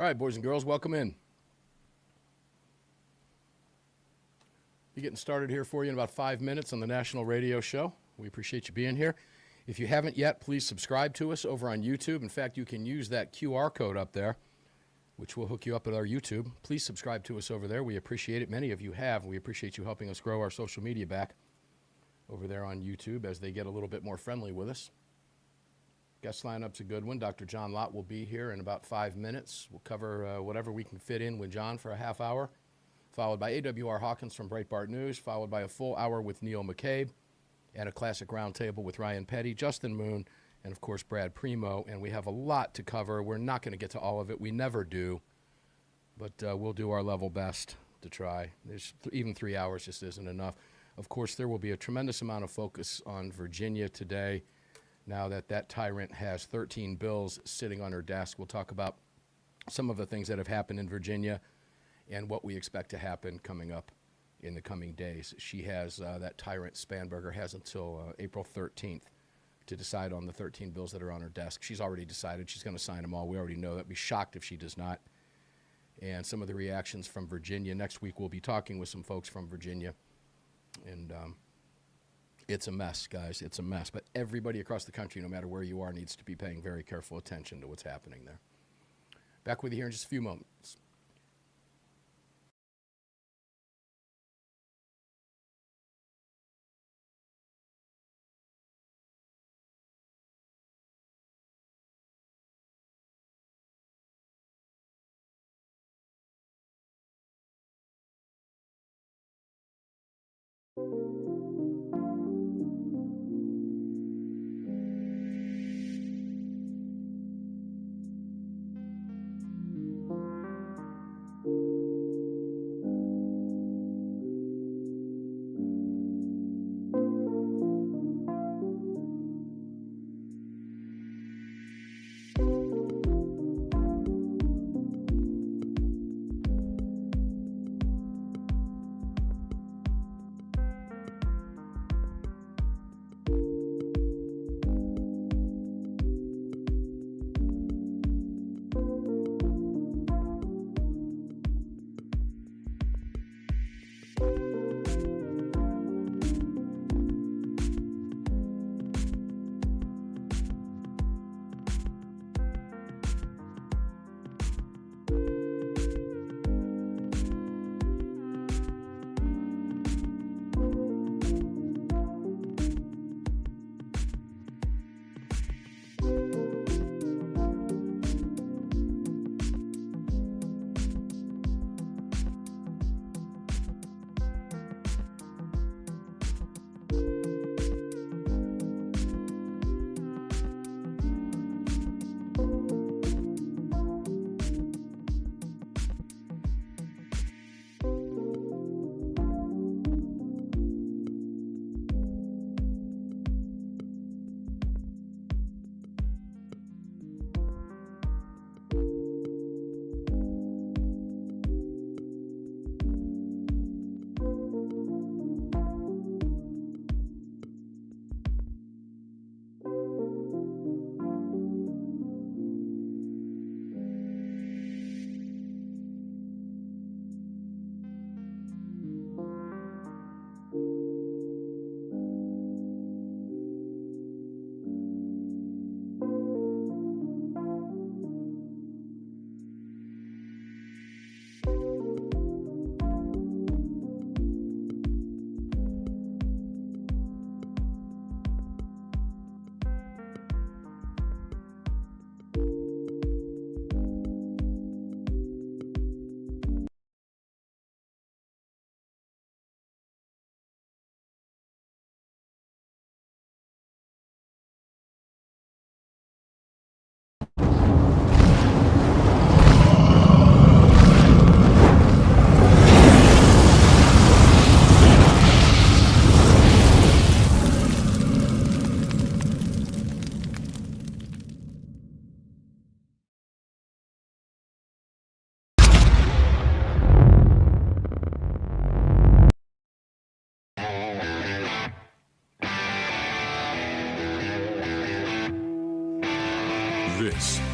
All right, boys and girls, welcome in. Be getting started here for you in about 5 minutes on the National Radio Show. We appreciate you being here. If you haven't yet, please subscribe to us over on YouTube. In fact, you can use that QR code up there, which will hook you up with our YouTube. Please subscribe to us over there. We appreciate it. Many of you have. We appreciate you helping us grow our social media back over there on YouTube as they get a little bit more friendly with us. Guest lineup's a good one. Dr. John Lott will be here in about 5 minutes. We'll cover whatever we can fit in with John for a half hour, followed by AAR Hawkins from Breitbart News, followed by a full hour with Neil McCabe, and a classic roundtable with Ryan Petty, Justin Moon, and, of course, Brad Premo. And we have a lot to cover. We're not going to get to all of it. We never do. But we'll do our level best to try. Even 3 hours just isn't enough. Of course, there will be a tremendous amount of focus on Virginia today. Now that tyrant has 13 bills sitting on her desk, we'll talk about some of the things that have happened in Virginia and what we expect to happen coming up in the coming days. She has, that tyrant Spanberger has until April 13th to decide on the 13 bills that are on her desk. She's already decided she's going to sign them all. We already know that. I'd be shocked if she does not. And some of the reactions from Virginia. Next week we'll be talking with some folks from Virginia. And it's a mess, guys. It's a mess. But everybody across the country, no matter where you are, needs to be paying very careful attention to what's happening there. Back with you here in just a few moments.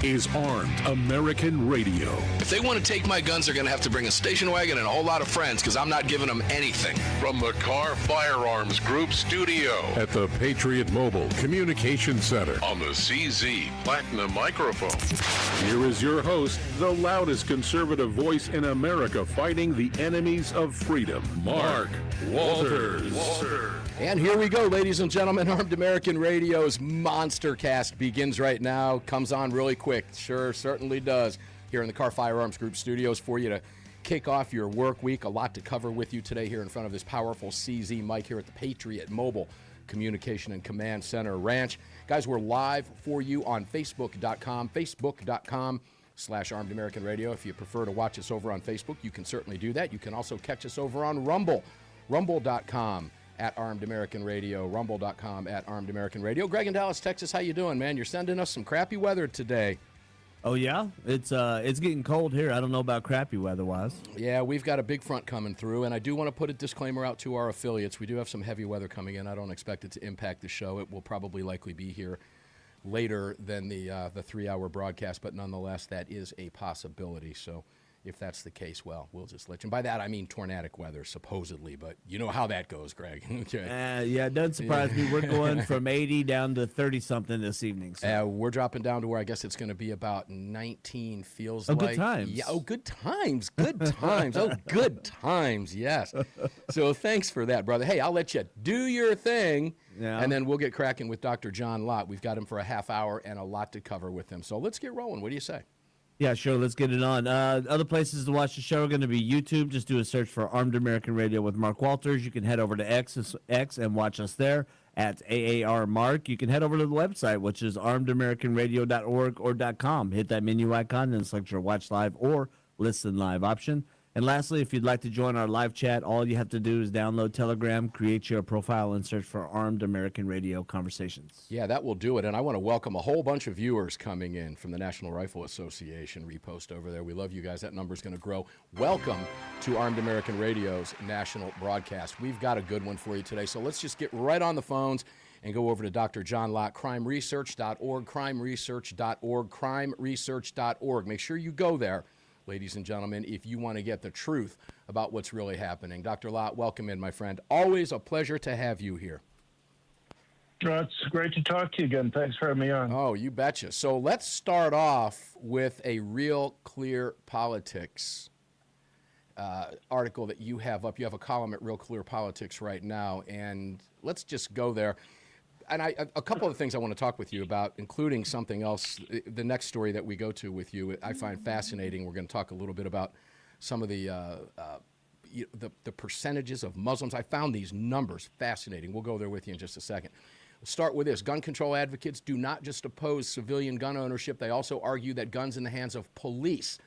is Armed American Radio. If they want to take my guns, they're going to have to bring a station wagon and a whole lot of friends, because I'm not giving them anything. From the Car Firearms Group studio at the Patriot Mobile Communication Center on the CZ Platinum microphone. Here is your host, the loudest conservative voice in America fighting the enemies of freedom, Mark Walters. And here we go, ladies and gentlemen. Armed American Radio's Monster Cast begins right now. Comes on really quick. Sure, certainly does. Here in the Car Firearms Group studios for you to kick off your work week. A lot to cover with you today here in front of this powerful CZ mic here at the Patriot Mobile Communication and Command Center Ranch. Guys, we're live for you on Facebook.com/Armed American Radio. If you prefer to watch us over on Facebook, you can certainly do that. You can also catch us over on Rumble, rumble.com. at Armed American Radio, rumble.com at Armed American Radio. Greg in Dallas, Texas, how you doing, man? You're sending us some crappy weather today. Oh, yeah? It's getting cold here. I don't know about crappy weather-wise. Yeah, we've got a big front coming through, and I do want to put a disclaimer out to our affiliates. We do have some heavy weather coming in. I don't expect it to impact the show. It will probably likely be here later than the 3-hour broadcast, but nonetheless, that is a possibility. So if that's the case, well, we'll just let you. And by that, I mean tornadic weather, supposedly, but you know how that goes, Greg. Okay. Yeah, it doesn't surprise me. We're going from 80 down to 30-something this evening. So. We're dropping down to where I guess it's going to be about 19, feels like. Good times. Yeah, good times. Good times. Good times, yes. So thanks for that, brother. Hey, I'll let you do your thing, and then we'll get cracking with Dr. John Lott. We've got him for a half hour and a lot to cover with him. So let's get rolling. What do you say? Yeah, sure. Let's get it on. Other places to watch the show are going to be YouTube. Just do a search for Armed American Radio with Mark Walters. You can head over to X and watch us there at AAR Mark. You can head over to the website, which is armedamericanradio.org or .com. Hit that menu icon and select your watch live or listen live option. And lastly, if you'd like to join our live chat, all you have to do is download Telegram, create your profile, and search for Armed American Radio Conversations. Yeah, that will do it. And I want to welcome a whole bunch of viewers coming in from the National Rifle Association repost over there. We love you guys. That number's going to grow. Welcome to Armed American Radio's national broadcast. We've got a good one for you today. So let's just get right on the phones and go over to Dr. John Lott, crimeresearch.org, crimeresearch.org, crimeresearch.org. Make sure you go there, ladies and gentlemen, if you want to get the truth about what's really happening. Dr. Lott, welcome in, my friend. Always a pleasure to have you here. It's great to talk to you again. Thanks for having me on. Oh, you betcha. So let's start off with a Real Clear Politics article that you have up. You have a column at Real Clear Politics right now, and let's just go there. And a couple of things I want to talk with you about, including something else. The next story that we go to with you, I find fascinating. We're going to talk a little bit about some of the percentages of Muslims. I found these numbers fascinating. We'll go there with you in just a second. We'll start with this. Gun control advocates do not just oppose civilian gun ownership. They also argue that guns in the hands of police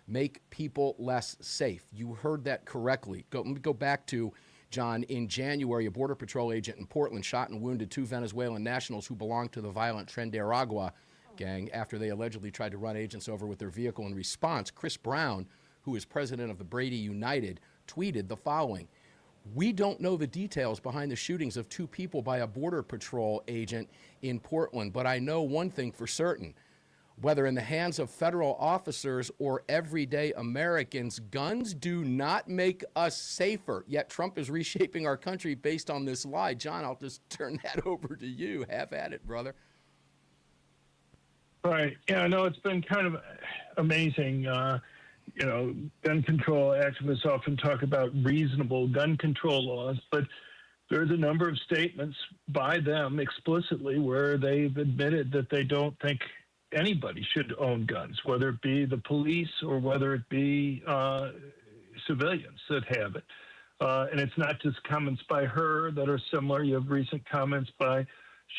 make people less safe. You heard that correctly. Let me go back to John. In January, a Border Patrol agent in Portland shot and wounded 2 Venezuelan nationals who belonged to the violent Tren de Aragua gang after they allegedly tried to run agents over with their vehicle. In response, Chris Brown, who is president of the Brady United, tweeted the following: "We don't know the details behind the shootings of 2 people by a Border Patrol agent in Portland, but I know one thing for certain. Whether in the hands of federal officers or everyday Americans, guns do not make us safer. Yet Trump is reshaping our country based on this lie." John, I'll just turn that over to you. Have at it, brother. Right. Yeah, no, it's been kind of amazing. Gun control activists often talk about reasonable gun control laws, but there's a number of statements by them explicitly where they've admitted that they don't think anybody should own guns, whether it be the police or whether it be civilians that have it. And it's not just comments by her that are similar. You have recent comments by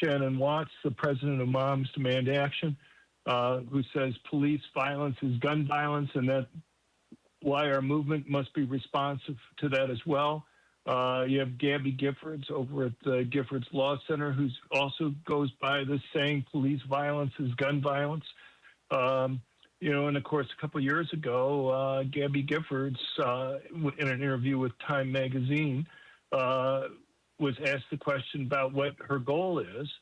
Shannon Watts, the president of Moms Demand Action, who says police violence is gun violence, and that why our movement must be responsive to that as well. You have Gabby Giffords over at the Giffords Law Center, who also goes by this saying police violence is gun violence. And of course, a couple of years ago, Gabby Giffords, in an interview with Time Magazine, was asked the question about what her goal is.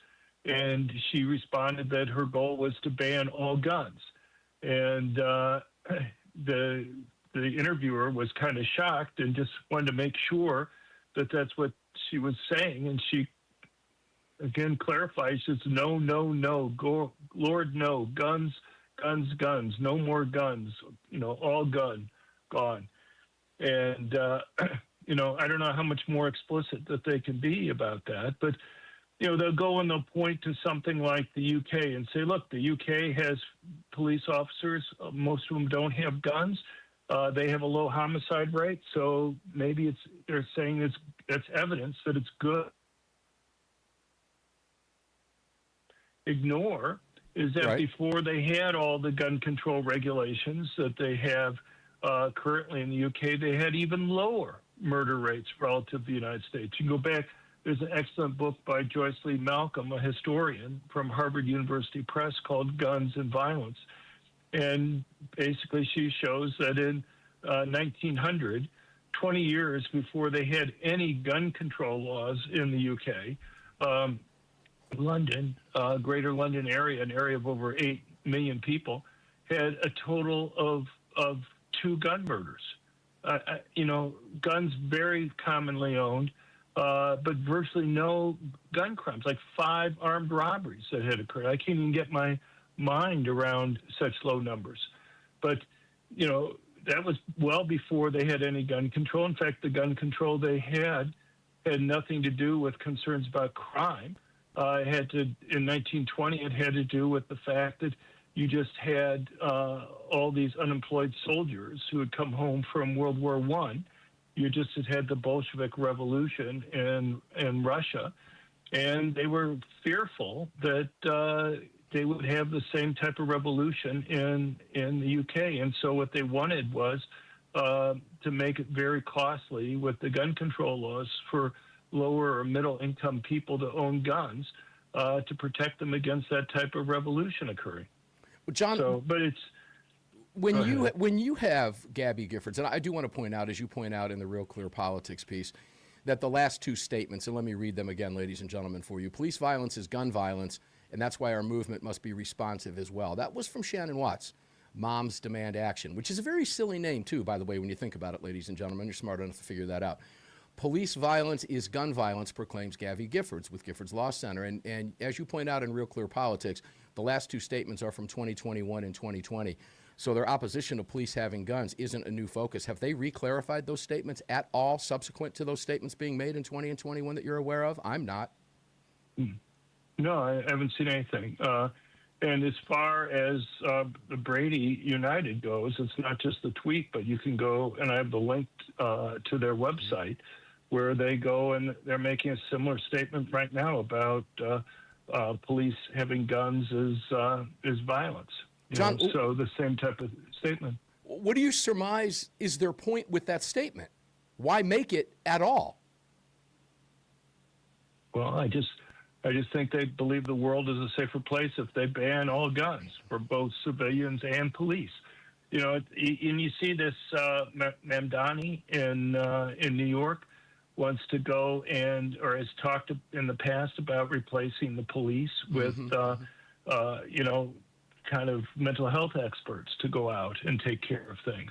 and she responded that her goal was to ban all guns. And the interviewer was kind of shocked and just wanted to make sure that that's what she was saying. And she again clarifies, it's no, no, no, go, Lord, no, guns, guns, guns, no more guns, all gone. And, I don't know how much more explicit that they can be about that, but, they'll go and they'll point to something like the UK and say, look, the UK has police officers. Most of them don't have guns. They have a low homicide rate. So maybe they're saying that's evidence that it's good. Ignore is that right. Before they had all the gun control regulations that they have currently in the UK, they had even lower murder rates relative to the United States. You can go back. There's an excellent book by Joyce Lee Malcolm, a historian from Harvard University Press, called Guns and Violence. And basically she shows that in 1900, 20 years before they had any gun control laws in the UK, London, Greater London area, an area of over 8 million people, had a total of 2 gun murders. Guns very commonly owned, but virtually no gun crimes, like 5 armed robberies that had occurred. I can't even get my mind around such low numbers. But, that was well before they had any gun control. In fact, the gun control they had nothing to do with concerns about crime. In 1920, it had to do with the fact that you just had all these unemployed soldiers who had come home from World War I. You just had the Bolshevik Revolution in Russia, and they were fearful that they would have the same type of revolution in the UK. And so what they wanted was to make it very costly with the gun control laws for lower or middle income people to own guns to protect them against that type of revolution occurring. Well, John, but it's when you have Gabby Giffords, and I do want to point out, as you point out in the Real Clear Politics piece, that the last 2 statements, and let me read them again, ladies and gentlemen, for you. Police violence is gun violence, and that's why our movement must be responsive as well. That was from Shannon Watts, Moms Demand Action, which is a very silly name, too, by the way, when you think about it, ladies and gentlemen. You're smart enough to figure that out. Police violence is gun violence, proclaims Gabby Giffords with Giffords Law Center. And as you point out in Real Clear Politics, the last 2 statements are from 2021 and 2020. So their opposition to police having guns isn't a new focus. Have they re-clarified those statements at all subsequent to those statements being made in 20 and 21 that you're aware of? I'm not. No, I haven't seen anything. And as far as the Brady United goes, it's not just the tweet, but you can go, and I have the link to their website, where they go and they're making a similar statement right now about police having guns is violence. John, so the same type of statement. What do you surmise is their point with that statement? Why make it at all? Well, I just think they believe the world is a safer place if they ban all guns for both civilians and police. And you see this Mamdani in New York wants to go or has talked in the past about replacing the police with, kind of mental health experts to go out and take care of things.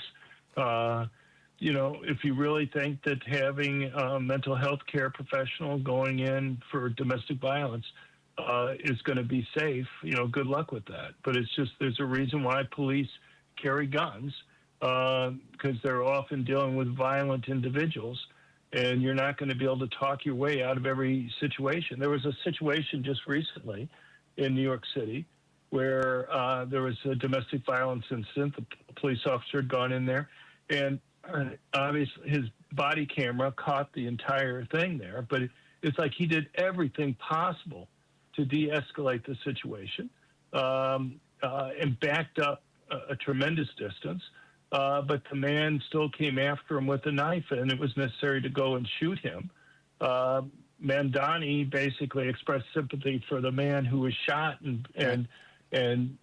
If you really think that having a mental health care professional going in for domestic violence is going to be safe, good luck with that. But it's just, there's a reason why police carry guns, because they're often dealing with violent individuals, and you're not going to be able to talk your way out of every situation. There was a situation just recently in New York City where there was a domestic violence incident. The police officer had gone in there, and obviously his body camera caught the entire thing there, but it's like he did everything possible to de-escalate the situation and backed up a tremendous distance. But the man still came after him with a knife, and it was necessary to go and shoot him. Mamdani basically expressed sympathy for the man who was shot and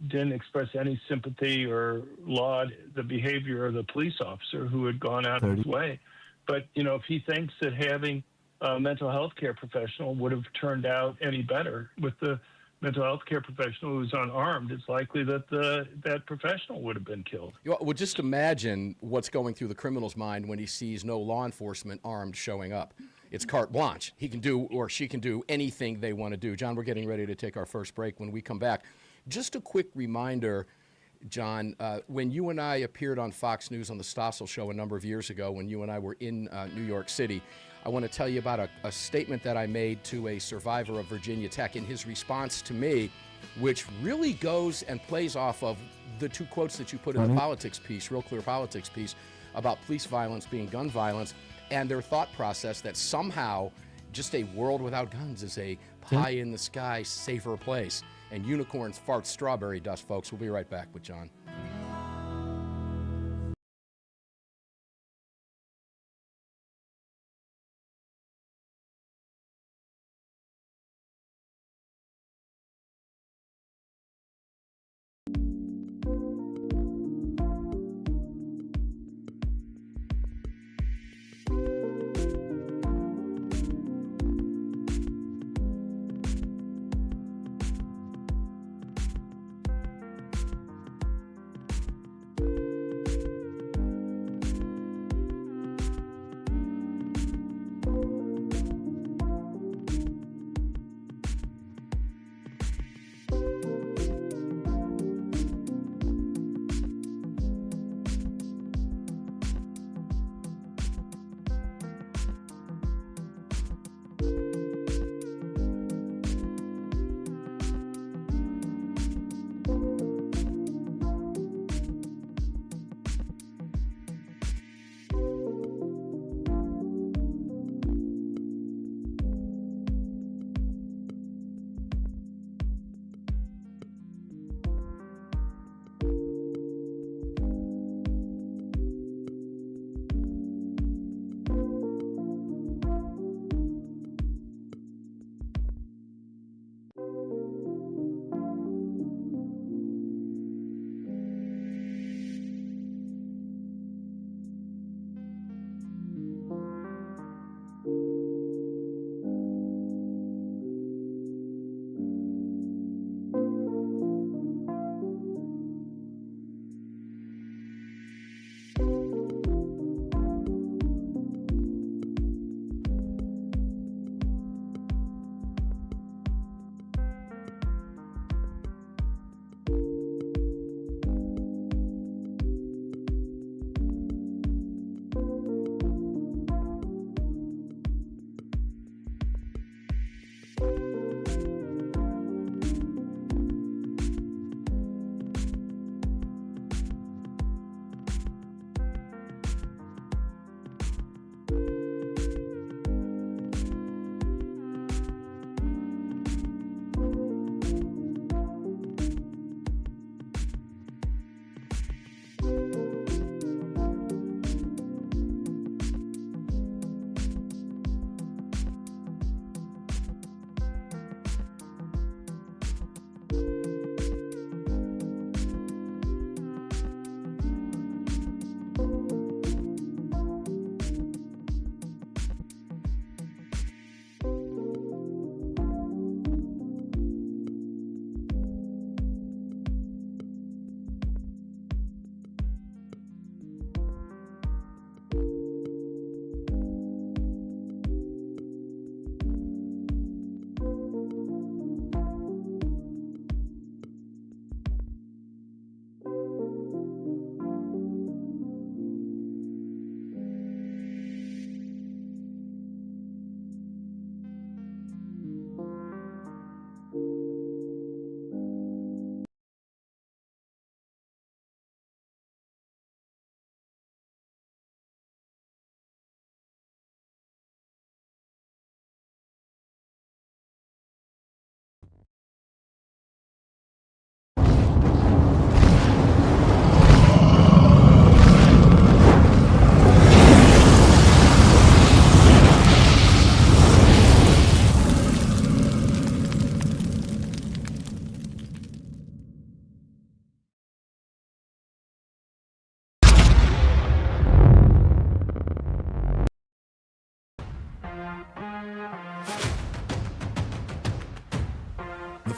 didn't express any sympathy or laud the behavior of the police officer who had gone out of his way. But, if he thinks that having a mental health care professional would have turned out any better with the mental health care professional who's unarmed, it's likely that that professional would have been killed. Well, just imagine what's going through the criminal's mind when he sees no law enforcement armed showing up. It's carte blanche. He can do, or she can do, anything they want to do. John, we're getting ready to take our first break. When we come back, just a quick reminder, John, when you and I appeared on Fox News on the Stossel Show a number of years ago, when you and I were in New York City, I want to tell you about a statement that I made to a survivor of Virginia Tech in his response to me, which really goes and plays off of the two quotes that you put in the politics piece, Real Clear Politics piece, about police violence being gun violence, and their thought process that somehow just a world without guns is a pie-in-the-sky, safer place. And unicorns fart strawberry dust, folks. We'll be right back with John.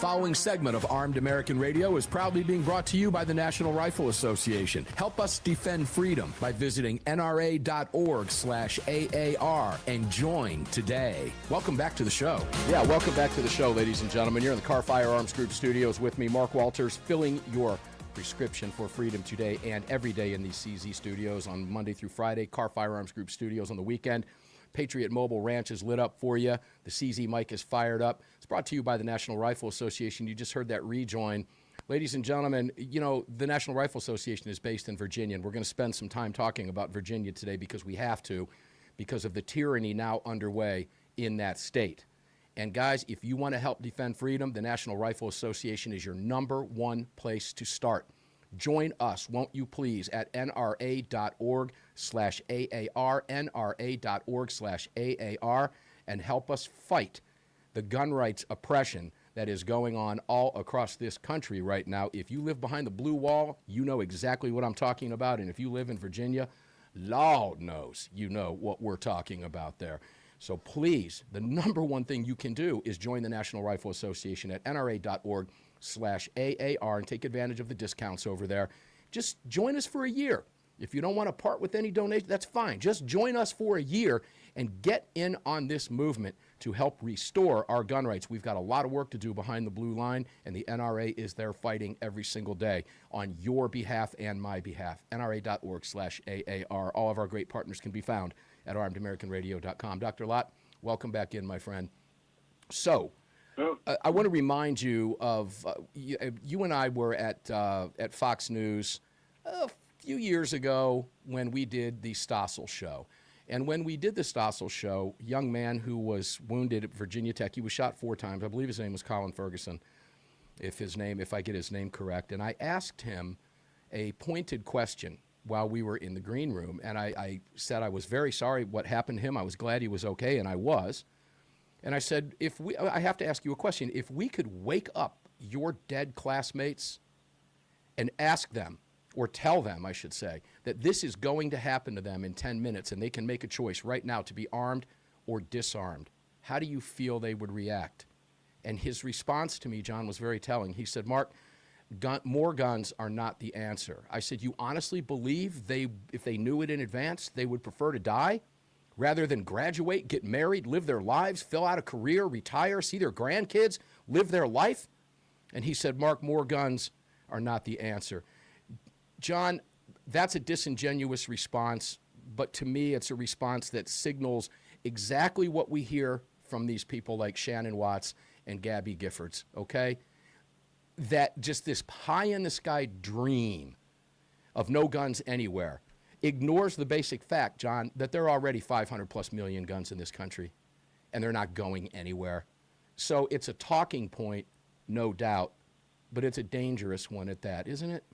following segment of Armed American Radio is proudly being brought to you by the National Rifle Association. Help us defend freedom by visiting nra.org/AAR and join today. Welcome back to the show. Yeah, welcome back to the show, ladies and gentlemen. You're in the Car Firearms Group studios with me, Mark Walters, filling your prescription for freedom today and every day in these CZ studios on Monday through Friday. Car Firearms Group studios on the weekend. Patriot Mobile Ranch is lit up for you. The CZ mic is fired up. It's brought to you by the National Rifle Association. You just heard that rejoin. Ladies and gentlemen, you know, the National Rifle Association is based in Virginia, and we're going to spend some time talking about Virginia today because we have to, because of the tyranny now underway in that state. And guys, if you want to help defend freedom, the National Rifle Association is your #1 place to start. Join us, won't you please, at nra.org/AAR, nra.org/AAR, and help us fight the gun rights oppression that is going on all across this country right now. If you live behind the blue wall, you know exactly what I'm talking about. And if you live in Virginia, Lord knows you know what we're talking about there. So please, the #1 thing you can do is join the National Rifle Association at nra.org/AAR and take advantage of the discounts over there. Just join us for a year. If you don't want to part with any donation, that's fine. Just join us for a year and get in on this movement to help restore our gun rights. We've got a lot of work to do behind the blue line, and the NRA is there fighting every single day on your behalf and my behalf. nra.org/AAR. All of our great partners can be found at armedamericanradio.com. Dr. Lott, welcome back in, my friend. So, I want to remind you of, you and I were at Fox News a few years ago when we did the Stossel show. And when we did the Stossel show, a young man who was wounded at Virginia Tech, he was shot 4 times. I believe his name was Colin Ferguson, if I get his name correct. And I asked him a pointed question while we were in the green room. And I said I was very sorry what happened to him. I was glad he was okay, and I was. And I said, I have to ask you a question. If we could wake up your dead classmates and ask them, or tell them, I should say, that this is going to happen to them in 10 minutes and they can make a choice right now to be armed or disarmed, how do you feel they would react? And his response to me, John, was very telling. He said, Mark, more guns are not the answer. I said, you honestly believe if they knew it in advance, they would prefer to die rather than graduate, get married, live their lives, fill out a career, retire, see their grandkids, live their life? And he said, Mark, more guns are not the answer. John, that's a disingenuous response, but to me it's a response that signals exactly what we hear from these people like Shannon Watts and Gabby Giffords, okay? That just this pie-in-the-sky dream of no guns anywhere ignores the basic fact, John, that there are already 500+ million guns in this country, and they're not going anywhere. So it's a talking point, no doubt, but it's a dangerous one at that, isn't it?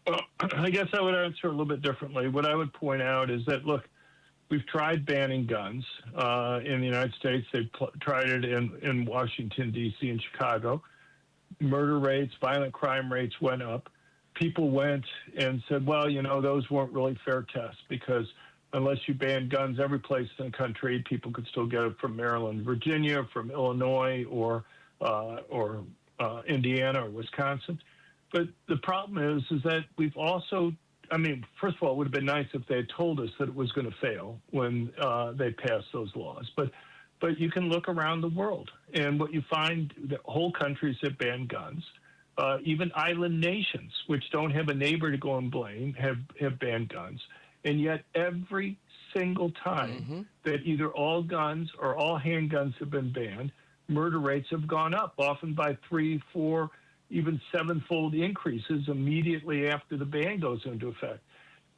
Well, I guess I would answer a little bit differently. What I would point out is that, look, we've tried banning guns in the United States. They've tried it in Washington, D.C. and Chicago. Murder rates, violent crime rates went up. People went and said, well, you know, those weren't really fair tests because unless you ban guns every place in the country, people could still get it from Maryland, Virginia, from Illinois, or Indiana or Wisconsin. But the problem is that we've also, I mean, first of all, it would have been nice if they had told us that it was going to fail when they passed those laws. But you can look around the world, and what you find, that whole countries that ban guns, even island nations, which don't have a neighbor to go and blame, have banned guns. And yet every single time that either all guns or all handguns have been banned, murder rates have gone up, often by 3, 4, even 7-fold increases immediately after the ban goes into effect.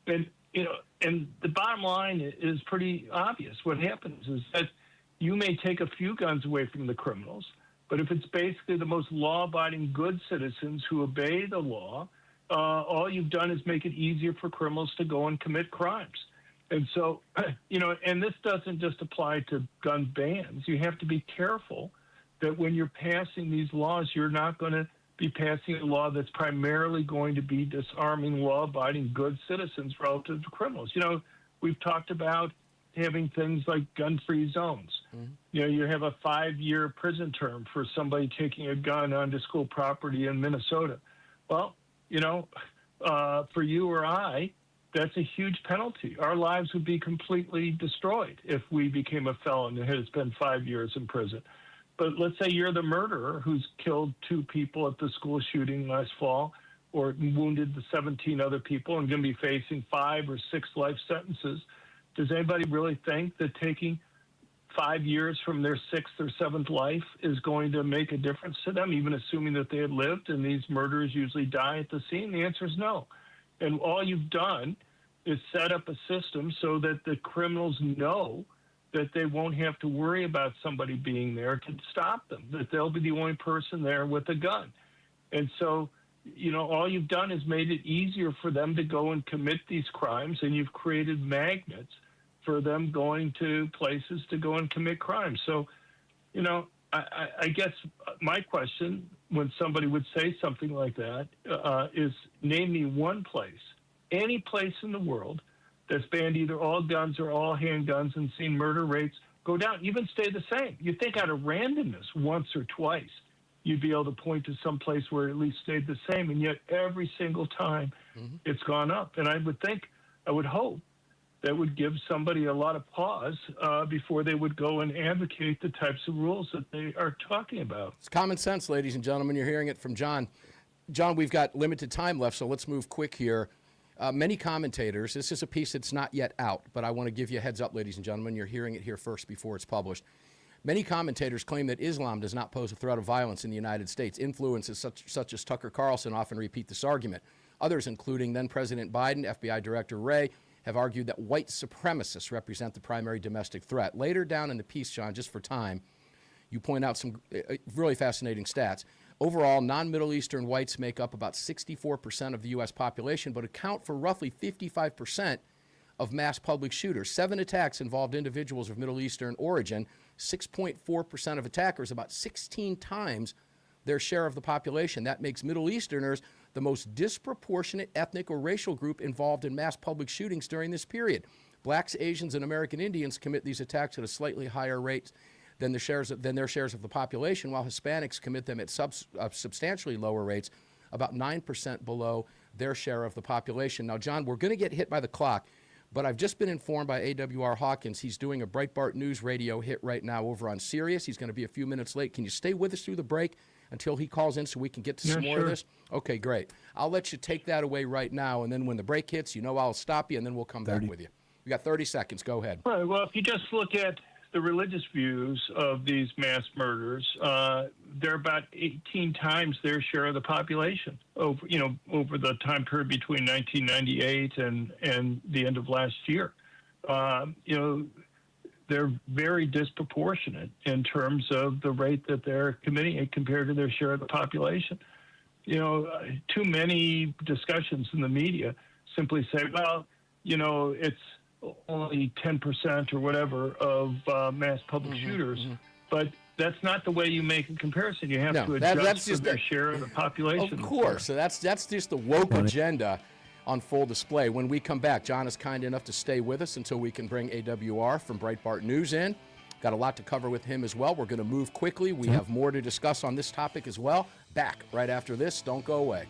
And, you know, and the bottom line is pretty obvious. What happens is that you may take a few guns away from the criminals, but if it's basically the most law-abiding good citizens who obey the law, all you've done is make it easier for criminals to go and commit crimes. And so, you know, and this doesn't just apply to gun bans. You have to be careful that when you're passing these laws, you're not going to be passing a law that's primarily going to be disarming law-abiding good citizens relative to criminals. You know, we've talked about having things like gun-free zones. You know, you have a 5-year prison term for somebody taking a gun onto school property in Minnesota. Well, you know, for you or I, that's a huge penalty. Our lives would be completely destroyed if we became a felon and had spent 5 years in prison. But let's say you're the murderer who's killed 2 people at the school shooting last fall, or wounded the 17 other people, and going to be facing 5 or 6 life sentences. Does anybody really think that taking 5 years from their 6th or 7th life is going to make a difference to them, even assuming that they had lived and these murderers usually die at the scene? The answer is no. And all you've done is set up a system so that the criminals know that they won't have to worry about somebody being there to stop them, that they'll be the only person there with a gun. And so, you know, all you've done is made it easier for them to go and commit these crimes, and you've created magnets for them going to places to go and commit crimes. So, you know, I guess my question when somebody would say something like that is name me one place, any place in the world that's banned either all guns or all handguns and seen murder rates go down, even stay the same. You think out of randomness once or twice, you'd be able to point to some place where it at least stayed the same, and yet every single time it's gone up. And I would hope that would give somebody a lot of pause before they would go and advocate the types of rules that they are talking about. It's common sense, ladies and gentlemen. You're hearing it from John. John, we've got limited time left, so let's move quick here. Many commentators, this is a piece that's not yet out, but I want to give you a heads up, ladies and gentlemen. You're hearing it here first before it's published. Many commentators claim that Islam does not pose a threat of violence in the United States. Influences such as Tucker Carlson often repeat this argument. Others, including then-President Biden, FBI Director Wray, have argued that white supremacists represent the primary domestic threat. Later down in the piece, John, just for time, you point out some really fascinating stats. Overall, non-Middle Eastern whites make up about 64% of the U.S. population, but account for roughly 55% of mass public shooters. 7 attacks involved individuals of Middle Eastern origin. 6.4% of attackers, about 16 times their share of the population. That makes Middle Easterners the most disproportionate ethnic or racial group involved in mass public shootings during this period. Blacks, Asians, and American Indians commit these attacks at a slightly higher rate than their shares of the population, while Hispanics commit them at substantially lower rates, about 9% below their share of the population. Now, John, we're going to get hit by the clock, but I've just been informed by AAR Hawkins he's doing a Breitbart News radio hit right now over on Sirius. He's going to be a few minutes late. Can you stay with us through the break until he calls in so we can get to some more of this? Okay, great. I'll let you take that away right now, and then when the break hits, you know I'll stop you, and then we'll come back with you. We got 30 seconds. Go ahead. Right. Well, if you just look at the religious views of these mass murders, they're about 18 times their share of the population over the time period between 1998 and the end of last year. They're very disproportionate in terms of the rate that they're committing it compared to their share of the population. You know, too many discussions in the media simply say, well, you know, it's only 10% or whatever of mass public shooters, but that's not the way you make a comparison. You have to adjust for their share of the population. Of course. So that's just the woke agenda on full display. When we come back, John is kind enough to stay with us until we can bring AWR from Breitbart News in. Got a lot to cover with him as well. We're going to move quickly. We have more to discuss on this topic as well. Back right after this. Don't go away.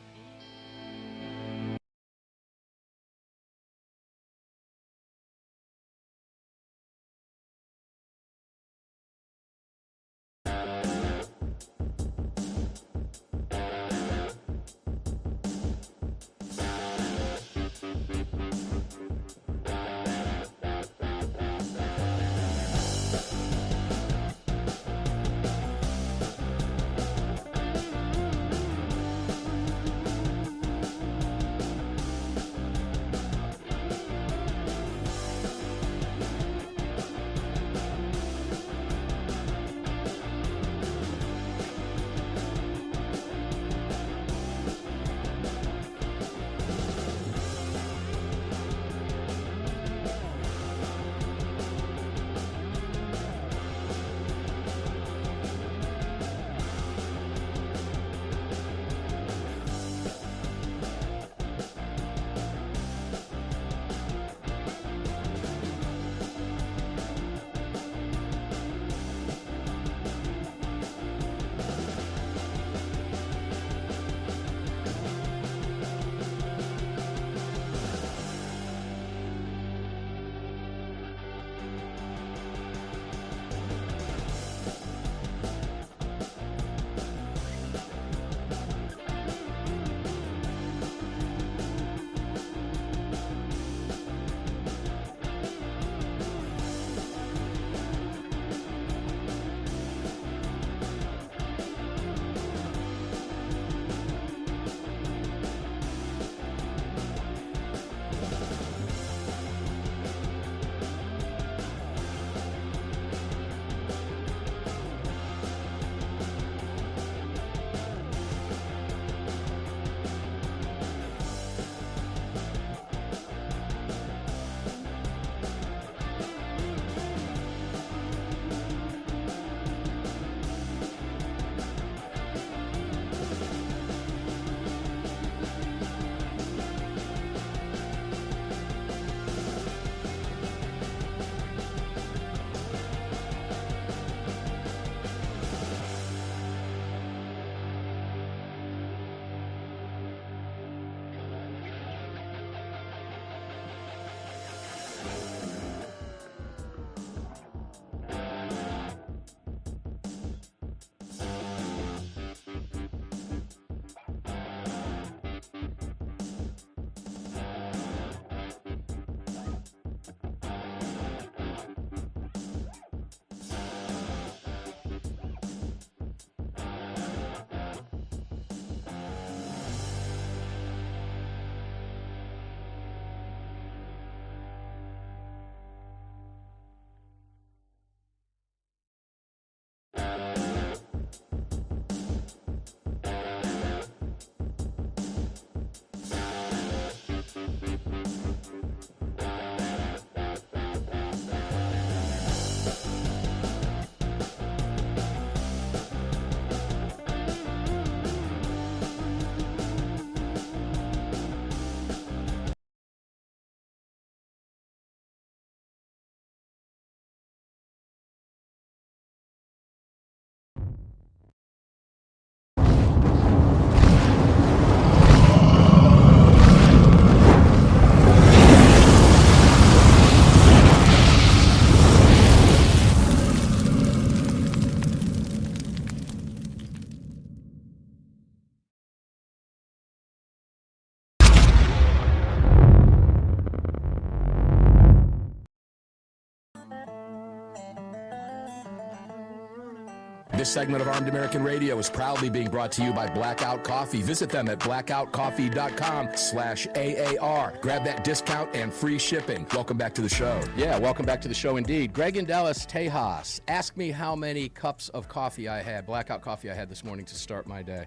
This segment of Armed American Radio is proudly being brought to you by Blackout Coffee. Visit them at blackoutcoffee.com/AAR. Grab that discount and free shipping. Welcome back to the show. Yeah, welcome back to the show indeed. Greg and Dallas Tejas, ask me how many cups of coffee I had, Blackout Coffee I had this morning to start my day.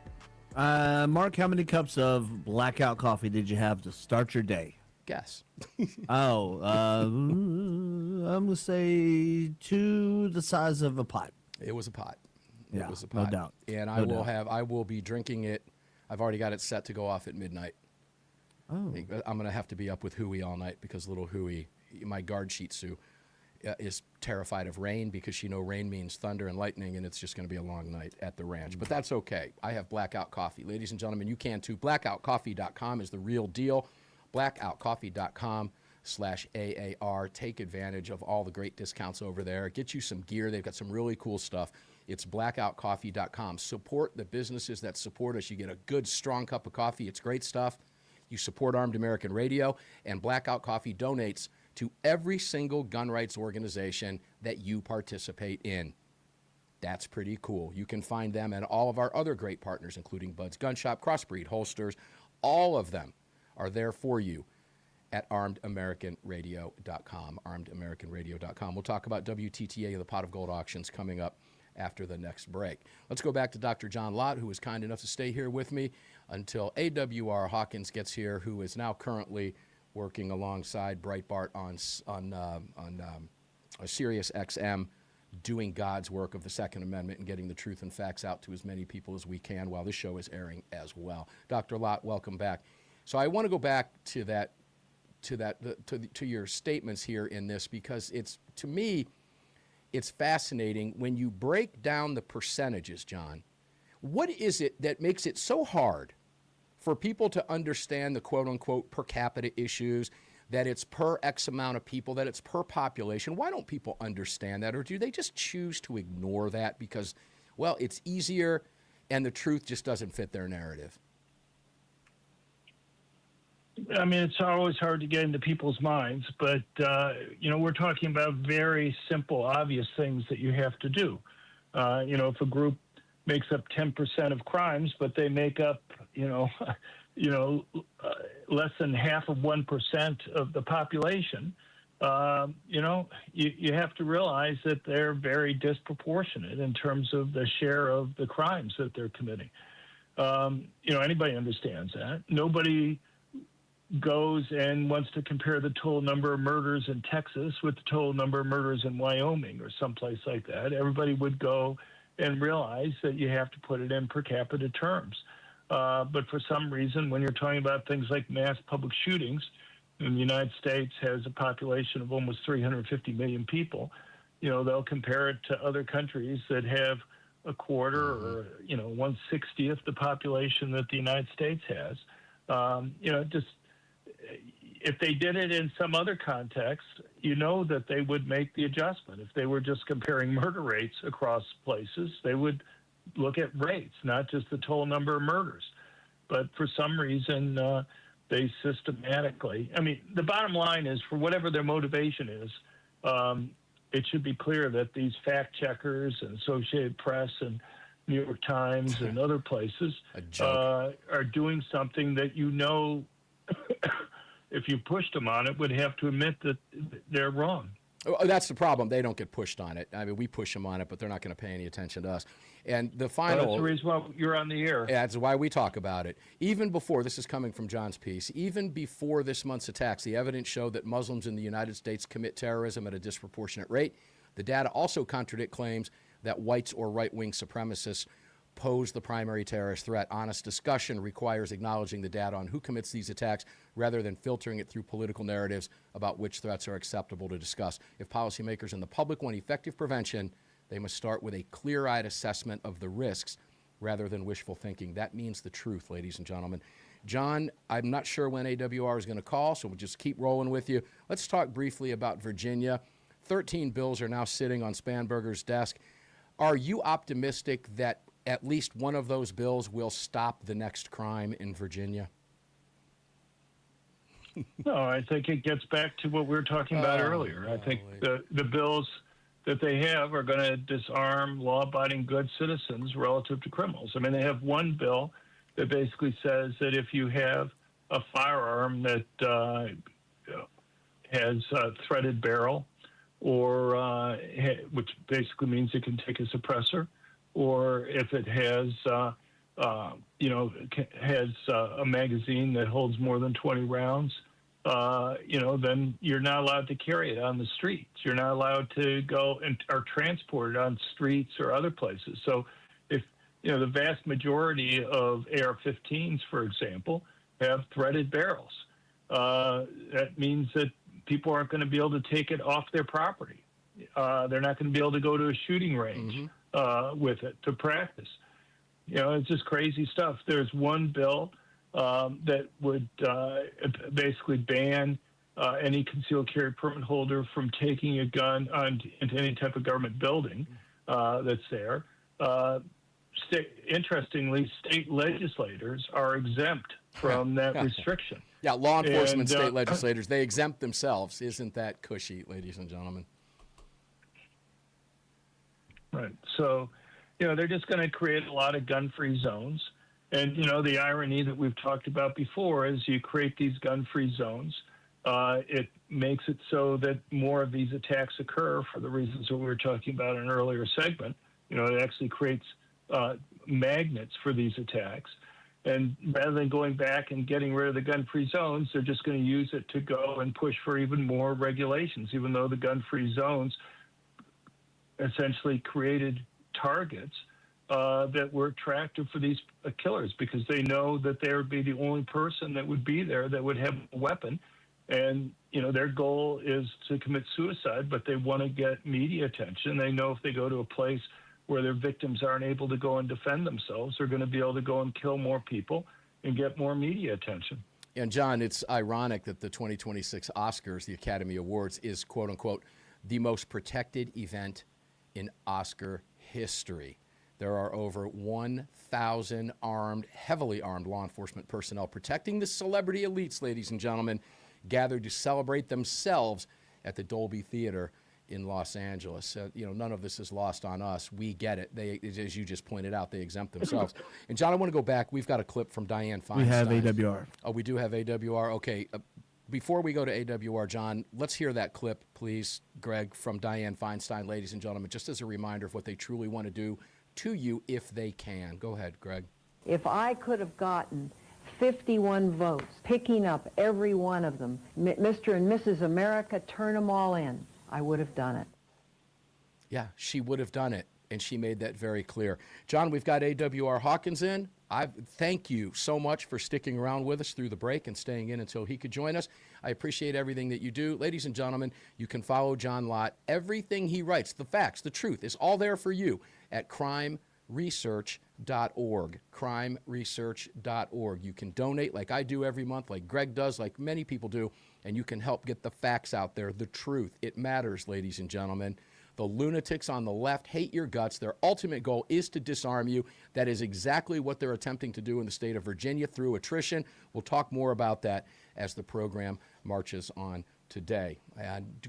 Mark, how many cups of Blackout Coffee did you have to start your day? Guess. I'm going to say 2 the size of a pot. It was a pot. Yeah, It was a pot. no doubt. And I will be drinking it. I've already got it set to go off at midnight. Oh. I'm going to have to be up with Huey all night because little Huey, my guard Shih Tzu, is terrified of rain because she knows rain means thunder and lightning, and it's just going to be a long night at the ranch. But that's okay. I have Blackout Coffee. Ladies and gentlemen, you can too. Blackoutcoffee.com is the real deal. Blackoutcoffee.com/AAR. Take advantage of all the great discounts over there. Get you some gear. They've got some really cool stuff. It's blackoutcoffee.com. Support the businesses that support us. You get a good, strong cup of coffee. It's great stuff. You support Armed American Radio, and Blackout Coffee donates to every single gun rights organization that you participate in. That's pretty cool. You can find them and all of our other great partners, including Bud's Gun Shop, Crossbreed Holsters. All of them are there for you at armedamericanradio.com, armedamericanradio.com. We'll talk about WTTA, the Pot of Gold auctions, coming up after the next break. Let's go back to Dr. John Lott, who was kind enough to stay here with me until AAR Hawkins gets here, who is now currently working alongside Breitbart on Sirius XM, doing God's work of the Second Amendment and getting the truth and facts out to as many people as we can while this show is airing as well. Dr. Lott, welcome back. So I want to go back to your statements here in this, because to me, it's fascinating when you break down the percentages, John. What is it that makes it so hard for people to understand the quote-unquote per capita issues, that it's per X amount of people, that it's per population? Why don't people understand that? Or do they just choose to ignore that because, well, it's easier and the truth just doesn't fit their narrative? I mean, it's always hard to get into people's minds, but, we're talking about very simple, obvious things that you have to do. If a group makes up 10% of crimes, but they make up, less than half of 1% of the population, you have to realize that they're very disproportionate in terms of the share of the crimes that they're committing. Anybody understands that. Nobody goes and wants to compare the total number of murders in Texas with the total number of murders in Wyoming or someplace like that. Everybody would go and realize that you have to put it in per capita terms. But for some reason, when you're talking about things like mass public shootings, and the United States has a population of almost 350 million people, they'll compare it to other countries that have a quarter or, 1/60th the population that the United States has. If they did it in some other context, that they would make the adjustment. If they were just comparing murder rates across places, they would look at rates, not just the total number of murders. But for some reason, they systematically, the bottom line is, for whatever their motivation is, it should be clear that these fact checkers and Associated Press and New York Times and other places are doing something that if you pushed them on it, would have to admit that they're wrong. Oh, that's the problem. They don't get pushed on it. We push them on it, but they're not going to pay any attention to us. And the final... That's the reason why you're on the air. That's why we talk about it. Even before, this is coming from John's piece, even before this month's attacks, the evidence showed that Muslims in the United States commit terrorism at a disproportionate rate. The data also contradict claims that whites or right-wing supremacists pose the primary terrorist threat. Honest discussion requires acknowledging the data on who commits these attacks rather than filtering it through political narratives about which threats are acceptable to discuss. If policymakers and the public want effective prevention, they must start with a clear-eyed assessment of the risks rather than wishful thinking. That means the truth, ladies and gentlemen. John, I'm not sure when AWR is going to call, so we'll just keep rolling with you. Let's talk briefly about Virginia. 13 bills are now sitting on Spanberger's desk. Are you optimistic that at least one of those bills will stop the next crime in Virginia? No, I think it gets back to what we were talking about earlier. I think the bills that they have are going to disarm law-abiding good citizens relative to criminals. I mean, they have one bill that basically says that if you have a firearm that has a threaded barrel, or which basically means it can take a suppressor, or if it has has a magazine that holds more than 20 rounds, then you're not allowed to carry it on the streets. You're not allowed to go and or transport it on streets or other places. So if, the vast majority of AR-15s, for example, have threaded barrels, that means that people aren't going to be able to take it off their property. They're not going to be able to go to a shooting range with it to practice. It's just crazy stuff. There's one bill that would basically ban any concealed carry permit holder from taking a gun into any type of government building that's there. Interestingly, state legislators are exempt from that restriction. Yeah, law enforcement, state legislators, they exempt themselves. Isn't that cushy, ladies and gentlemen? Right. So, they're just going to create a lot of gun-free zones. And, the irony that we've talked about before is you create these gun-free zones. It makes it so that more of these attacks occur for the reasons that we were talking about in an earlier segment. It actually creates magnets for these attacks. And rather than going back and getting rid of the gun-free zones, they're just going to use it to go and push for even more regulations, even though the gun-free zones essentially created targets that were attractive for these killers, because they know that they would be the only person that would be there that would have a weapon. And, their goal is to commit suicide, but they want to get media attention. They know if they go to a place where their victims aren't able to go and defend themselves, they're going to be able to go and kill more people and get more media attention. And, John, it's ironic that the 2026 Oscars, the Academy Awards, is, quote unquote, the most protected event in Oscar history. There are over 1,000 heavily armed law enforcement personnel protecting the celebrity elites, ladies and gentlemen, gathered to celebrate themselves at the Dolby Theater in Los Angeles. None of this is lost on us. We get it. They, as you just pointed out, they exempt themselves. And, John, I want to go back. We've got a clip from Dianne Feinstein. We have AWR. Oh, we do have AWR. Okay. Before we go to AWR, John, let's hear that clip, please, Greg, from Dianne Feinstein, ladies and gentlemen, just as a reminder of what they truly want to do to you if they can. Go ahead, Greg. If I could have gotten 51 votes, picking up every one of them, Mr. and Mrs. America, turn them all in, I would have done it. Yeah, she would have done it, and she made that very clear. John, we've got AWR Hawkins in. I thank you so much for sticking around with us through the break and staying in until he could join us. I appreciate everything that you do. Ladies and gentlemen, you can follow John Lott. Everything he writes, the facts, the truth, is all there for you at crimeresearch.org, crimeresearch.org. You can donate like I do every month, like Greg does, like many people do, and you can help get the facts out there, the truth. It matters, ladies and gentlemen. The lunatics on the left hate your guts. Their ultimate goal is to disarm you. That is exactly what they're attempting to do in the state of Virginia through attrition. We'll talk more about that as the program marches on today.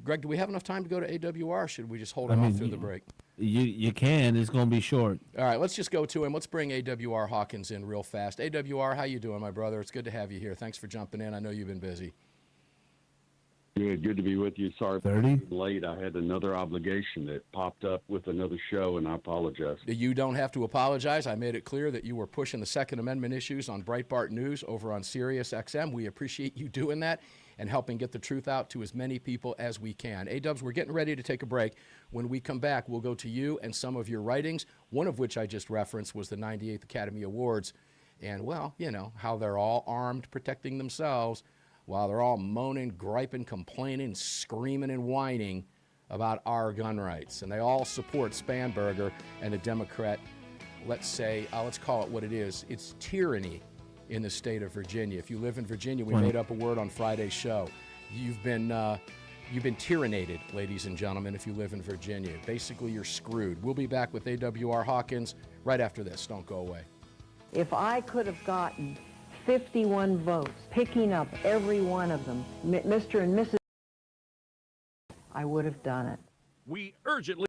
Greg, do we have enough time to go to AWR? Or should we just hold it off through the break? You can. It's going to be short. All right, let's just go to him. Let's bring AWR Hawkins in real fast. AWR, how you doing, my brother? It's good to have you here. Thanks for jumping in. I know you've been busy. Good to be with you. Sorry for being late. I had another obligation that popped up with another show, and I apologize. You don't have to apologize. I made it clear that you were pushing the Second Amendment issues on Breitbart News over on Sirius XM. We appreciate you doing that and helping get the truth out to as many people as we can. A-Dubs, we're getting ready to take a break. When we come back, we'll go to you and some of your writings, one of which I just referenced was the 98th Academy Awards. And, well, how they're all armed, protecting themselves, while they're all moaning, griping, complaining, screaming, and whining about our gun rights. And they all support Spanberger and the Democrat, let's call it what it is. It's tyranny in the state of Virginia. If you live in Virginia, we made up a word on Friday's show. You've been tyrannated, ladies and gentlemen, if you live in Virginia. Basically, you're screwed. We'll be back with AWR Hawkins right after this. Don't go away. If I could have gotten 51 votes, picking up every one of them. Mr. and Mrs. I would have done it. We urgently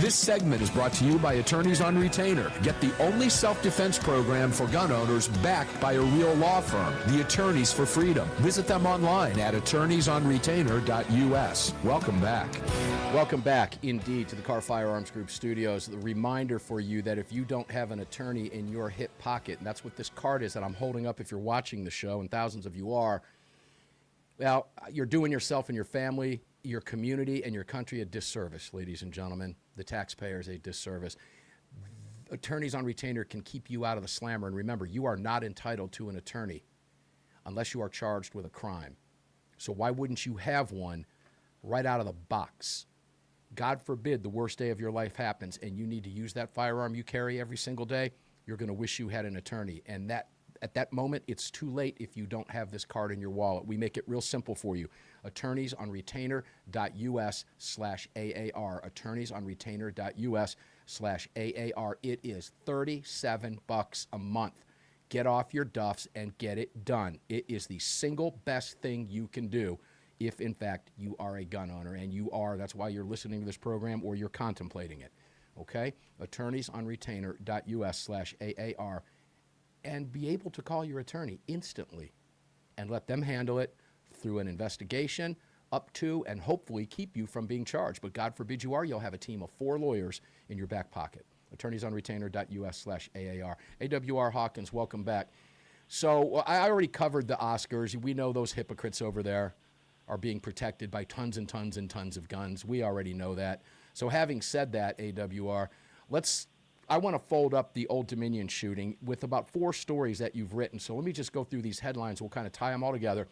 This segment is brought to you by Attorneys on Retainer. Get the only self-defense program for gun owners backed by a real law firm, the Attorneys for Freedom. Visit them online at attorneysonretainer.us. Welcome back. Welcome back, indeed, to the Car Firearms Group studios. The reminder for you that if you don't have an attorney in your hip pocket, and that's what this card is that I'm holding up if you're watching the show, and thousands of you are, well, you're doing yourself and your family, your community, and your country a disservice, ladies and gentlemen. The taxpayers a disservice. Attorneys on Retainer can keep you out of the slammer. And remember, you are not entitled to an attorney unless you are charged with a crime. So why wouldn't you have one right out of the box? God forbid the worst day of your life happens and you need to use that firearm you carry every single day, you're going to wish you had an attorney. And that at that moment, it's too late if you don't have this card in your wallet. We make it real simple for you. Attorneysonretainer.us/AAR. Attorneysonretainer.us/AAR. It is $37 a month. Get off your duffs and get it done. It is the single best thing you can do if, in fact, you are a gun owner. And you are. That's why you're listening to this program or you're contemplating it. Okay? Attorneysonretainer.us/AAR. And be able to call your attorney instantly and let them handle it through an investigation up to and hopefully keep you from being charged. But God forbid you are, you'll have a team of 4 lawyers in your back pocket. Attorneysonretainer.us/AAR. AWR Hawkins, welcome back. So I already covered the Oscars. We know those hypocrites over there are being protected by tons and tons and tons of guns. We already know that. So having said that, AWR, I want to fold up the Old Dominion shooting with about 4 stories that you've written. So let me just go through these headlines. We'll kind of tie them all together.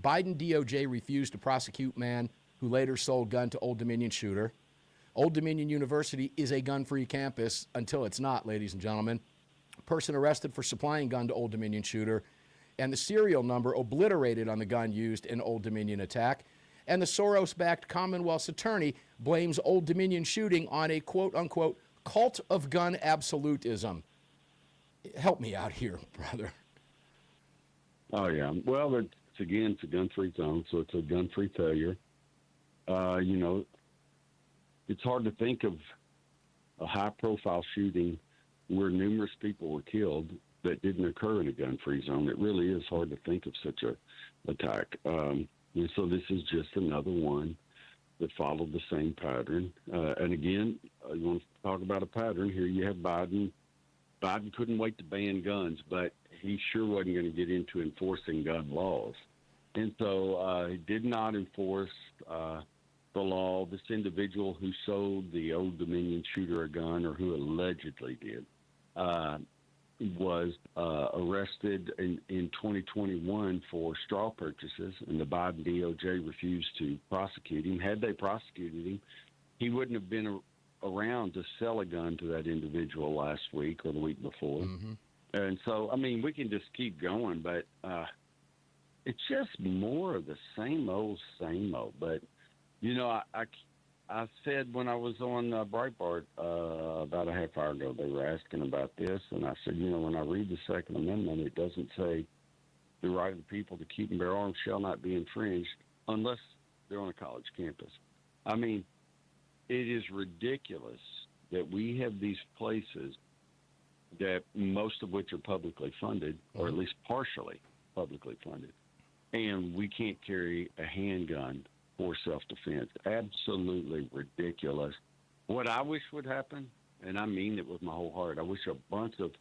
Biden DOJ refused to prosecute man who later sold gun to Old Dominion shooter. Old Dominion University is a gun-free campus until it's not, ladies and gentlemen. Person arrested for supplying gun to Old Dominion shooter. And the serial number obliterated on the gun used in Old Dominion attack. And the Soros-backed Commonwealth's attorney blames Old Dominion shooting on a quote-unquote cult of gun absolutism. Help me out here, brother. Oh, yeah. Well, it's a gun-free zone, so it's a gun-free failure. It's hard to think of a high-profile shooting where numerous people were killed that didn't occur in a gun-free zone. It really is hard to think of such a attack. And so this is just another one that followed the same pattern. And again, you want to talk about a pattern. Here you have Biden. Biden couldn't wait to ban guns, but he sure wasn't going to get into enforcing gun laws. And so he did not enforce the law. This individual who sold the Old Dominion shooter a gun, or who allegedly did, was arrested in 2021 for straw purchases, and the Biden DOJ refused to prosecute him. Had they prosecuted him, he wouldn't have been around to sell a gun to that individual last week or the week before. Mm-hmm. And so, I mean, we can just keep going, but it's just more of the same old. But, I said when I was on Breitbart about a half hour ago, they were asking about this, and I said, when I read the Second Amendment, it doesn't say the right of the people to keep and bear arms shall not be infringed unless they're on a college campus. I mean, it is ridiculous that we have these places that most of which are publicly funded, or at least partially publicly funded, and we can't carry a handgun for self-defense. Absolutely ridiculous. What I wish would happen, and I mean it with my whole heart, I wish a bunch of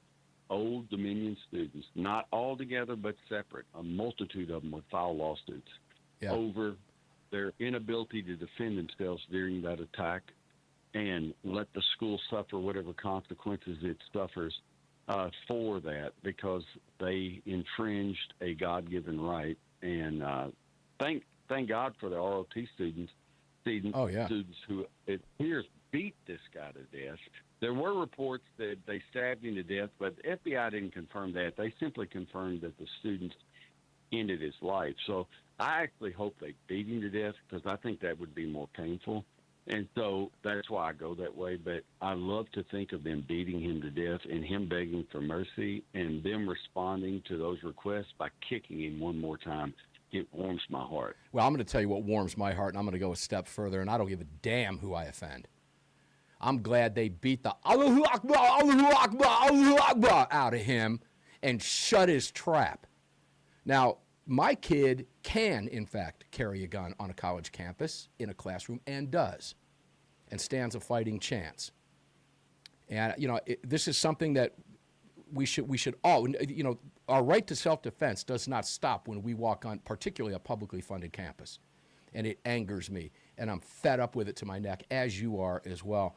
Old Dominion students, not all together but separate, a multitude of them would file lawsuits over their inability to defend themselves during that attack, and let the school suffer whatever consequences it suffers for that, because they infringed a God-given right. And thank God for the ROT students who, it appears, beat this guy to death. There were reports that they stabbed him to death, but the FBI didn't confirm that. They simply confirmed that the students ended his life. So I actually hope they beat him to death, because I think that would be more painful. And so that's why I go that way. But I love to think of them beating him to death and him begging for mercy, and them responding to those requests by kicking him one more time. It warms my heart. Well, I'm going to tell you what warms my heart, and I'm going to go a step further, and I don't give a damn who I offend. I'm glad they beat the Allahu Akbar, Allahu Akbar, Allahu Akbar out of him and shut his trap. Now, my kid can, in fact, carry a gun on a college campus in a classroom, and does, and stands a fighting chance. And, this is something that we should all, our right to self-defense does not stop when we walk on, particularly a publicly funded campus. And it angers me, and I'm fed up with it to my neck, as you are as well.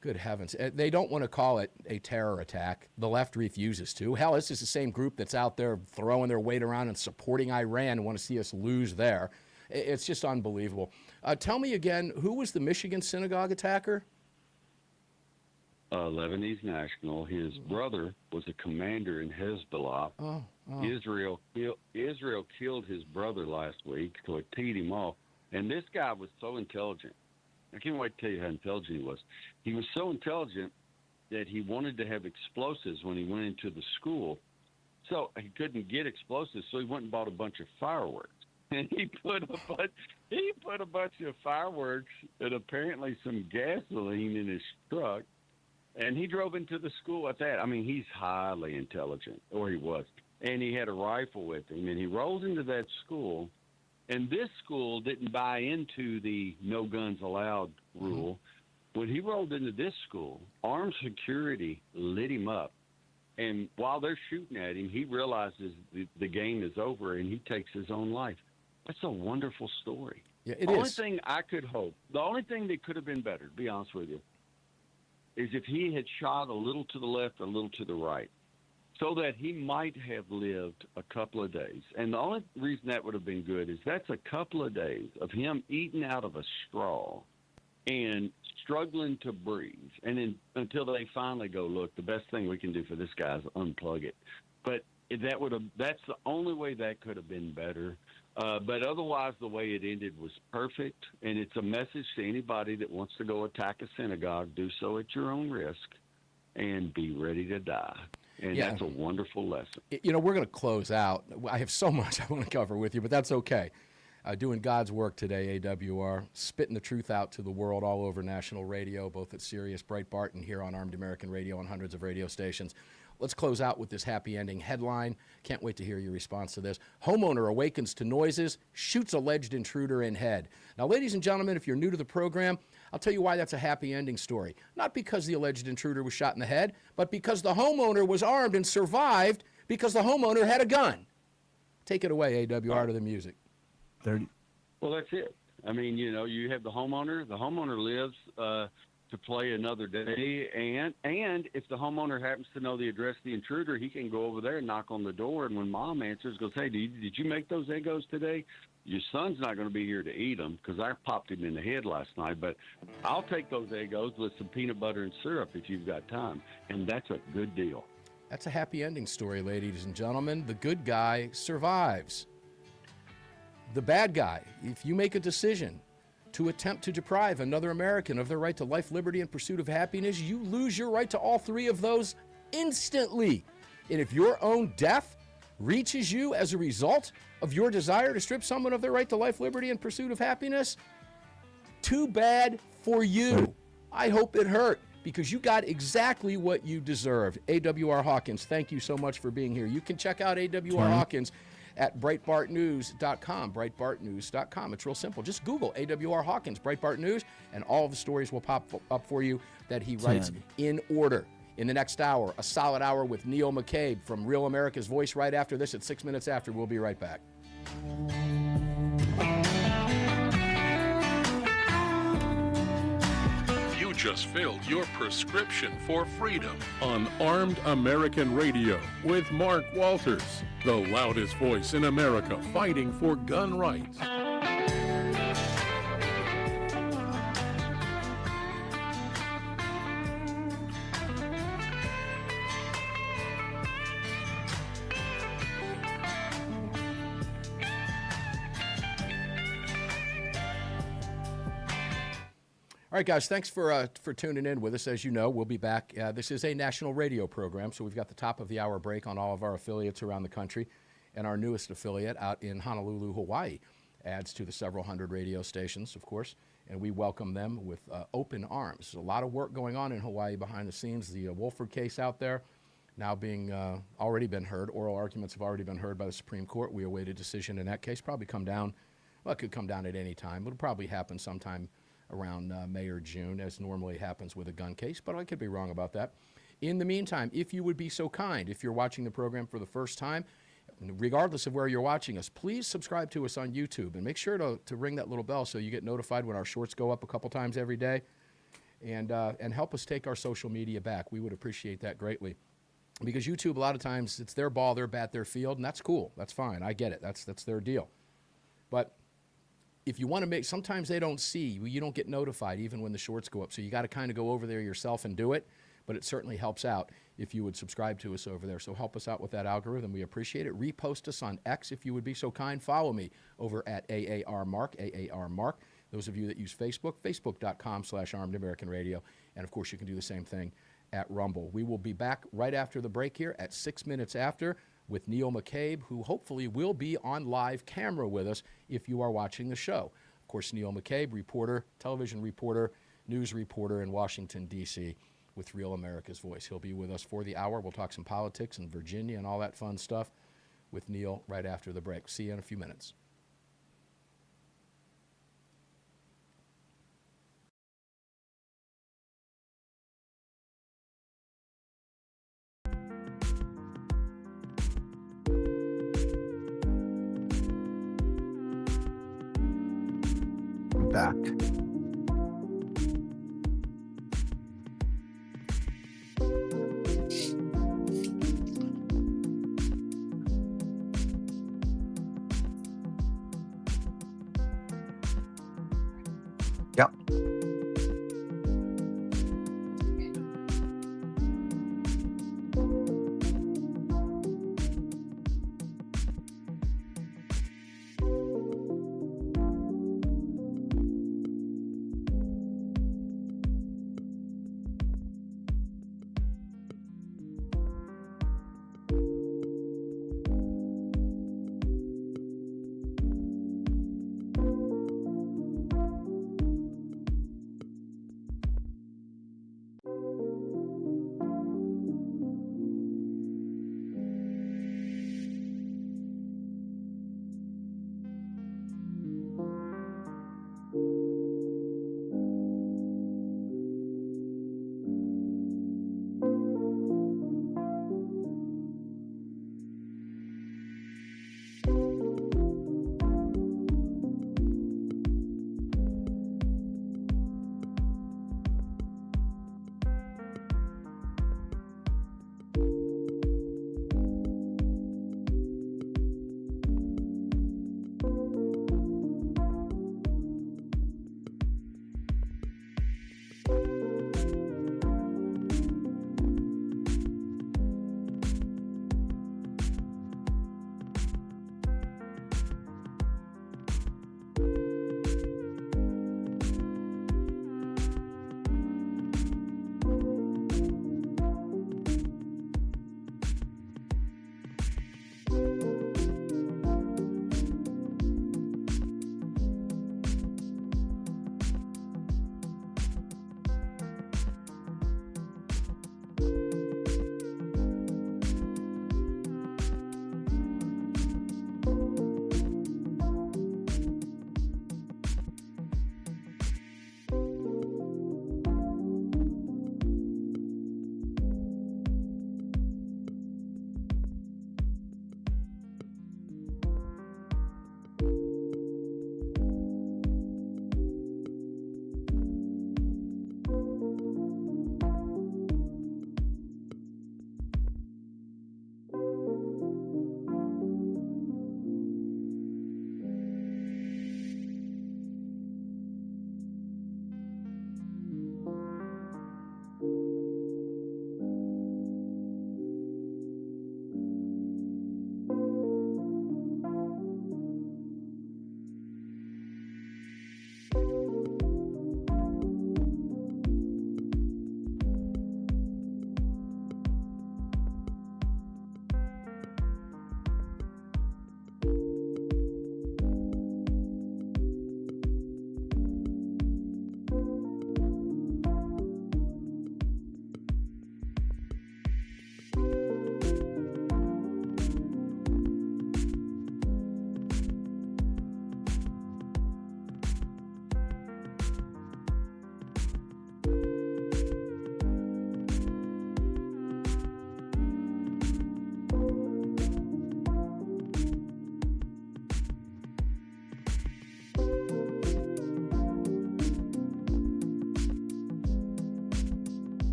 Good heavens. They don't want to call it a terror attack. The left refuses to. Hell, this is the same group that's out there throwing their weight around and supporting Iran and want to see us lose there. It's just unbelievable. Tell me again, who was the Michigan synagogue attacker? Lebanese national. His brother was a commander in Hezbollah. Israel killed his brother last week, so it teed him off. And this guy was so intelligent. I can't wait to tell you how intelligent he was. He was so intelligent that he wanted to have explosives when he went into the school. So he couldn't get explosives, so he went and bought a bunch of fireworks. And he put a bunch of fireworks and apparently some gasoline in his truck. And he drove into the school at that. I mean, he's highly intelligent, or he was. And he had a rifle with him. And he rolls into that school. And this school didn't buy into the no guns allowed rule. When he rolled into this school, armed security lit him up. And while they're shooting at him, he realizes the game is over, and he takes his own life. That's a wonderful story. Yeah, it the is. only thing I could hope, the only thing that could have been better, to be honest with you, is if he had shot a little to the left, a little to the right, so that he might have lived a couple of days. And the only reason that would have been good is that's a couple of days of him eating out of a straw and struggling to breathe. And then until they finally go, look, the best thing we can do for this guy is unplug it. But that's the only way that could have been better. But otherwise, the way it ended was perfect, and it's a message to anybody that wants to go attack a synagogue. Do so at your own risk, and be ready to die. And that's a wonderful lesson. You know, we're going to close out. I have so much I want to cover with you, but that's okay. Doing God's work today, AWR, spitting the truth out to the world all over national radio, both at Sirius, Breitbart, and here on Armed American Radio on hundreds of radio stations. Let's close out with this happy ending headline. Can't wait to hear your response to this. Homeowner awakens to noises, shoots alleged intruder in head. Now, ladies and gentlemen, if you're new to the program, I'll tell you why that's a happy ending story. Not because the alleged intruder was shot in the head, but because the homeowner was armed and survived because the homeowner had a gun. Take it away, AWR, to the music. 30. Well, that's it. I mean, you know, you have the homeowner. The homeowner lives to play another day, and if the homeowner happens to know the address of the intruder, he can go over there and knock on the door, and when mom answers, goes, hey, did you make those Eggos today? Your son's not going to be here to eat them because I popped him in the head last night, but I'll take those Eggos with some peanut butter and syrup if you've got time, and that's a good deal. That's a happy ending story, ladies and gentlemen. The good guy survives. The bad guy, if you make a decision to attempt to deprive another American of their right to life, liberty, and pursuit of happiness, you lose your right to all three of those instantly. And if your own death reaches you as a result of your desire to strip someone of their right to life, liberty, and pursuit of happiness, too bad for you. I hope it hurt because you got exactly what you deserved. AWR Hawkins, thank you so much for being here. You can check out AWR Hawkins at BreitbartNews.com, BreitbartNews.com. It's real simple. Just Google AWR Hawkins, Breitbart News, and all of the stories will pop up for you that he writes in order. In the next hour, a solid hour with Neil McCabe from Real America's Voice right after this at 6 minutes after. We'll be right back. You just filled your prescription for freedom on Armed American Radio with Mark Walters, the loudest voice in America fighting for gun rights. All right, guys, thanks for tuning in with us. As you know, we'll be back. This is a national radio program, so we've got the top of the hour break on all of our affiliates around the country, and our newest affiliate out in Honolulu, Hawaii, adds to the several hundred radio stations, of course, and we welcome them with open arms. There's a lot of work going on in Hawaii behind the scenes. The Wolford case out there now being already been heard. Oral arguments have already been heard by the Supreme Court. We await a decision in that case. Probably come down. Well, it could come down at any time. It'll probably happen sometime around May or June, as normally happens with a gun case, but I could be wrong about that. In the meantime, if you would be so kind, if you're watching the program for the first time, regardless of where you're watching us, please subscribe to us on YouTube and make sure to ring that little bell so you get notified when our shorts go up a couple times every day, and help us take our social media back. We would appreciate that greatly, because YouTube, a lot of times, it's their ball, their bat, their field, and that's cool. That's fine. I get it. That's their deal. But if you want to make, sometimes they don't see, you don't get notified even when the shorts go up. So you got to kind of go over there yourself and do it. But it certainly helps out if you would subscribe to us over there. So help us out with that algorithm. We appreciate it. Repost us on X if you would be so kind. Follow me over at AAR Mark, AAR Mark. Those of you that use Facebook, facebook.com/Armed American Radio. And, of course, you can do the same thing at Rumble. We will be back right after the break here at 6 minutes after with Neil McCabe, who hopefully will be on live camera with us if you are watching the show. Of course, Neil McCabe, reporter, television reporter, news reporter in Washington, D.C., with Real America's Voice. He'll be with us for the hour. We'll talk some politics in Virginia and all that fun stuff with Neil right after the break. See you in a few minutes. Back. Yep.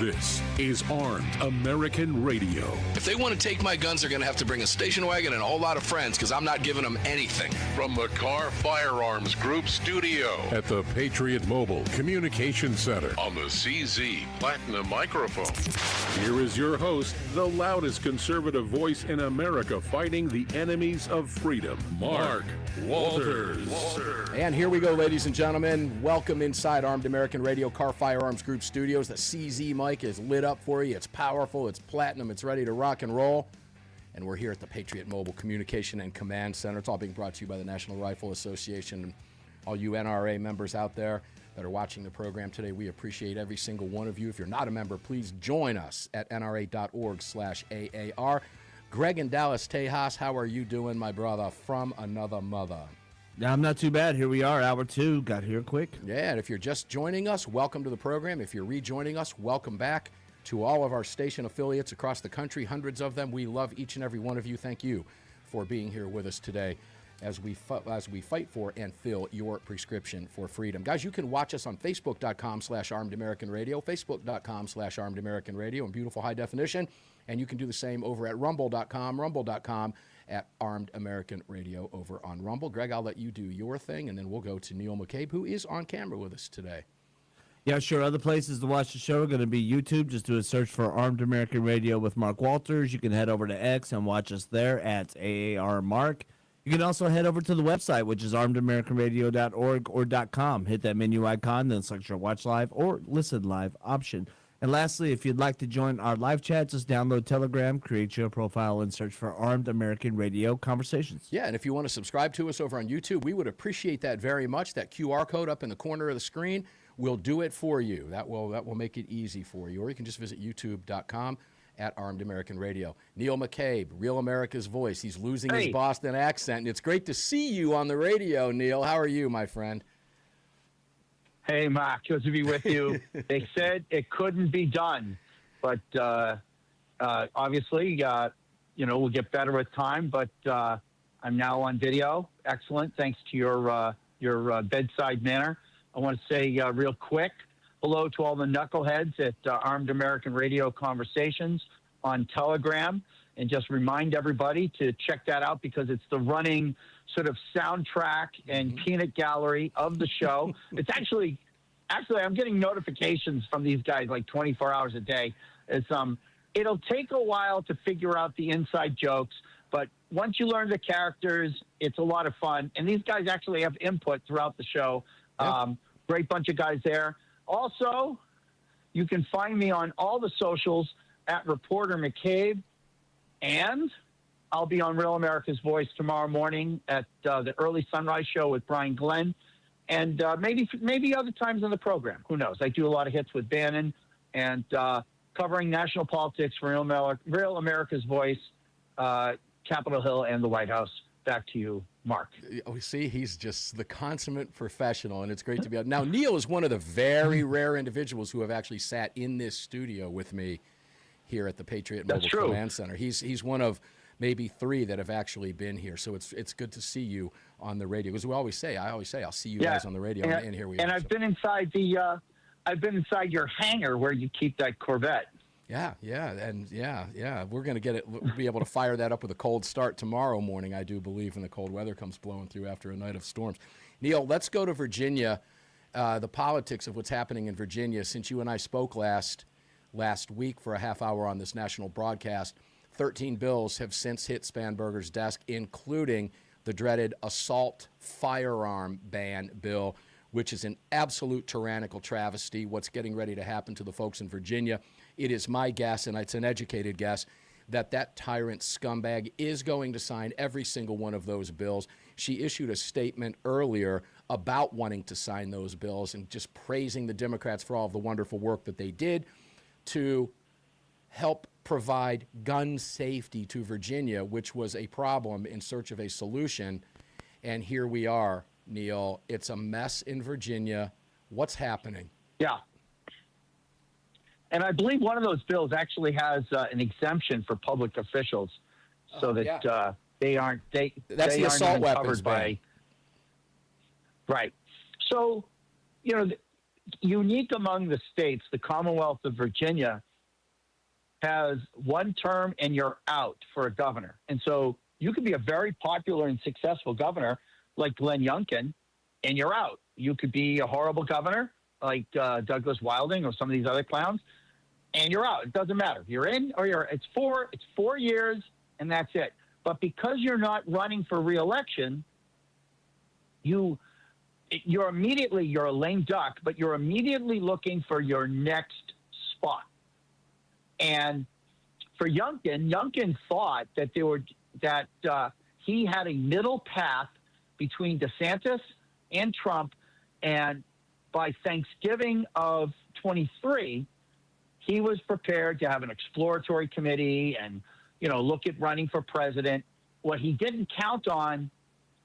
This is Armed American Radio. If they want to take my guns, they're going to have to bring a station wagon and a whole lot of friends, because I'm not giving them anything. From the Car Firearms Group studio at the Patriot Mobile Communication Center on the CZ Platinum microphone. Here is your host, the loudest conservative voice in America fighting the enemies of freedom, Mark Walters. And here we go, ladies and gentlemen. Welcome inside Armed American Radio Car Firearms Group Studios. The CZ mic is lit up for you. It's powerful. It's platinum. It's ready to rock and roll. And we're here at the Patriot Mobile Communication and Command Center. It's all being brought to you by the National Rifle Association. And all you NRA members out there that are watching the program today, we appreciate every single one of you. If you're not a member, please join us at nra.org/AAR. Greg in Dallas, Tejas, how are you doing, my brother, from another mother? I'm not too bad. Here we are, hour 2. Got here quick. Yeah, and if you're just joining us, welcome to the program. If you're rejoining us, welcome back to all of our station affiliates across the country, hundreds of them. We love each and every one of you. Thank you for being here with us today as we fight for and fill your prescription for freedom. Guys, you can watch us on Facebook.com/ArmedAmericanRadio, Facebook.com/ArmedAmericanRadio in beautiful high definition. And you can do the same over at Rumble.com at Armed American Radio over on Rumble. Greg, I'll let you do your thing, and then we'll go to Neil McCabe, who is on camera with us today. Yeah, sure. Other places to watch the show are going to be YouTube. Just do a search for Armed American Radio with Mark Walters. You can head over to X and watch us there at AAR Mark. You can also head over to the website, which is armedamericanradio.org or .com. Hit that menu icon, then select your watch live or listen live option. And lastly, if you'd like to join our live chat, just download Telegram, create your profile, and search for Armed American Radio Conversations. Yeah, and if you want to subscribe to us over on YouTube, we would appreciate that very much. That QR code up in the corner of the screen will do it for you. That will make it easy for you. Or you can just visit youtube.com at Armed American Radio. Neil McCabe, Real America's Voice. He's losing his Boston accent, and it's great to see you on the radio, Neil. How are you, my friend? Hey, Mark, good to be with you. They said it couldn't be done, but obviously, we'll get better with time. But I'm now on video. Excellent. Thanks to your bedside manner. I want to say real quick, hello to all the knuckleheads at Armed American Radio Conversations on Telegram, and just remind everybody to check that out because it's the running sort of soundtrack and peanut gallery of the show. It's actually I'm getting notifications from these guys like 24 hours a day. It'll take a while to figure out the inside jokes, but once you learn the characters, it's a lot of fun. And these guys actually have input throughout the show. Great bunch of guys there. Also, you can find me on all the socials at Reporter McCabe, and I'll be on Real America's Voice tomorrow morning at the early sunrise show with Brian Glenn, and maybe other times on the program. Who knows? I do a lot of hits with Bannon and covering national politics for Real America's Voice, Capitol Hill, and the White House. Back to you, Mark. Oh, see, he's just the consummate professional, and it's great to be out. Now, Neil is one of the very rare individuals who have actually sat in this studio with me here at the Patriot Mobile Command Center. He's one of maybe 3 that have actually been here. So it's good to see you on the radio. Because I always say, I'll see you guys on the radio, and here we are. And I've been inside your hangar where you keep that Corvette. Yeah. We're going to be able to fire that up with a cold start tomorrow morning, I do believe, when the cold weather comes blowing through after a night of storms. Neil, let's go to Virginia, the politics of what's happening in Virginia. Since you and I spoke last week for a half hour on this national broadcast, 13 bills have since hit Spanberger's desk, including the dreaded assault firearm ban bill, which is an absolute tyrannical travesty. What's getting ready to happen to the folks in Virginia, it is my guess, and it's an educated guess, that tyrant scumbag is going to sign every single one of those bills. She issued a statement earlier about wanting to sign those bills and just praising the Democrats for all of the wonderful work that they did to help provide gun safety to Virginia, which was a problem in search of a solution. And here we are, Neil. It's a mess in Virginia. What's happening? Yeah. And I believe one of those bills actually has an exemption for public officials so that they aren't That's the assault weapons ban. Right. So, unique among the states, the Commonwealth of Virginia has one term and you're out for a governor. And so you could be a very popular and successful governor like Glenn Youngkin, and you're out. You could be a horrible governor like Douglas Wilding or some of these other clowns, and you're out. It doesn't matter. You're in or you're. It's 4 years, and that's it. But because you're not running for re-election, you're a lame duck, but you're immediately looking for your next spot. And for Youngkin thought that he had a middle path between DeSantis and Trump, and by Thanksgiving of 23, he was prepared to have an exploratory committee and, look at running for president. What he didn't count on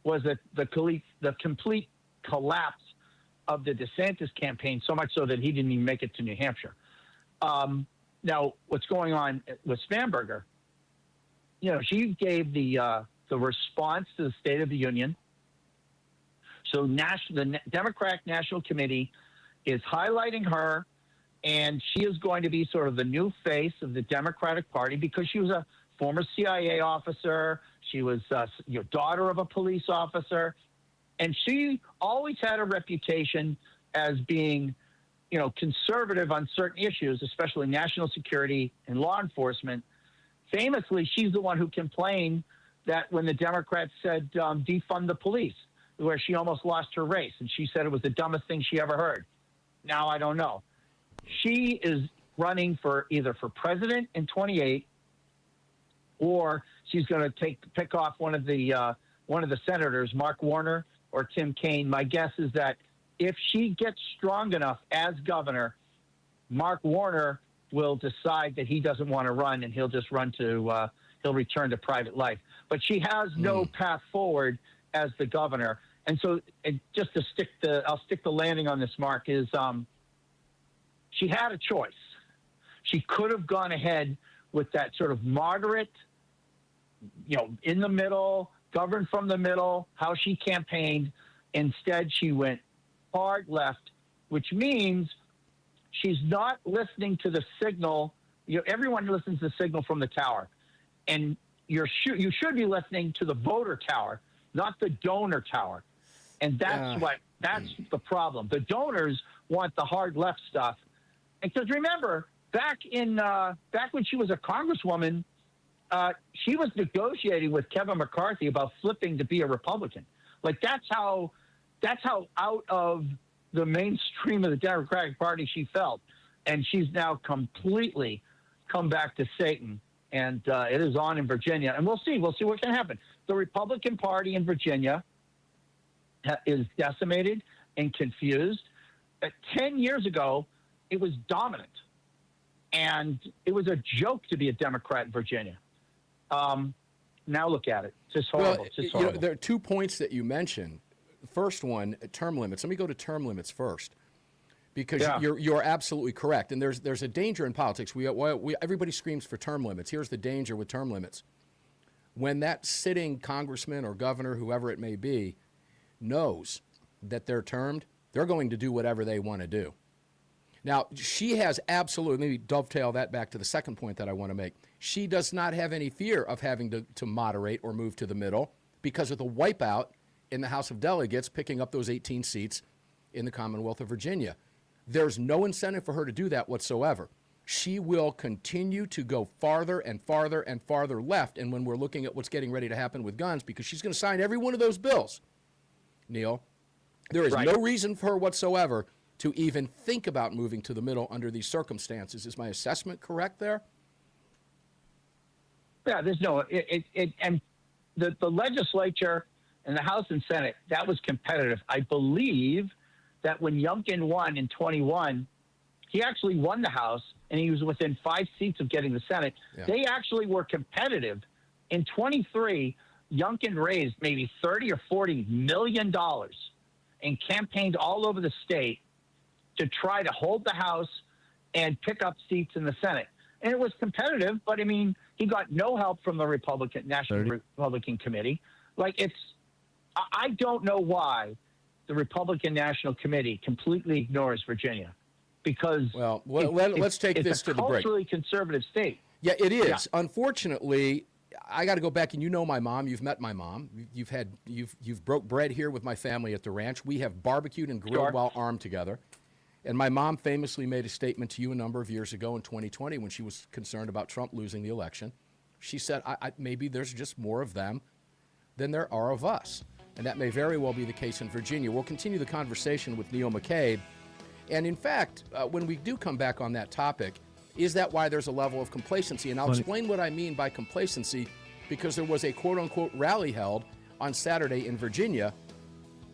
was the complete collapse of the DeSantis campaign, so much so that he didn't even make it to New Hampshire. Now, what's going on with Spanberger? She gave the response to the State of the Union. So the Democratic National Committee is highlighting her, and she is going to be sort of the new face of the Democratic Party because she was a former CIA officer. She was daughter of a police officer, and she always had a reputation as being, conservative on certain issues, especially national security and law enforcement. Famously, she's the one who complained that when the Democrats said defund the police, where she almost lost her race, and she said it was the dumbest thing she ever heard. Now I don't know. She is running for either for president in 28, or she's going to pick off one of the senators, Mark Warner or Tim Kaine. My guess is that if she gets strong enough as governor, Mark Warner will decide that he doesn't want to run, and he'll just he'll return to private life. But she has no path forward as the governor. And so just to I'll stick the landing on this, Mark, is she had a choice. She could have gone ahead with that sort of moderate, in the middle, govern from the middle, how she campaigned. Instead, she went hard left, which means she's not listening to the signal. Everyone listens to the signal from the tower. And you should be listening to the voter tower, not the donor tower. And that's the problem. The donors want the hard left stuff. Because remember, back when she was a congresswoman, she was negotiating with Kevin McCarthy about flipping to be a Republican. Like that's how out of the mainstream of the Democratic Party she felt. And she's now completely come back to Satan. And it is on in Virginia. And we'll see what can happen. The Republican Party in Virginia is decimated and confused. 10 years ago, it was dominant. And it was a joke to be a Democrat in Virginia. Now look at it. It's just horrible. Well, it's just horrible. there are 2 points that you mentioned. First one, term limits. Let me go to term limits first, because you're absolutely correct. And there's a danger in politics. Everybody screams for term limits. Here's the danger with term limits. When that sitting congressman or governor, whoever it may be, knows that they're termed, they're going to do whatever they want to do. Now, she has absolutely, let me dovetail that back to the second point that I want to make. She does not have any fear of having to moderate or move to the middle because of the wipeout in the House of Delegates picking up those 18 seats in the Commonwealth of Virginia. There's no incentive for her to do that whatsoever. She will continue to go farther and farther and farther left. And when we're looking at what's getting ready to happen with guns, because she's going to sign every one of those bills, Neil, there is no reason for her whatsoever to even think about moving to the middle under these circumstances. Is my assessment correct there? Yeah, there's no, and the legislature and the House and Senate, that was competitive. I believe that when Youngkin won in 21, he actually won the House, and he was within 5 seats of getting the Senate. Yeah. They actually were competitive. In 23, Youngkin raised maybe $30 or $40 million and campaigned all over the state to try to hold the House and pick up seats in the Senate. And it was competitive, but I mean, he got no help from the National Republican Committee. Like I don't know why the Republican National Committee completely ignores Virginia because let's take this to the break. It's a culturally conservative state. Yeah, it is. Yeah. Unfortunately, I got to go back, and you know my mom. You've met my mom. You've broke bread here with my family at the ranch. We have barbecued and grilled while armed together. And my mom famously made a statement to you a number of years ago in 2020 when she was concerned about Trump losing the election. She said, maybe there's just more of them than there are of us. And that may very well be the case in Virginia. We'll continue the conversation with Neil McCabe. And in fact, when we do come back on that topic, is that why there's a level of complacency? And I'll explain what I mean by complacency, because there was a quote-unquote rally held on Saturday in Virginia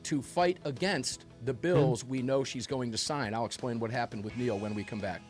to fight against the bills we know she's going to sign. I'll explain what happened with Neil when we come back.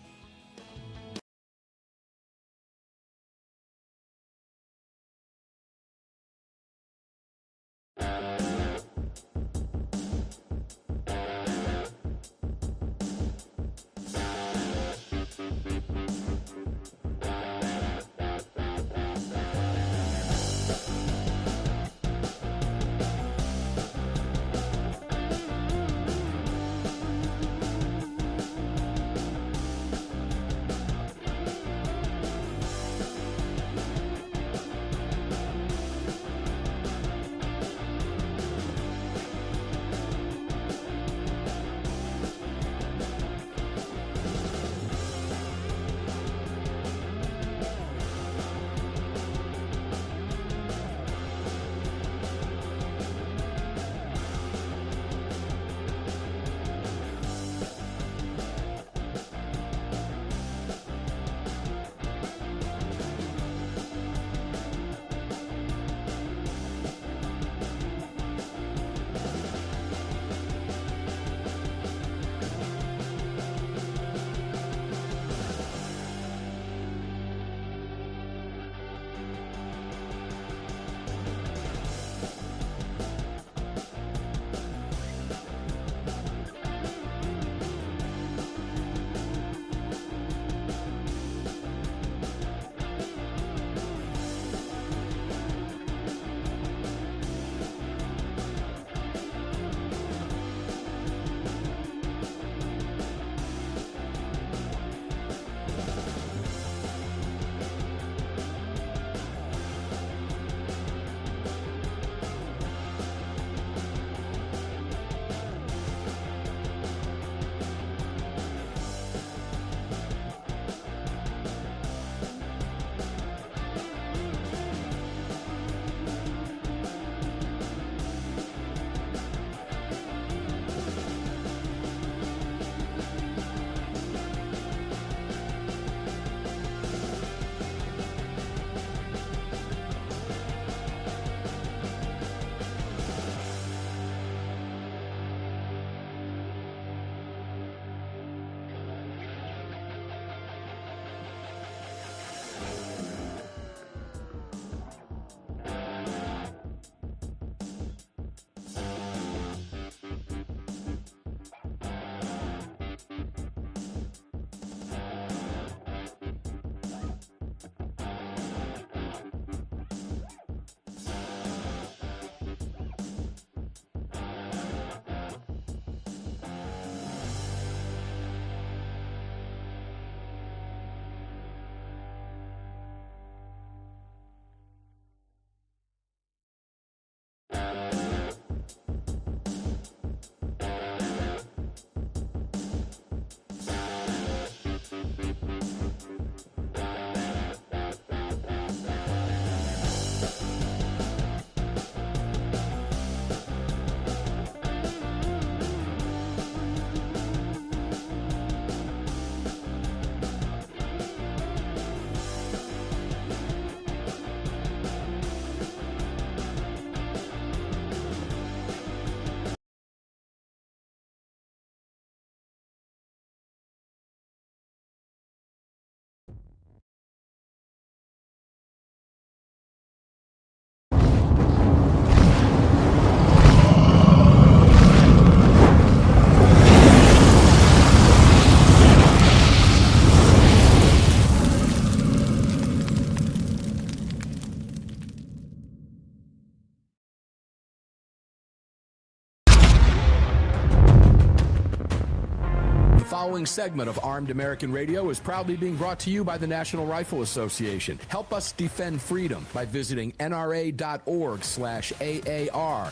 following segment of Armed American Radio is proudly being brought to you by the National Rifle Association. Help us defend freedom by visiting nra.org/AAR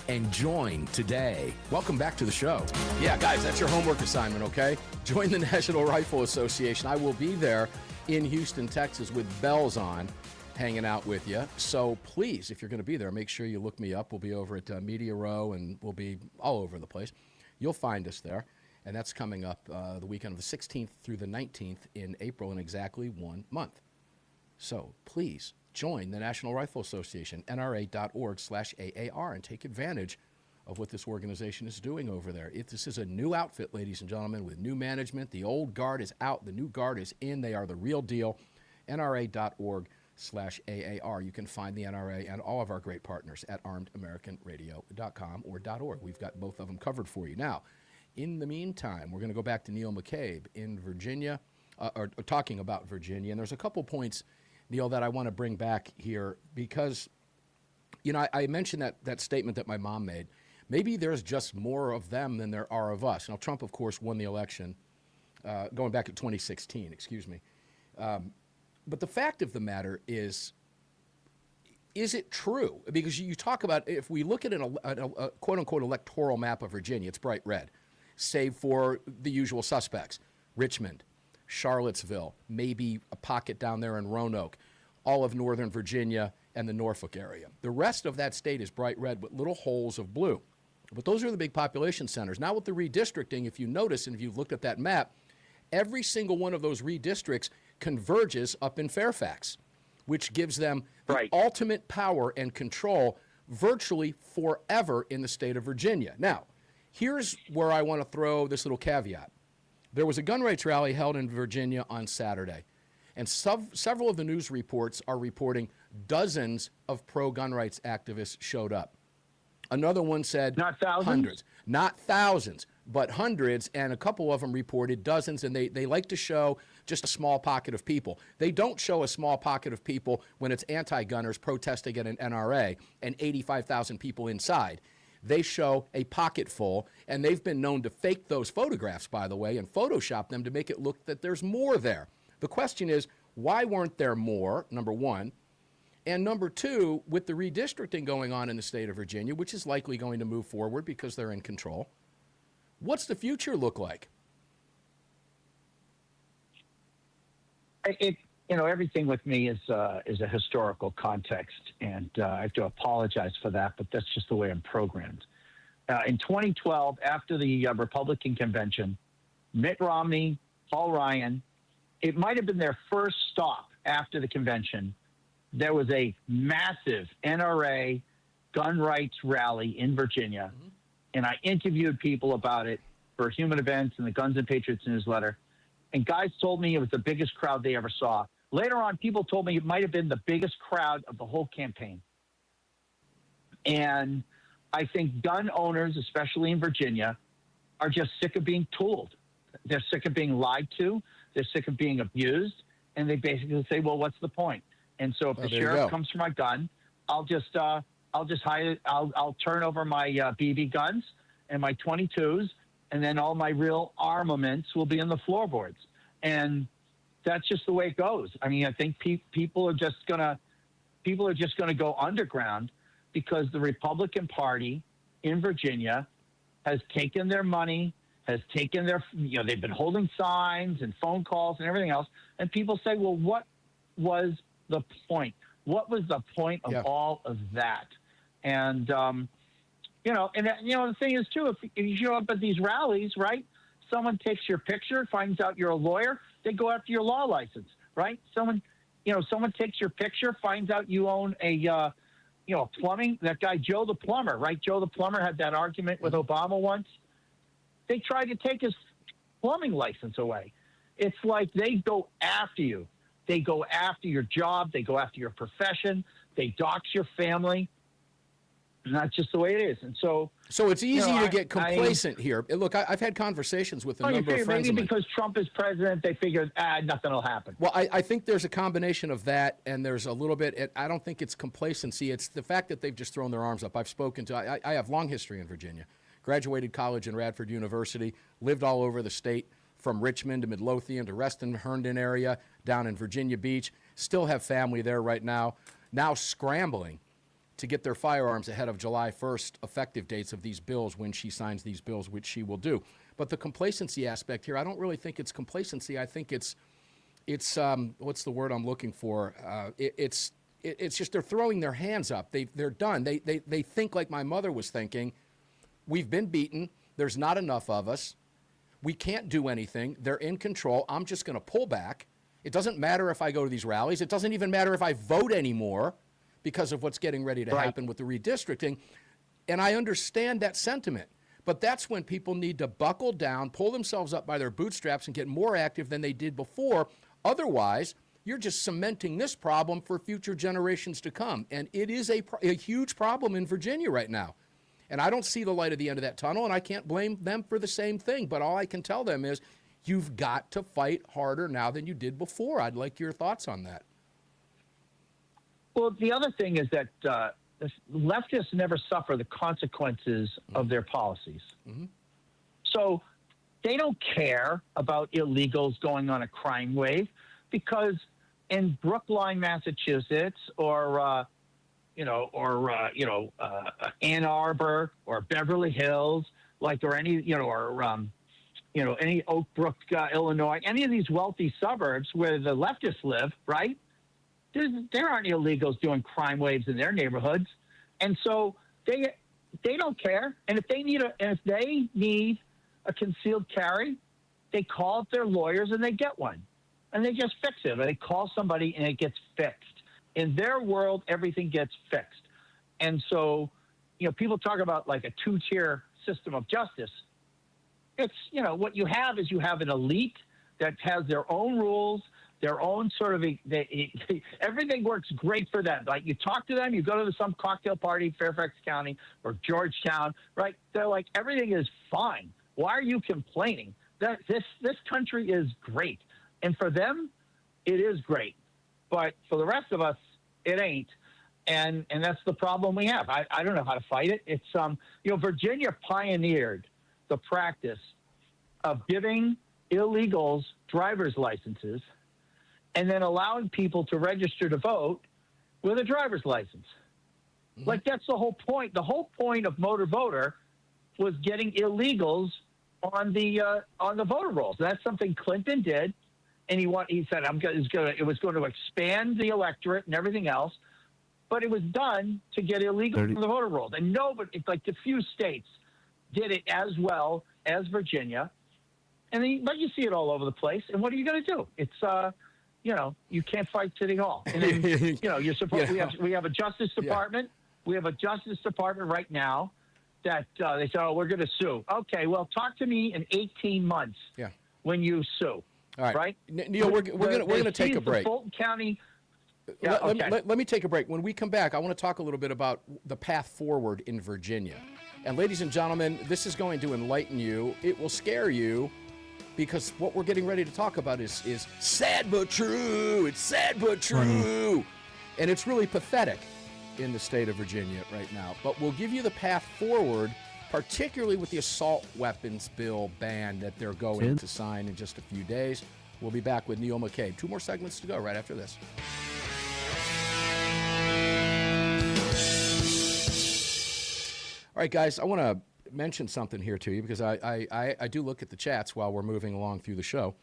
and join today. Welcome back to the show. Yeah, guys, that's your homework assignment, okay? Join the National Rifle Association. I will be there in Houston, Texas with bells on, hanging out with you. So please, if you're going to be there, make sure you look me up. We'll be over at Media Row, and we'll be all over the place. You'll find us there. And that's coming up the weekend of the 16th through the 19th in April in exactly 1 month. So please join the National Rifle Association, nra.org/AAR, and take advantage of what this organization is doing over there. This is a new outfit, ladies and gentlemen, with new management. The old guard is out. The new guard is in. They are the real deal. nra.org/AAR. You can find the NRA and all of our great partners at armedamericanradio.com or .org. We've got both of them covered for you. Now, in the meantime, we're going to go back to Neil McCabe in Virginia, or talking about Virginia. And there's a couple points, Neil, that I want to bring back here because, you know, I mentioned that statement that my mom made. Maybe there's just more of them than there are of us. Now, Trump, of course, won the election going back to 2016, excuse me. But the fact of the matter is it true? Because you talk about, if we look at a quote-unquote electoral map of Virginia, it's bright red, save for the usual suspects, Richmond, Charlottesville, maybe a pocket down there in Roanoke, all of Northern Virginia and the Norfolk area. The rest of that state is bright red with little holes of blue. But those are the big population centers. Now with the redistricting, if you notice and if you've looked at that map, every single one of those redistricts converges up in Fairfax, which gives them the ultimate power and control virtually forever in the state of Virginia. Now, here's where I want to throw this little caveat. There was a gun rights rally held in Virginia on Saturday, and several of the news reports are reporting dozens of pro-gun rights activists showed up. Another one said not thousands? Hundreds. Not thousands, but hundreds, and a couple of them reported dozens, and they like to show just a small pocket of people. They don't show a small pocket of people when it's anti-gunners protesting at an NRA and 85,000 people inside. They show a pocket full, and they've been known to fake those photographs, by the way, and Photoshop them to make it look that there's more there. The question is, why weren't there more, number one? And number two, with the redistricting going on in the state of Virginia, which is likely going to move forward because they're in control, what's the future look like? Everything with me is a historical context, and I have to apologize for that, but that's just the way I'm programmed. In 2012, after the Republican convention, Mitt Romney, Paul Ryan, it might have been their first stop after the convention. There was a massive NRA gun rights rally in Virginia, and I interviewed people about it for Human Events and the Guns and Patriots newsletter, and guys told me it was the biggest crowd they ever saw. Later on, people told me it might have been the biggest crowd of the whole campaign. And I think gun owners, especially in Virginia, are just sick of being tooled. They're sick of being lied to. They're sick of being abused. And they basically say, well, what's the point? And so if the sheriff comes for my gun, I'll turn over my BB guns and my 22s, and then all my real armaments will be in the floorboards. And that's just the way it goes. I mean, I think people are just gonna go underground because the Republican Party in Virginia has taken their money, has taken their, they've been holding signs and phone calls and everything else. And people say, well, what was the point? What was the point of all of that? And, the thing is, too, if you show up at these rallies, right, someone takes your picture, finds out you're a lawyer, they go after your law license, right? Someone takes your picture, finds out you own a plumbing, that guy Joe the plumber, right? Joe the plumber had that argument with Obama once. They tried to take his plumbing license away. It's like they go after you. They go after your job. They go after your profession. They dox your family. And that's just the way it is. And so it's easy to get complacent here. Look, I've had conversations with a number of friends of mine. Maybe because Trump is president, they figured, nothing will happen. Well, I think there's a combination of that, and there's a little bit, I don't think it's complacency. It's the fact that they've just thrown their arms up. I've spoken to, I have long history in Virginia. Graduated college in Radford University, lived all over the state from Richmond to Midlothian to Reston, Herndon area, down in Virginia Beach, still have family there right now scrambling to get their firearms ahead of July 1st effective dates of these bills when she signs these bills, which she will do. But the complacency aspect here, I don't really think it's complacency. I think it's what's the word I'm looking for? It's just they're throwing their hands up. They're done. They think like my mother was thinking. We've been beaten. There's not enough of us. We can't do anything. They're in control. I'm just going to pull back. It doesn't matter if I go to these rallies. It doesn't even matter if I vote anymore because of what's getting ready to happen with the redistricting. And I understand that sentiment. But that's when people need to buckle down, pull themselves up by their bootstraps, and get more active than they did before. Otherwise, you're just cementing this problem for future generations to come. And it is a huge problem in Virginia right now. And I don't see the light at the end of that tunnel, and I can't blame them for the same thing. But all I can tell them is you've got to fight harder now than you did before. I'd like your thoughts on that. Well, the other thing is that leftists never suffer the consequences of their policies. Mm-hmm. So they don't care about illegals going on a crime wave because in Brookline, Massachusetts, or Ann Arbor or Beverly Hills, or any Oak Brook, Illinois, any of these wealthy suburbs where the leftists live, right? There aren't illegals doing crime waves in their neighborhoods, and so they don't care. And if they need a concealed carry, they call up their lawyers and they get one, and they just fix it. Or they call somebody and it gets fixed. In their world, everything gets fixed. And so, people talk about like a two-tier system of justice. It's, what you have is you have an elite that has their own rules, their own sort of, everything works great for them. Like you talk to them, you go to some cocktail party, Fairfax County or Georgetown, right? They're like, everything is fine. Why are you complaining? That this country is great. And for them, it is great. But for the rest of us, it ain't. And that's the problem we have. I don't know how to fight it. It's, Virginia pioneered the practice of giving illegals driver's licenses and then allowing people to register to vote with a driver's license. Mm-hmm. Like, that's the whole point. The whole point of Motor Voter was getting illegals on the voter rolls. That's something Clinton did. And he said, it was going to expand the electorate and everything else, but it was done to get illegal from the voter rolls. And nobody, like the few states, did it as well as Virginia. But you see it all over the place. And what are you going to do? It's, you can't fight City Hall. And then, you're supposed. We have a Justice Department. Yeah. We have a Justice Department right now that they said, we're going to sue. Okay, well, talk to me in 18 months. Yeah. When you sue. All right. Right? Neil, we're going to take a break. Fulton County. Yeah, let me take a break. When we come back, I want to talk a little bit about the path forward in Virginia. And ladies and gentlemen, this is going to enlighten you. It will scare you because what we're getting ready to talk about is sad but true. It's sad but true. And it's really pathetic in the state of Virginia right now. But we'll give you the path forward, particularly with the assault weapons bill ban that they're going to sign in just a few days. We'll be back with Neil McCabe. 2 more segments to go right after this. All right, guys, I want to mention something here to you because I do look at the chats while we're moving along through the show.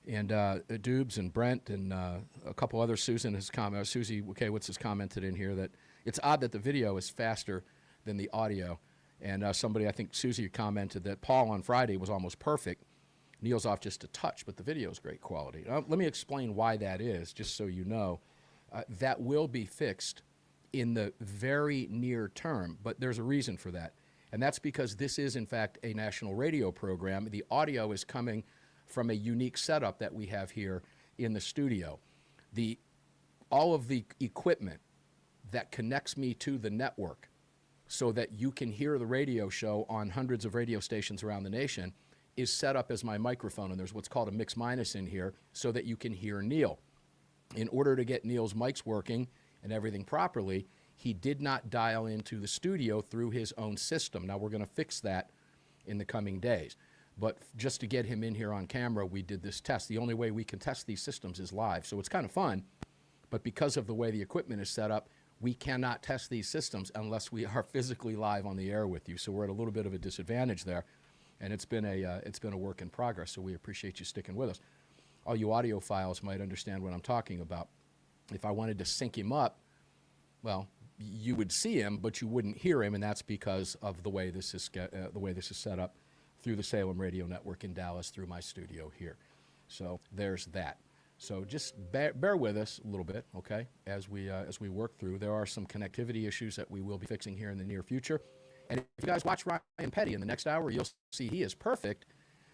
And Dubes and Brent and a couple others, Susie Wakaywitz has commented in here that it's odd that the video is faster than the audio. And somebody, I think Susie, commented that Paul on Friday was almost perfect. Neil's off just a touch, but the video is great quality. Let me explain why that is, just so you know. That will be fixed in the very near term, but there's a reason for that. And that's because this is, in fact, a national radio program. The audio is coming from a unique setup that we have here in the studio. All of the equipment that connects me to the network so that you can hear the radio show on hundreds of radio stations around the nation is set up as my microphone, and there's what's called a mix minus in here so that you can hear Neil. In order to get Neil's mics working and everything properly, he did not dial into the studio through his own system. Now, we're going to fix that in the coming days. But just to get him in here on camera, we did this test. The only way we can test these systems is live. So it's kind of fun, but because of the way the equipment is set up, we cannot test these systems unless we are physically live on the air with you. So we're at a little bit of a disadvantage there, and it's been a work in progress, so we appreciate you sticking with us. All you audiophiles might understand what I'm talking about. If I wanted to sync him up, well, you would see him, but you wouldn't hear him, and that's because of the way this is set up through the Salem Radio Network in Dallas, through my studio here. So there's that. So just bear with us a little bit, okay, as we work through. There are some connectivity issues that we will be fixing here in the near future. And if you guys watch Ryan Petty in the next hour, you'll see he is perfect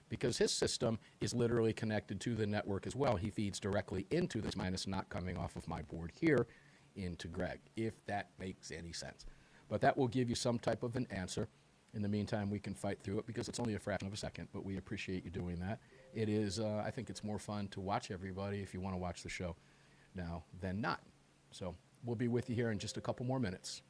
because his system is literally connected to the network as well. He feeds directly into this, minus not coming off of my board here into Greg, if that makes any sense. But that will give you some type of an answer. In the meantime, we can fight through it because it's only a fraction of a second, but we appreciate you doing that. It is, I think it's more fun to watch everybody if you want to watch the show now than not. So we'll be with you here in just a couple more minutes.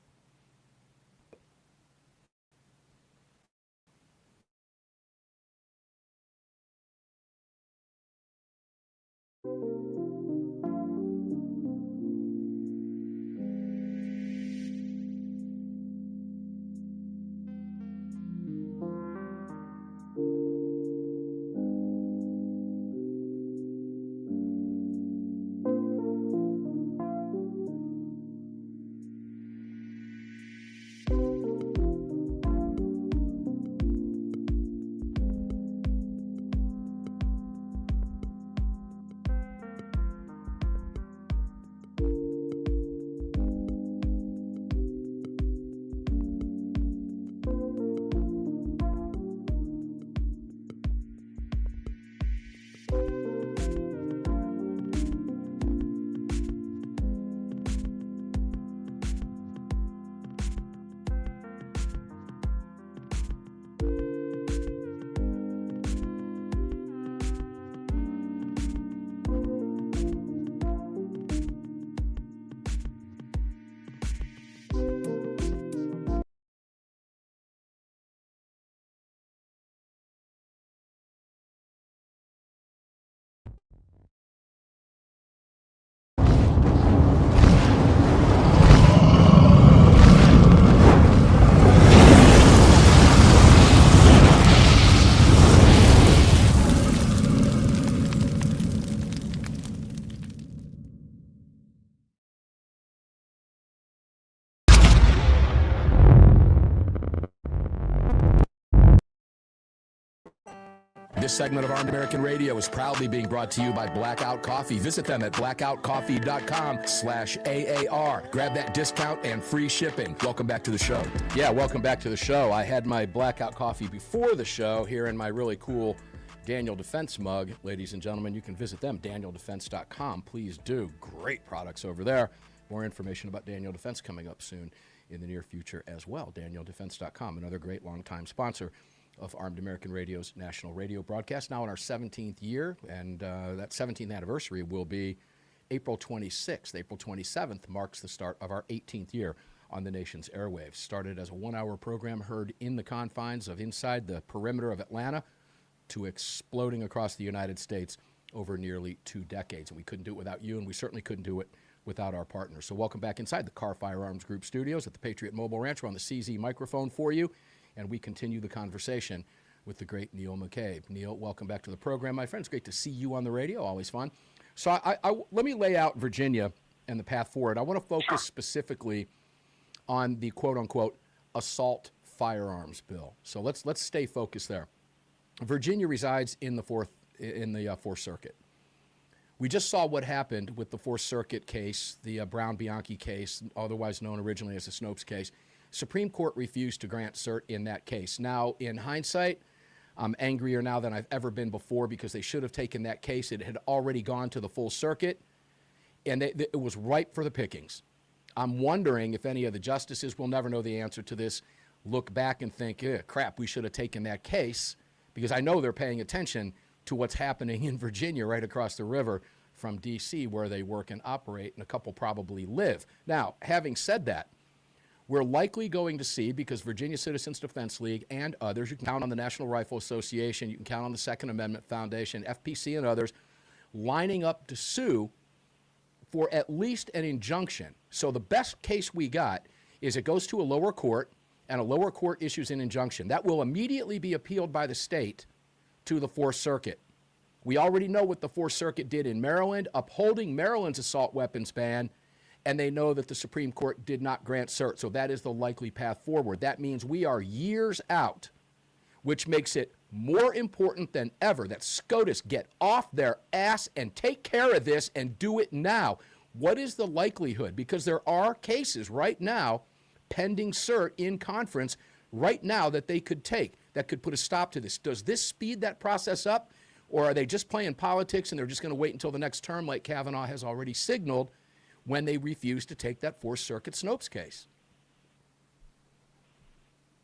This segment of Armed American Radio is proudly being brought to you by Blackout Coffee. Visit them at blackoutcoffee.com/AAR. Grab that discount and free shipping. Welcome back to the show. Yeah, welcome back to the show. I had my Blackout Coffee before the show here in my really cool Daniel Defense mug. Ladies and gentlemen, you can visit them, danieldefense.com. Please do. Great products over there. More information about Daniel Defense coming up soon in the near future as well. danieldefense.com, another great longtime sponsor of Armed American Radio's national radio broadcast, now in our 17th year, and that 17th anniversary will be April 26th. April 27th marks the start of our 18th year on the nation's airwaves. Started as a one-hour program heard in the confines of inside the perimeter of Atlanta to exploding across the United States over nearly 2 decades. And we couldn't do it without you, and we certainly couldn't do it without our partners. So welcome back inside the Carr Firearms Group studios at the Patriot Mobile Ranch. We're on the CZ microphone for you, and we continue the conversation with the great Neil McCabe. Neil, welcome back to the program, my friend. It's great to see you on the radio, always fun. So let me lay out Virginia and the path forward. I want to focus specifically on the quote-unquote assault firearms bill. So let's stay focused there. Virginia resides in the Fourth Circuit. We just saw what happened with the Fourth Circuit case, the Brown-Bianchi case, otherwise known originally as the Snopes case. Supreme Court refused to grant cert in that case. Now, in hindsight, I'm angrier now than I've ever been before because they should have taken that case. It had already gone to the full circuit, and it was ripe for the pickings. I'm wondering if any of the justices, will never know the answer to this, look back and think, crap, we should have taken that case, because I know they're paying attention to what's happening in Virginia right across the river from D.C., where they work and operate, and a couple probably live. Now, having said that, we're likely going to see, because Virginia Citizens Defense League and others, you can count on the National Rifle Association, you can count on the Second Amendment Foundation, FPC and others, lining up to sue for at least an injunction. So the best case we got is it goes to a lower court, and a lower court issues an injunction. That will immediately be appealed by the state to the Fourth Circuit. We already know what the Fourth Circuit did in Maryland, upholding Maryland's assault weapons ban, and they know that the Supreme Court did not grant cert. So that is the likely path forward. That means we are years out, which makes it more important than ever that SCOTUS get off their ass and take care of this and do it now. What is the likelihood? Because there are cases right now pending cert in conference right now that they could take that could put a stop to this. Does this speed that process up, or are they just playing politics and they're just going to wait until the next term like Kavanaugh has already signaled when they refuse to take that Fourth Circuit Snopes case?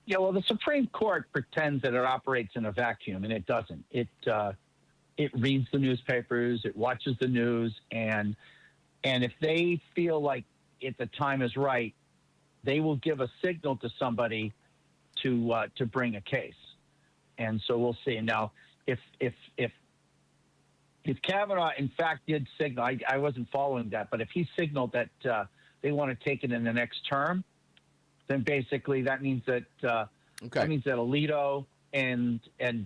Yeah, well, the Supreme Court pretends that it operates in a vacuum, and it doesn't. It reads the newspapers, it watches the news, and if they feel like the time is right, they will give a signal to somebody to bring a case. And so we'll see. Now, if Kavanaugh in fact did signal, I wasn't following that, but if he signaled that they want to take it in the next term, then basically that means that Alito and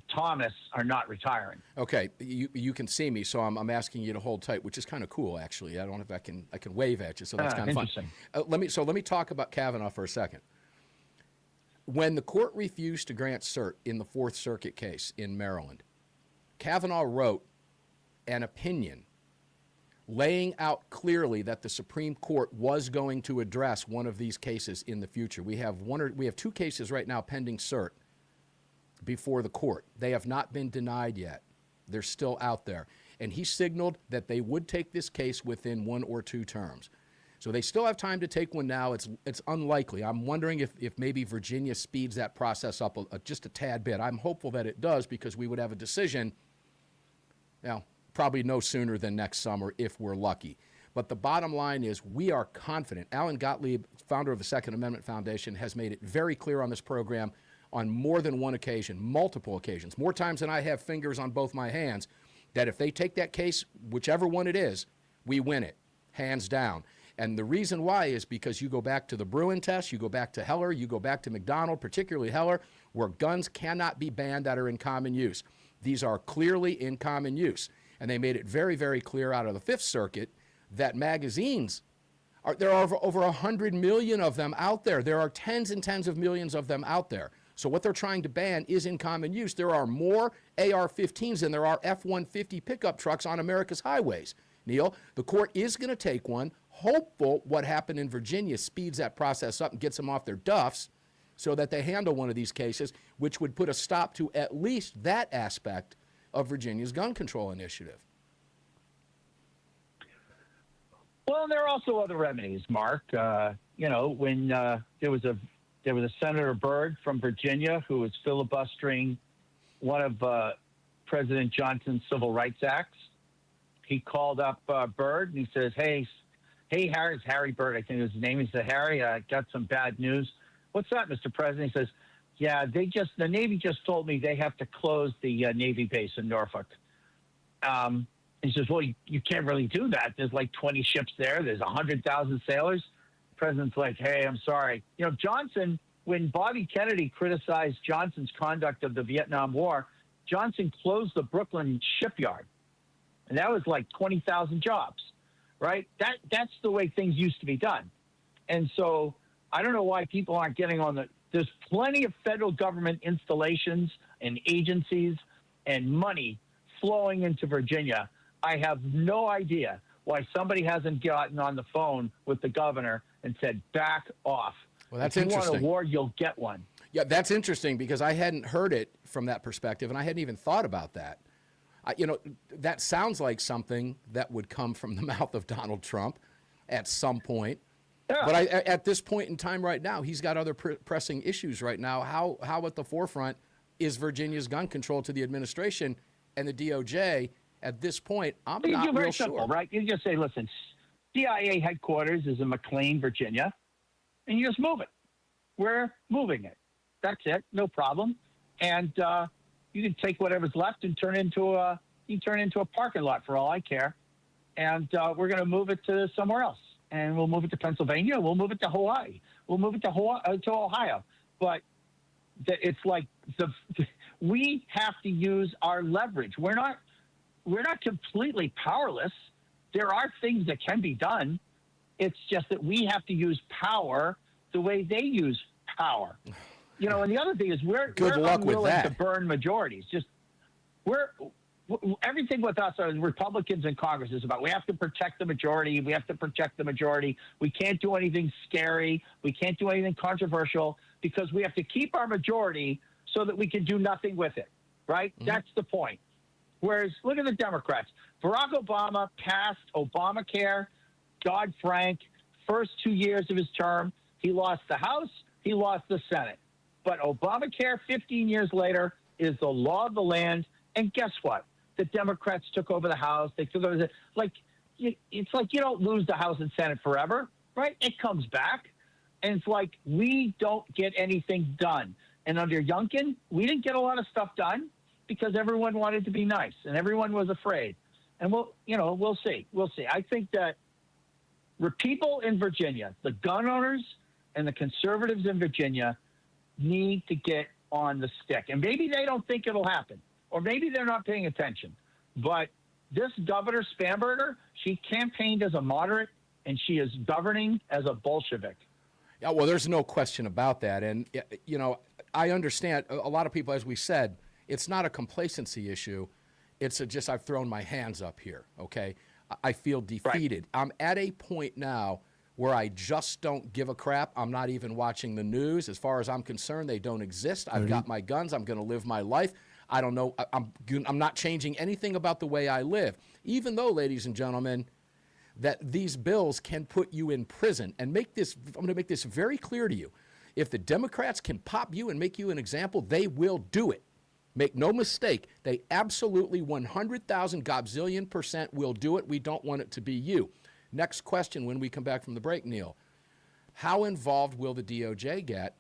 Thomas are not retiring. Okay, you can see me, so I'm asking you to hold tight, which is kind of cool, actually. I don't know if I can wave at you, so that's kind of fun. Let me talk about Kavanaugh for a second. When the court refused to grant cert in the Fourth Circuit case in Maryland, Kavanaugh wrote an opinion laying out clearly that the Supreme Court was going to address one of these cases in the future. We have two cases right now pending cert before the court. They have not been denied yet. They're still out there. And he signaled that they would take this case within 1 or 2 terms. So they still have time to take one now. It's unlikely. I'm wondering if maybe Virginia speeds that process up just a tad bit. I'm hopeful that it does, because we would have a decision, probably no sooner than next summer if we're lucky. But the bottom line is we are confident. Alan Gottlieb, founder of the Second Amendment Foundation, has made it very clear on this program on more than one occasion, multiple occasions, more times than I have fingers on both my hands, that if they take that case, whichever one it is, we win it, hands down. And the reason why is because you go back to the Bruin test, you go back to Heller, you go back to McDonald, particularly Heller, where guns cannot be banned that are in common use. These are clearly in common use. And they made it very, very clear out of the Fifth Circuit that magazines, there are over 100 million of them out there. There are tens and tens of millions of them out there. So what they're trying to ban is in common use. There are more AR-15s than there are F-150 pickup trucks on America's highways. Neil, the court is going to take one. Hopeful what happened in Virginia speeds that process up and gets them off their duffs so that they handle one of these cases, which would put a stop to at least that aspect of Virginia's gun control initiative. Well, there are also other remedies, Mark. When there was a Senator Byrd from Virginia who was filibustering one of President Johnson's civil rights acts. He called up Byrd and he says, "Hey, Harry, it's Harry Byrd, I think his name." He said, "Harry, I got some bad news." "What's that, Mr. President?" He says, "Yeah, the Navy just told me they have to close the Navy base in Norfolk." He says, "Well, you can't really do that. There's like 20 ships there. There's 100,000 sailors." The president's like, "Hey, I'm sorry." Johnson, when Bobby Kennedy criticized Johnson's conduct of the Vietnam War, Johnson closed the Brooklyn shipyard. And that was like 20,000 jobs, right? That's the way things used to be done. And so I don't know why people aren't getting on there's plenty of federal government installations and agencies and money flowing into Virginia. I have no idea why somebody hasn't gotten on the phone with the governor and said, back off. Well, that's if you interesting. want a war, you'll get one. Yeah, that's interesting because I hadn't heard it from that perspective, and I hadn't even thought about that. That sounds like something that would come from the mouth of Donald Trump at some point. Yeah. But at this point in time right now, he's got other pressing issues right now. How at the forefront is Virginia's gun control to the administration and the DOJ? At this point, I'm not real simple, sure. Right? You just say, listen, CIA headquarters is in McLean, Virginia, and you just move it. we're moving it. That's it, no problem. And you can take whatever's left and turn into a parking lot for all I care. And we're going to move it to somewhere else. And we'll move it to Pennsylvania. We'll move it to Hawaii. We'll move it to Ohio. But it's like we have to use our leverage. We're not completely powerless. There are things that can be done. It's just that we have to use power the way they use power. You know, and the other thing is we're unwilling to burn majorities. Everything with us as Republicans in Congress is about we have to protect the majority. We have to protect the majority. We can't do anything scary. We can't do anything controversial because we have to keep our majority so that we can do nothing with it, right? Mm-hmm. That's the point. Whereas, look at the Democrats. Barack Obama passed Obamacare, Dodd-Frank, first 2 years of his term. He lost the House. He lost the Senate. But Obamacare, 15 years later, is the law of the land. And guess what? The Democrats took over the House. They took over it's like you don't lose the House and Senate forever, right? It comes back. And it's like we don't get anything done. And under Youngkin, we didn't get a lot of stuff done because everyone wanted to be nice and everyone was afraid. And we'll see. We'll see. I think that people in Virginia, the gun owners and the conservatives in Virginia need to get on the stick. And maybe they don't think it'll happen. Or maybe they're not paying attention. But this Governor Spamberger, she campaigned as a moderate, and she is governing as a Bolshevik. Yeah, well, there's no question about that. And, you know, I understand a lot of people, as we said, it's not a complacency issue. It's just I've thrown my hands up here, okay? I feel defeated. Right. I'm at a point now where I just don't give a crap. I'm not even watching the news. As far as I'm concerned, they don't exist. I've got my guns. I'm going to live my life. I don't know. I'm not changing anything about the way I live, even though, ladies and gentlemen, that these bills can put you in prison. And I'm going to make this very clear to you. If the Democrats can pop you and make you an example, they will do it. Make no mistake. They absolutely 100,000 gobzillion% will do it. We don't want it to be you. Next question when we come back from the break, Neil. How involved will the DOJ get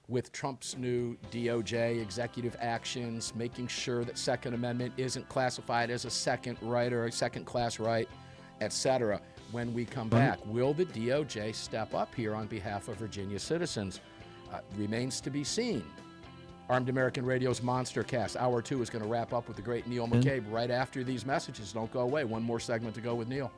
with Trump's new DOJ executive actions, making sure that Second Amendment isn't classified as a second right or a second-class right, et cetera? When we come back, will the DOJ step up here on behalf of Virginia citizens? Remains to be seen. Armed American Radio's Monster Cast. Hour 2 is going to wrap up with the great Neil McCabe right after these messages. Don't go away. One more segment to go with Neil.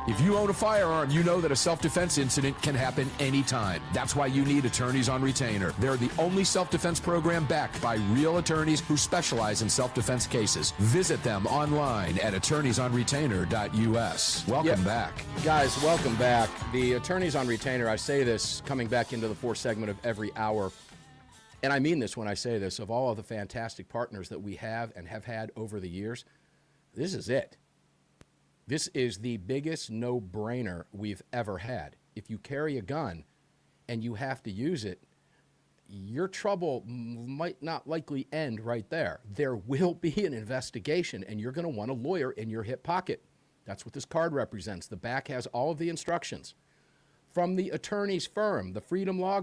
If you own a firearm, you know that a self-defense incident can happen anytime. That's why you need Attorneys on Retainer. They're the only self-defense program backed by real attorneys who specialize in self-defense cases. Visit them online at attorneysonretainer.us. Welcome back. Guys, welcome back. The Attorneys on Retainer, I say this coming back into the fourth segment of every hour, and I mean this when I say this, of all of the fantastic partners that we have and have had over the years, this is it. This is the biggest no-brainer we've ever had. If you carry a gun and you have to use it, your trouble might not likely end right there. There will be an investigation, and you're going to want a lawyer in your hip pocket. That's what this card represents. The back has all of the instructions from the attorney's firm, the Freedom Law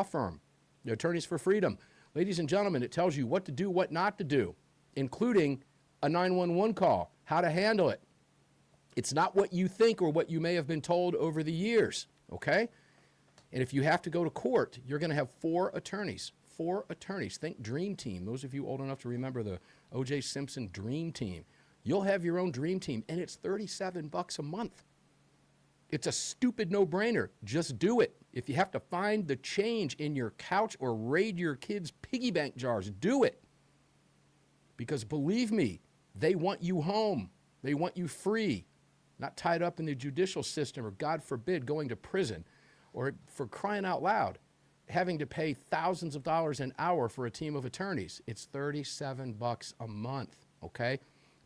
Firm, the Attorneys for Freedom. Ladies and gentlemen, it tells you what to do, what not to do, including a 911 call, how to handle it. It's not what you think or what you may have been told over the years, okay? And if you have to go to court, you're going to have 4 attorneys. 4 attorneys. Think Dream Team. Those of you old enough to remember the O.J. Simpson Dream Team. You'll have your own Dream Team, and it's $37 a month. It's a stupid no-brainer. Just do it. If you have to find the change in your couch or raid your kids' piggy bank jars, do it. Because believe me, they want you home. They want you free. Not tied up in the judicial system or, God forbid, going to prison or, for crying out loud, having to pay thousands of dollars an hour for a team of attorneys. It's $37 a month, okay?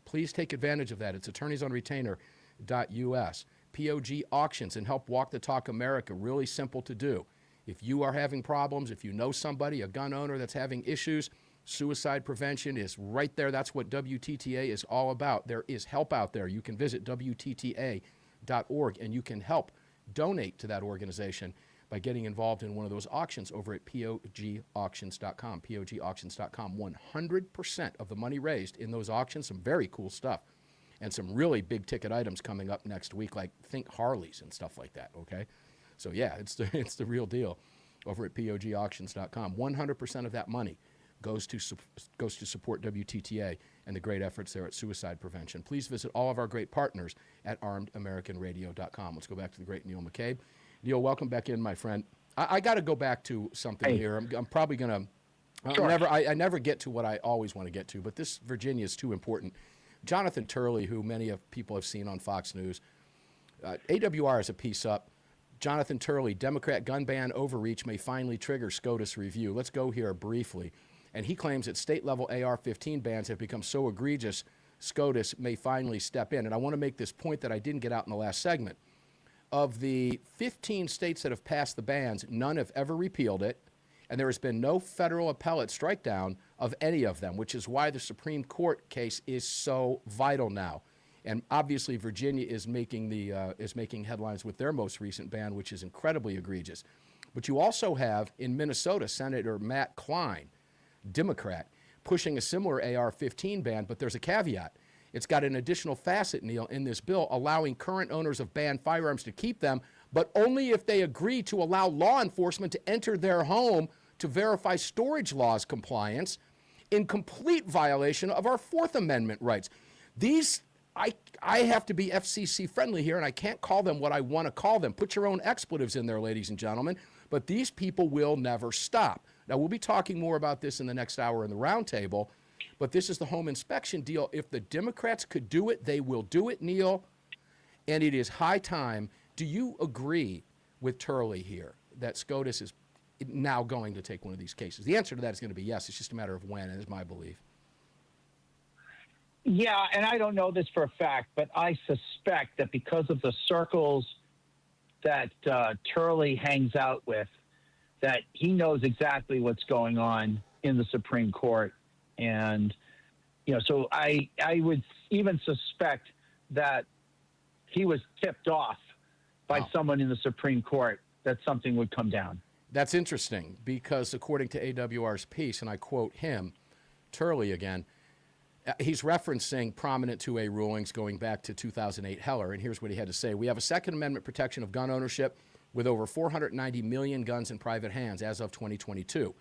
Please take advantage of that. It's attorneysonretainer.us. POG Auctions and Help Walk the Talk America, really simple to do. If you are having problems, if you know somebody, a gun owner that's having issues, suicide prevention is right there. That's what WTTA is all about. There is help out there. You can visit WTTA.org and you can help donate to that organization by getting involved in one of those auctions over at POGauctions.com. POGauctions.com. 100% of the money raised in those auctions, some very cool stuff, and some really big ticket items coming up next week, like think Harleys and stuff like that, okay? So yeah, it's the real deal over at POGauctions.com. 100% of that money goes to support WTTA and the great efforts there at suicide prevention. Please visit all of our great partners at armedamericanradio.com. Let's go back to the great Neil McCabe. Neil, welcome back in, my friend. I got to go back to something here. I'm probably going to I never get to what I always want to get to, but this Virginia is too important. Jonathan Turley, who many of people have seen on Fox News, AWR has a piece up. Jonathan Turley, Democrat gun ban overreach may finally trigger SCOTUS review. Let's go here briefly. And he claims that state-level AR-15 bans have become so egregious, SCOTUS may finally step in. And I want to make this point that I didn't get out in the last segment. Of the 15 states that have passed the bans, none have ever repealed it, and there has been no federal appellate strikedown of any of them, which is why the Supreme Court case is so vital now. And obviously, Virginia is making headlines with their most recent ban, which is incredibly egregious. But you also have in Minnesota Senator Matt Klein, Democrat, pushing a similar AR-15 ban, but there's a caveat. It's got an additional facet, Neil, in this bill, allowing current owners of banned firearms to keep them, but only if they agree to allow law enforcement to enter their home to verify storage laws compliance, in complete violation of our Fourth Amendment rights. These, I have to be FCC friendly here, and I can't call them what I want to call them. Put your own expletives in there, ladies and gentlemen, but these people will never stop. Now, we'll be talking more about this in the next hour in the roundtable, but this is the home inspection deal. If the Democrats could do it, they will do it, Neil, and it is high time. Do you agree with Turley here that SCOTUS is now going to take one of these cases? The answer to that is going to be yes. It's just a matter of when, and is my belief. Yeah, and I don't know this for a fact, but I suspect that because of the circles that Turley hangs out with, that he knows exactly what's going on in the Supreme Court. And, so I would even suspect that he was tipped off by someone in the Supreme Court that something would come down. That's interesting because according to AWR's piece, and I quote him, Turley again, he's referencing prominent 2A rulings going back to 2008 Heller, and here's what he had to say. We have a Second Amendment protection of gun ownership with over 490 million guns in private hands as of 2022.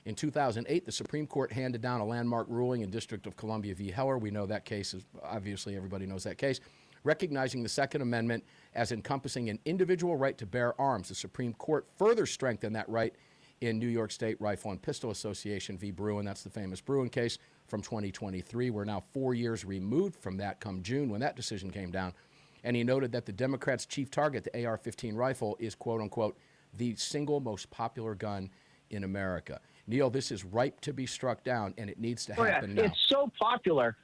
In 2008, the Supreme Court handed down a landmark ruling in District of Columbia v. Heller. We know that case is, obviously everybody knows that case, recognizing the Second Amendment as encompassing an individual right to bear arms. The Supreme Court further strengthened that right in New York State Rifle and Pistol Association v. Bruen. That's the famous Bruen case from 2023. We're now 4 years removed from that come June when that decision came down. And he noted that the Democrats' chief target, the AR-15 rifle, is, quote unquote, the single most popular gun in America. Neil, this is ripe to be struck down, and it needs to happen now. It's so popular.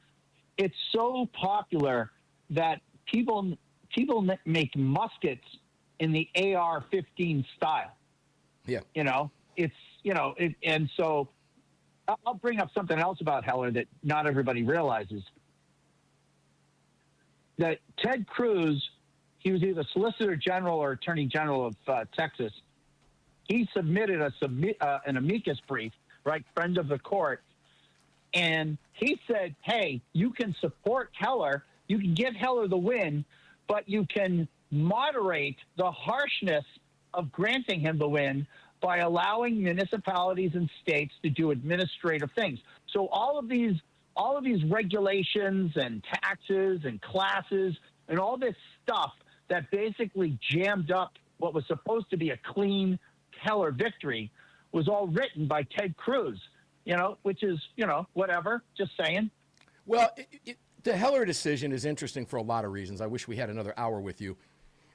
It's so popular that people make muskets in the AR-15 style. Yeah. And so I'll bring up something else about Heller that not everybody realizes. That Ted Cruz, he was either Solicitor General or Attorney General of Texas. He submitted an amicus brief, right, friend of the court, and he said, hey, you can support Heller, you can give Heller the win, but you can moderate the harshness of granting him the win by allowing municipalities and states to do administrative things. So all of these regulations and taxes and classes and all this stuff that basically jammed up what was supposed to be a clean Heller victory was all written by Ted Cruz, which is, whatever, just saying. Well, the Heller decision is interesting for a lot of reasons. I wish we had another hour with you,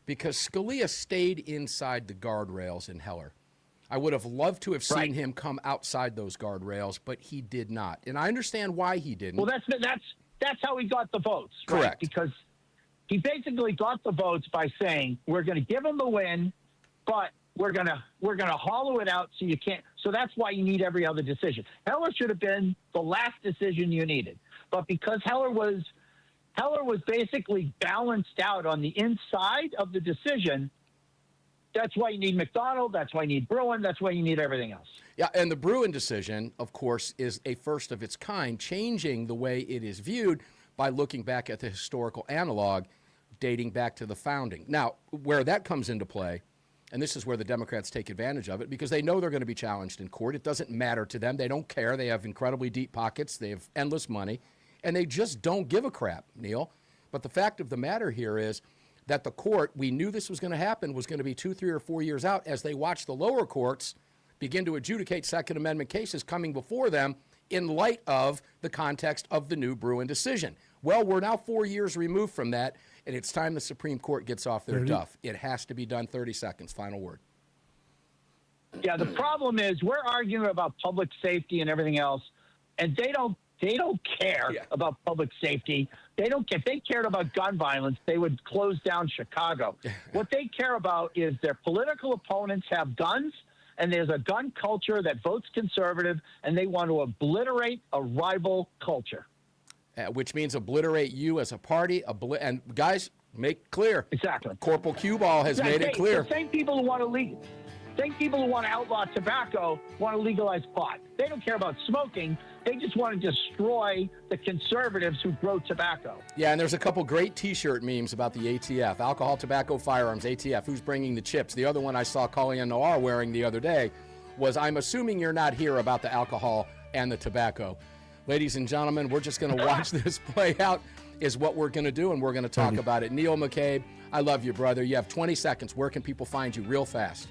because Scalia stayed inside the guardrails in Heller. I would have loved to have seen him come outside those guardrails, but he did not. And I understand why he didn't. Well, that's how he got the votes. Correct. Right? Because he basically got the votes by saying, we're going to give him the win, but we're gonna hollow it out so you can't. So that's why you need every other decision. Heller should have been the last decision you needed, but because Heller was basically balanced out on the inside of the decision, that's why you need McDonald. That's why you need Bruen. That's why you need everything else. Yeah, and the Bruen decision, of course, is a first of its kind, changing the way it is viewed by looking back at the historical analog dating back to the founding. Now, where that comes into play, and this is where the Democrats take advantage of it, because they know they're going to be challenged in court. It doesn't matter to them. They don't care. They have incredibly deep pockets. They have endless money, and they just don't give a crap, Neil. But the fact of the matter here is that the court, we knew this was going to happen, was going to be 2, 3, or 4 years out as they watched the lower courts begin to adjudicate Second Amendment cases coming before them in light of the context of the new Bruen decision. Well, we're now 4 years removed from that, and it's time the Supreme Court gets off their duff. It has to be done. 30 seconds. Final word. Yeah, the problem is we're arguing about public safety and everything else, and they don't care about public safety. They don't care. If they cared about gun violence, they would close down Chicago. What they care about is their political opponents have guns, and there's a gun culture that votes conservative, and they want to obliterate a rival culture. Which means obliterate you as a party. And guys, make clear. Exactly. Corporal Cue Ball has made it clear. The same people who want to outlaw tobacco want to legalize pot. They don't care about smoking. They just want to destroy the conservatives who grow tobacco. Yeah, and there's a couple great T-shirt memes about the ATF. Alcohol, tobacco, firearms, ATF. Who's bringing the chips? The other one I saw Colleen Noir wearing the other day was, I'm assuming you're not here about the alcohol and the tobacco. Ladies and gentlemen, we're just going to watch this play out is what we're going to do, and we're going to talk about it. Neil McCabe, I love you, brother. You have 20 seconds. Where can people find you real fast?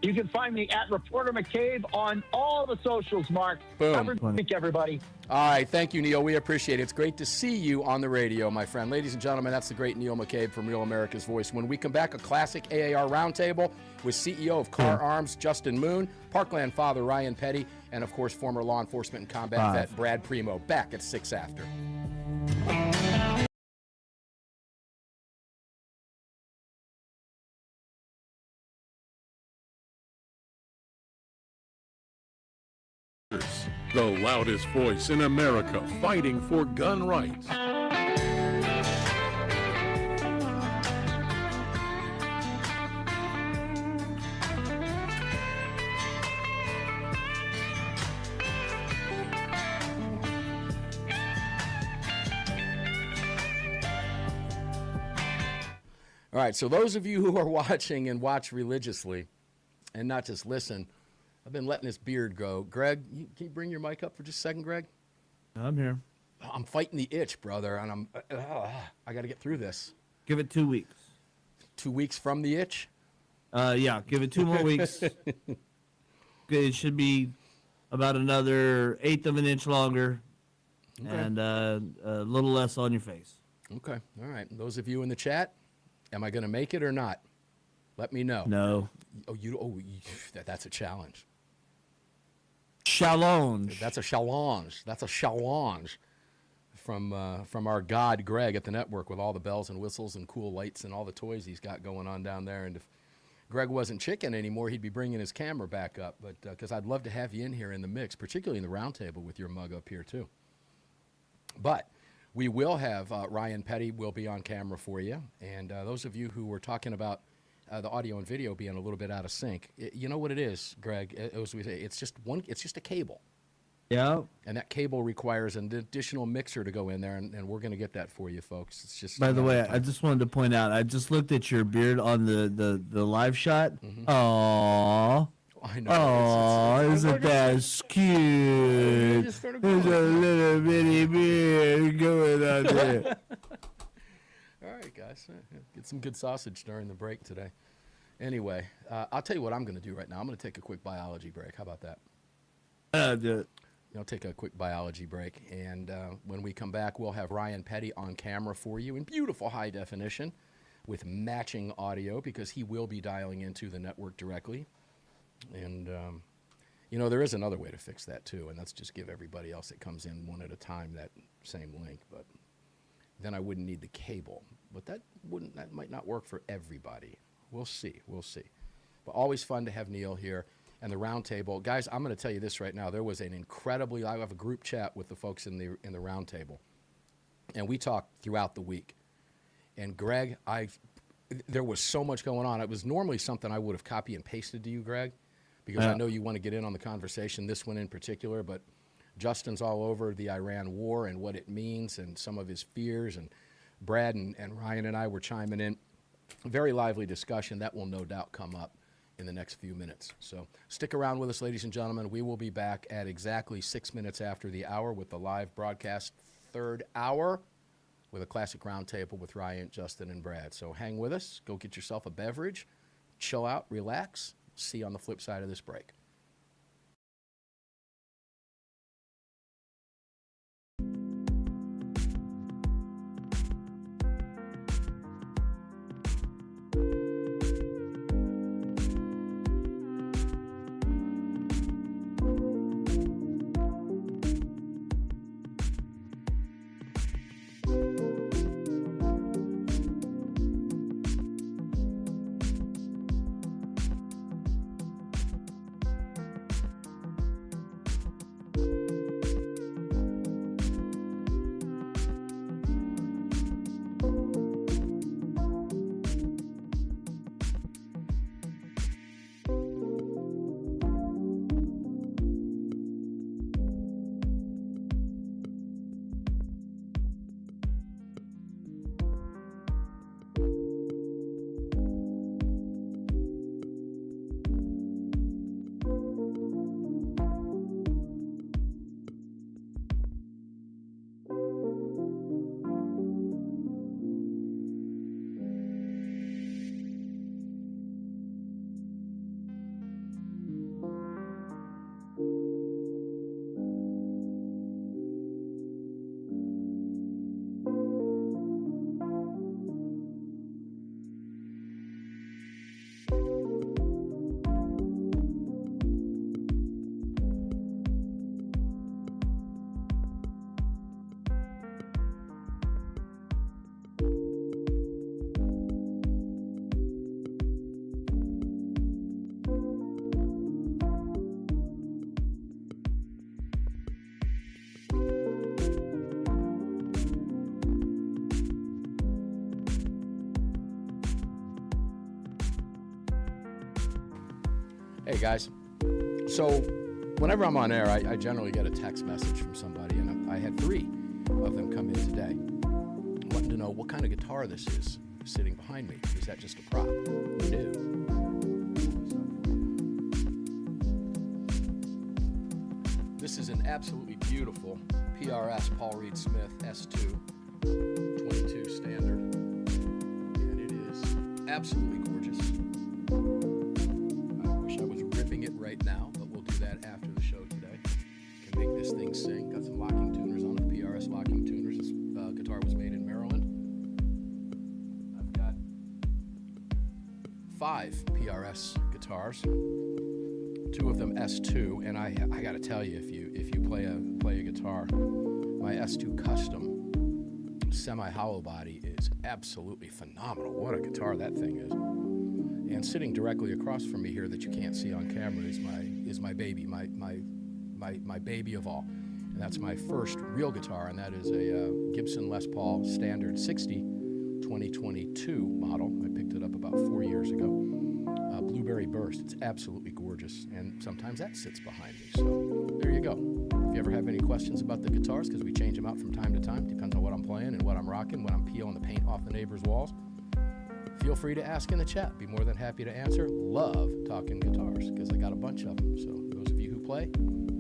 You can find me at Reporter McCabe on all the socials, Mark. Boom. Have a good week, everybody. All right. Thank you, Neil. We appreciate it. It's great to see you on the radio, my friend. Ladies and gentlemen, that's the great Neil McCabe from Real America's Voice. When we come back, a classic AAR roundtable with CEO of Car Arms, Justin Moon, Parkland father Ryan Petty, and, of course, former law enforcement and combat vet Brad Premo. Back at 6 after. The loudest voice in America fighting for gun rights. All right, so those of you who are watching and watch religiously and not just listen, I've been letting this beard grow. Greg, can you bring your mic up for just a second, Greg? I'm here. Oh, I'm fighting the itch, brother, and I got to get through this. Give it 2 weeks. 2 weeks from the itch? Yeah, give it 2 more weeks. It should be about another 1/8 of an inch longer, and a little less on your face. Okay, all right. Those of you in the chat, am I going to make it or not? Let me know. No. That's a challenge. Challenge. That's a challenge. That's a challenge from our god Greg at the network with all the bells and whistles and cool lights and all the toys he's got going on down there. And if Greg wasn't chicken anymore, he'd be bringing his camera back up. But because I'd love to have you in here in the mix, particularly in the round table with your mug up here too. But we will have Ryan Petty will be on camera for you. And those of you who were talking about the audio and video being a little bit out of sync, you know what it is, Greg? As we say, it's just a cable. Yeah. And that cable requires an additional mixer to go in there, and we're going to get that for you, folks. It's just. By the way, I just wanted to point out, I just looked at your beard on the live shot. Aww. I know. Aww, isn't that cute? There's a little bitty beard going on there. All right, guys. Get some good sausage during the break today. Anyway, I'll tell you what I'm going to do right now. I'm going to take a quick biology break. How about that? Do it. Take a quick biology break, and when we come back, we'll have Ryan Petty on camera for you in beautiful high definition with matching audio because he will be dialing into the network directly. And, there is another way to fix that, too, and that's just give everybody else that comes in one at a time that same link. But then I wouldn't need the cable. But that might not work for everybody. We'll see. But always fun to have Neil here. And the round table, guys, I'm going to tell you this right now. There was I have a group chat with the folks in the round table, and we talked throughout the week. And Greg, there was so much going on. It was normally something I would have copy and pasted to you, Greg, because I know you want to get in on the conversation, this one in particular. But Justin's all over the Iran war and what it means and some of his fears. And Brad and Ryan and I were chiming in. Very lively discussion. That will no doubt come up in the next few minutes. So stick around with us, ladies and gentlemen. We will be back at exactly 6 minutes after the hour with the live broadcast third hour with a classic roundtable with Ryan, Justin, and Brad. So hang with us. Go get yourself a beverage. Chill out. Relax. See you on the flip side of this break. Hey, guys. So whenever I'm on air, I generally get a text message from somebody, and I had 3 of them come in today wanting to know what kind of guitar this is sitting behind me. Is that just a prop? No. This is an absolutely beautiful PRS Paul Reed Smith S2 22 standard, and it is absolutely gorgeous. I wish I was ripping it right now, but we'll do that after the show today. Can make this thing sing. Got some locking tuners on it, PRS locking tuners. This guitar was made in Maryland. I've got 5 PRS guitars, 2 of them S2, and I got to tell you, if you play a guitar, my S2 Custom semi-hollow body is absolutely phenomenal. What a guitar that thing is! And sitting directly across from me here, that you can't see on camera, is my baby, my baby of all, and that's my first real guitar, and that is a Gibson Les Paul Standard 60 2022 model. I picked it up about 4 years ago. Blueberry Burst. It's absolutely gorgeous, and sometimes that sits behind me. So there you go. If you ever have any questions about the guitars, because we change them out from time to time, depends on what I'm playing and what I'm rocking, when I'm peeling the paint off the neighbor's walls, feel free to ask in the chat. Be more than happy to answer. Love talking guitars, because I got a bunch of them. So those of you who play,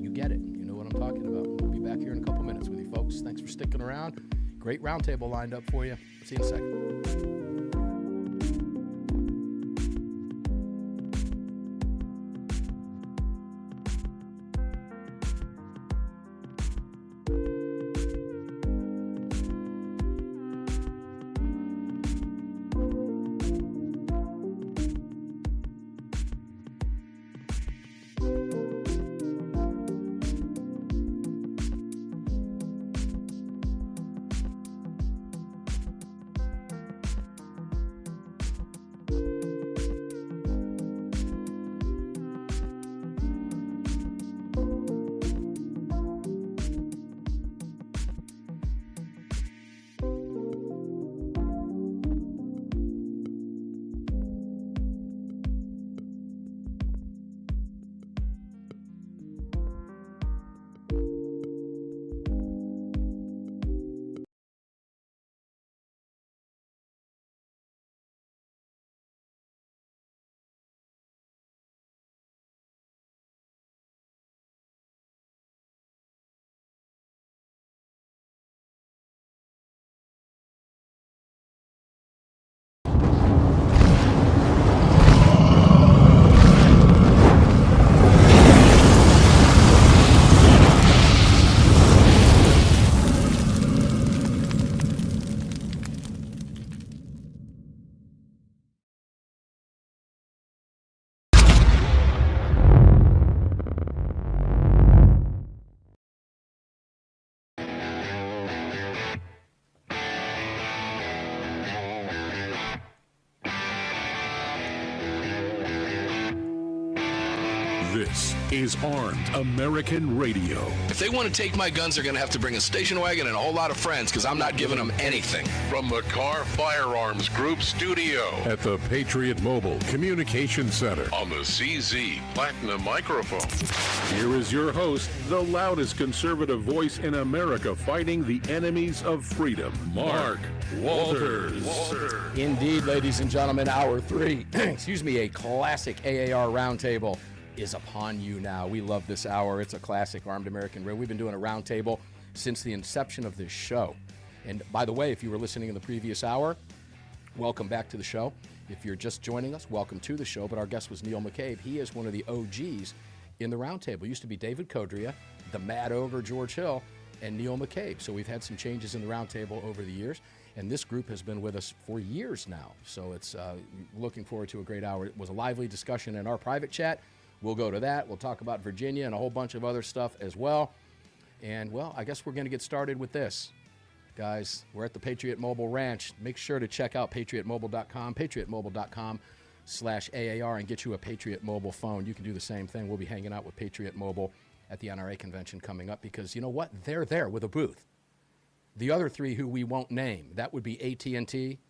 you get it. You know what I'm talking about. We'll be back here in a couple minutes with you folks. Thanks for sticking around. Great roundtable lined up for you. See you in a second. This is Armed American Radio. If they want to take my guns, they're going to have to bring a station wagon and a whole lot of friends, because I'm not giving them anything. From the Car Firearms Group studio at the Patriot Mobile Communication Center on the CZ Platinum microphone. Here is your host, the loudest conservative voice in America fighting the enemies of freedom, Mark Walters. Indeed, ladies and gentlemen, hour 3, excuse me, a classic AAR roundtable is upon you now. We love this hour. It's a classic Armed American Radio. We've been doing a roundtable since the inception of this show. And by the way, if you were listening in the previous hour, welcome back to the show. If you're just joining us, welcome to the show. But our guest was Neil McCabe. He is one of the OGs in the roundtable. Used to be David Codria, the Mad Ogre George Hill, and Neil McCabe. So we've had some changes in the roundtable over the years. And this group has been with us for years now. So it's looking forward to a great hour. It was a lively discussion in our private chat. We'll go to that. We'll talk about Virginia and a whole bunch of other stuff as well. And, well, I guess we're going to get started with this. Guys, we're at the Patriot Mobile Ranch. Make sure to check out patriotmobile.com, patriotmobile.com/AAR, and get you a Patriot Mobile phone. You can do the same thing. We'll be hanging out with Patriot Mobile at the NRA convention coming up because, you know what? They're there with a booth. The other 3 who we won't name, that would be AT&T,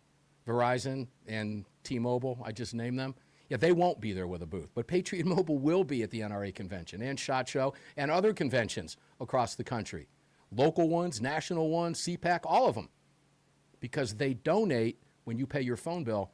Verizon, and T-Mobile. I just named them. Yeah, they won't be there with a booth, but Patriot Mobile will be at the NRA convention and SHOT Show and other conventions across the country. Local ones, national ones, CPAC, all of them. Because they donate, when you pay your phone bill,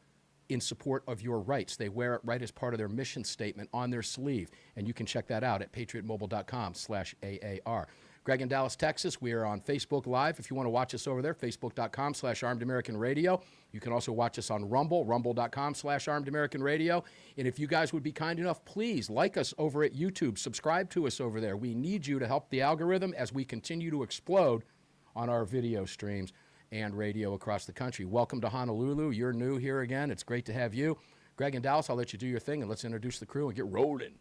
in support of your rights. They wear it right as part of their mission statement on their sleeve, and you can check that out at patriotmobile.com/AAR. Greg in Dallas, Texas, we are on Facebook Live. If you want to watch us over there, facebook.com/armedamericanradio. You can also watch us on Rumble, rumble.com/armedamericanradio. And if you guys would be kind enough, please like us over at YouTube. Subscribe to us over there. We need you to help the algorithm as we continue to explode on our video streams and radio across the country. Welcome to Honolulu. You're new here again. It's great to have you. Greg in Dallas, I'll let you do your thing, and let's introduce the crew and get rolling.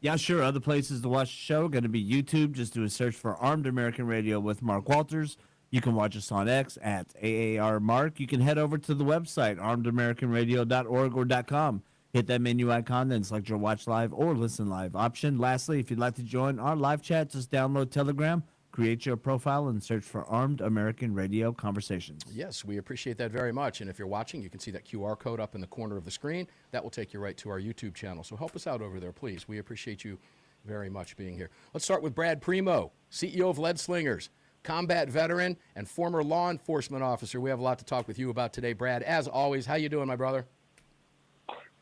Yeah, sure. Other places to watch the show are going to be YouTube. Just do a search for Armed American Radio with Mark Walters. You can watch us on X at AAR Mark. You can head over to the website, armedamericanradio.org or .com. Hit that menu icon, then select your watch live or listen live option. Lastly, if you'd like to join our live chat, just download Telegram, create your profile, and search for Armed American Radio Conversations. Yes, we appreciate that very much. And if you're watching, you can see that QR code up in the corner of the screen. That will take you right to our YouTube channel. So help us out over there, please. We appreciate you very much being here. Let's start with Brad Premo, CEO of Lead Slingers, combat veteran and former law enforcement officer. We have a lot to talk with you about today, Brad. As always, how you doing, my brother?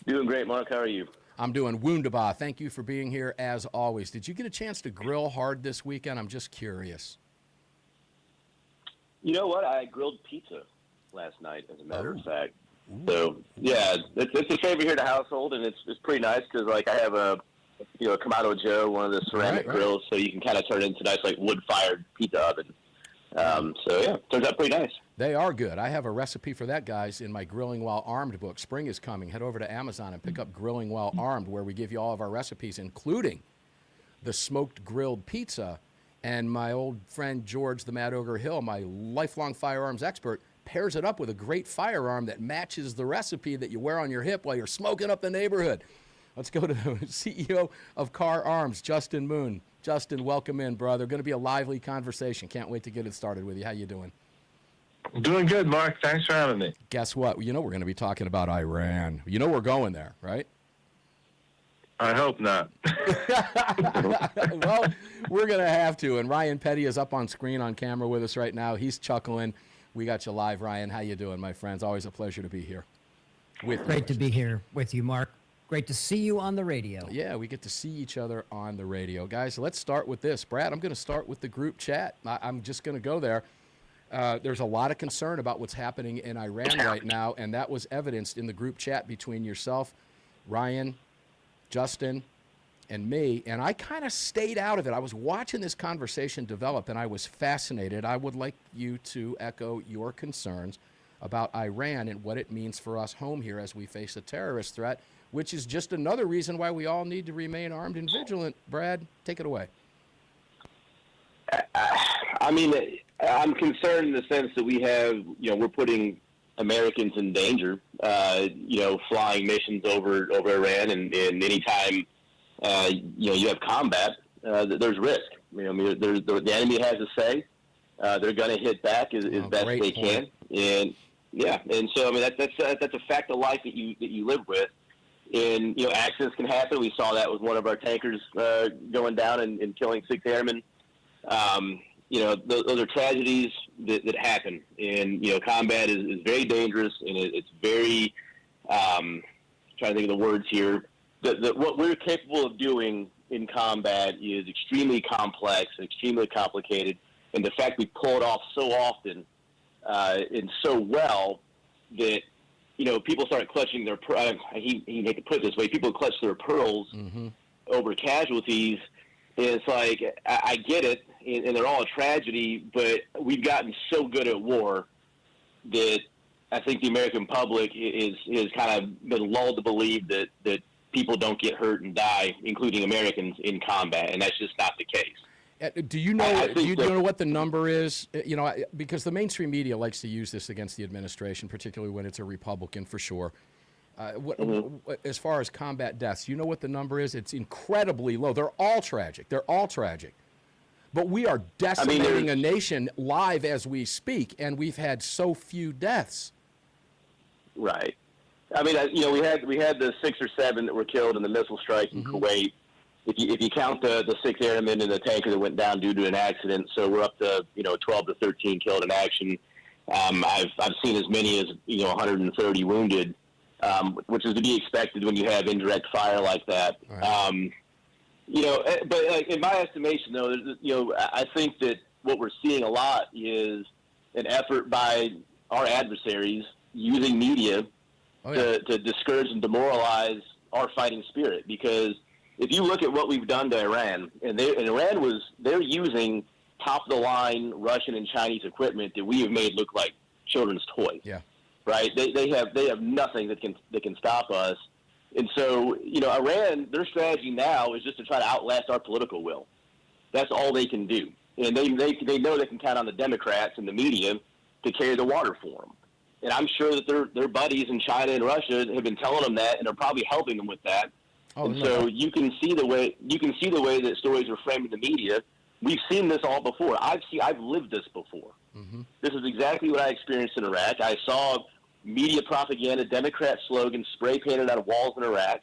Doing great, Mark. How are you? I'm doing woundaba. Thank you for being here, as always. Did you get a chance to grill hard this weekend? I'm just curious. You know what? I grilled pizza last night, as a matter of fact. So, yeah, it's a favorite here in the household, and it's pretty nice because, like, I have a Kamado Joe, one of the ceramic grills, so you can kind of turn it into a nice, like, wood-fired pizza oven. So, yeah, turns out pretty nice. They are good. I have a recipe for that, guys, in my Grilling While Armed book. Spring is coming. Head over to Amazon and pick up Grilling While Armed, where we give you all of our recipes, including the smoked grilled pizza. And my old friend George the Mad Ogre Hill, my lifelong firearms expert, pairs it up with a great firearm that matches the recipe that you wear on your hip while you're smoking up the neighborhood. Let's go to the CEO of Car Arms, Justin Moon. Justin, welcome in, brother. Going to be a lively conversation. Can't wait to get it started with you. How you doing? Doing good, Mark. Thanks for having me. Guess what? You know we're going to be talking about Iran. You know we're going there, right? I hope not. Well, we're going to have to. And Ryan Petty is up on screen on camera with us right now. He's chuckling. We got you live, Ryan. How you doing, my friends? Always a pleasure to be here. Great to be here with you, Mark. Great to see you on the radio. Yeah, we get to see each other on the radio. Guys, let's start with this. Brad, I'm going to start with the group chat. I'm just going to go there. There's a lot of concern about what's happening in Iran right now, and that was evidenced in the group chat between yourself, Ryan, Justin, and me, and I kind of stayed out of it. I was watching this conversation develop, and I was fascinated. I would like you to echo your concerns about Iran and what it means for us home here as we face a terrorist threat, which is just another reason why we all need to remain armed and vigilant. Brad, take it away. I mean, I'm concerned in the sense that we have, we're putting Americans in danger, flying missions over Iran, and anytime, you have combat, there's risk. The enemy has a say. They're going to hit back as best they can. And so, I mean, that's a fact of life that you live with. And, accidents can happen. We saw that with one of our tankers going down and killing 6 airmen. Those are tragedies that happen. And, combat is very dangerous, and it's very, trying to think of the words here, what we're capable of doing in combat is extremely complex and extremely complicated. And the fact we pull it off so often and so well that, people start clutching their, I hate to put it this way, people clutch their pearls over casualties. And it's like, I get it, and they're all a tragedy, but we've gotten so good at war that I think the American public is kind of been lulled to believe that people don't get hurt and die, including Americans, in combat, and that's just not the case. Do you know? Do you know what the number is? Because the mainstream media likes to use this against the administration, particularly when it's a Republican, for sure. As far as combat deaths, you know what the number is? It's incredibly low. They're all tragic. But we are decimating a nation live as we speak, and we've had so few deaths. Right. I mean, we had the 6 or 7 that were killed in the missile strike in Kuwait. If you count the 6 airmen in the tanker that went down due to an accident, so we're up to 12 to 13 killed in action. I've seen as many as 130 wounded. which is to be expected when you have indirect fire like that. Right. But like, in my estimation, though, I think that what we're seeing a lot is an effort by our adversaries using media to discourage and demoralize our fighting spirit. Because if you look at what we've done to Iran, they're using top-of-the-line Russian and Chinese equipment that we have made look like children's toys. Yeah. Right? They have nothing that can stop us. And so, Iran, their strategy now is just to try to outlast our political will. That's all they can do. And they know they can count on the Democrats and the media to carry the water for them. And I'm sure that their buddies in China and Russia have been telling them that, and are probably helping them with that. So you can see the way that stories are framed in the media. We've seen this all before. I've lived this before. Mm-hmm. This is exactly what I experienced in Iraq. I saw media propaganda, Democrat slogans spray painted on walls in Iraq.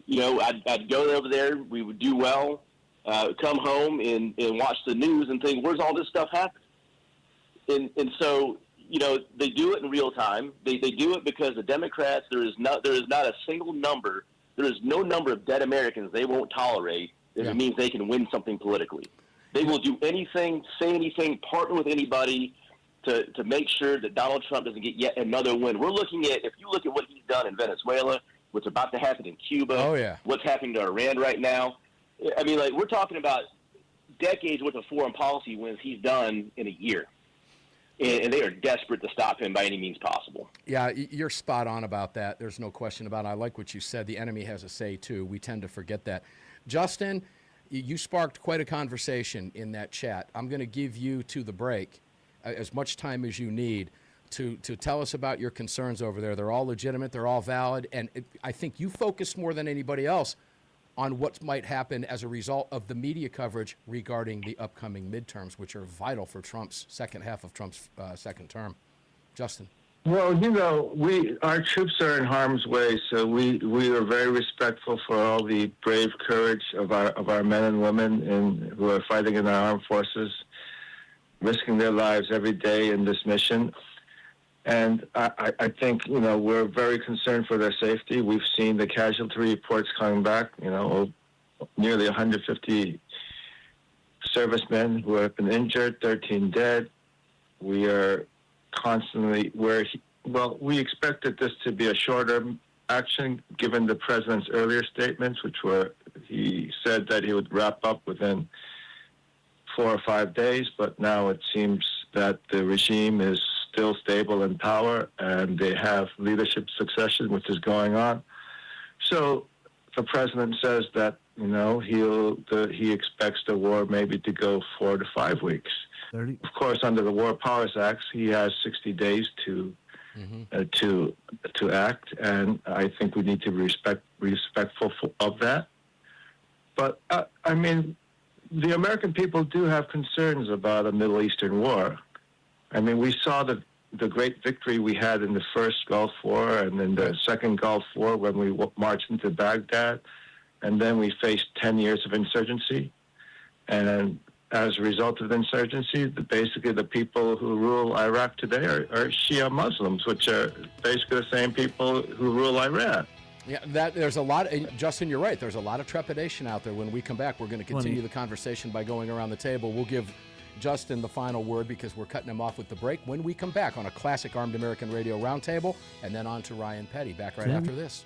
I'd go over there. We would do well. Come home and watch the news and think, where's all this stuff happening? And so, they do it in real time. They do it because the Democrats, there is not a single number. There is no number of dead Americans they won't tolerate if it means they can win something politically. They will do anything, say anything, partner with anybody to make sure that Donald Trump doesn't get yet another win. If you look at what he's done in Venezuela, what's about to happen in Cuba, what's happening to Iran right now. I mean, we're talking about decades worth of foreign policy wins he's done in a year. And they are desperate to stop him by any means possible. Yeah, you're spot on about that. There's no question about it. I like what you said. The enemy has a say, too. We tend to forget that. Justin, you sparked quite a conversation in that chat. I'm going to give you, to the break, as much time as you need to tell us about your concerns over there. They're all legitimate. They're all valid. And I think you focus more than anybody else on what might happen as a result of the media coverage regarding the upcoming midterms, which are vital for Trump's second half of Trump's second term. Justin. Well, our troops are in harm's way, so we are very respectful for all the brave courage of our men and women who are fighting in our armed forces, risking their lives every day in this mission. And I think, we're very concerned for their safety. We've seen the casualty reports coming back, nearly 150 servicemen who have been injured, 13 dead. We are constantly, we expected this to be a shorter action given the president's earlier statements, which were, he said that he would wrap up within 4 or 5 days, but now it seems that the regime is still stable in power, and they have leadership succession, which is going on. So the president says that, he expects the war maybe to go 4 to 5 weeks. 30. Of course, under the War Powers Act, he has 60 days to act, and I think we need to be respectful of that. But, the American people do have concerns about a Middle Eastern war. We saw the great victory we had in the first Gulf War and in the second Gulf War when we marched into Baghdad, and then we faced 10 years of insurgency. And as a result of the insurgency, basically the people who rule Iraq today are Shia Muslims, which are basically the same people who rule Iran. Yeah, there's a lot. Justin, you're right. There's a lot of trepidation out there. When we come back, we're going to continue the conversation by going around the table. We'll give Justin the final word because we're cutting him off with the break. When we come back on a classic Armed American Radio Roundtable, and then on to Ryan Petty. Back right after this.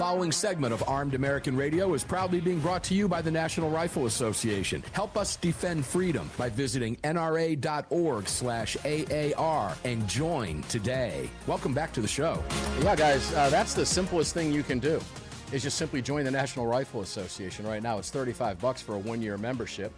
following segment of Armed American Radio is proudly being brought to you by the National Rifle Association. Help us defend freedom by visiting nra.org/AAR and join today. Welcome back to the show. Yeah, guys, that's the simplest thing you can do is just simply join the National Rifle Association. Right now, it's $35 for a 1-year membership.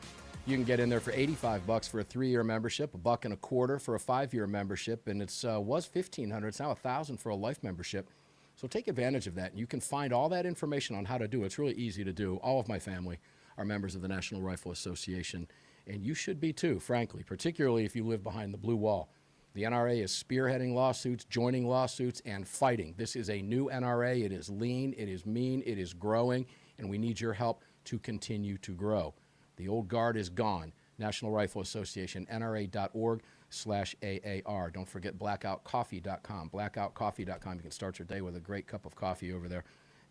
You can get in there for $85 for a 3-year membership, $1.25 for a 5-year membership, and it's was $1,500. It's now $1,000 for a life membership. So take advantage of that. You can find all that information on how to do it. It's really easy to do. All of my family are members of the National Rifle Association, and you should be too, frankly, particularly if you live behind the blue wall. The NRA is spearheading lawsuits, joining lawsuits, and fighting. This is a new NRA. It is lean, it is mean, it is growing, and we need your help to continue to grow. The old guard is gone. National Rifle Association, nra.org/AAR. Don't forget blackoutcoffee.com. Blackoutcoffee.com. You can start your day with a great cup of coffee over there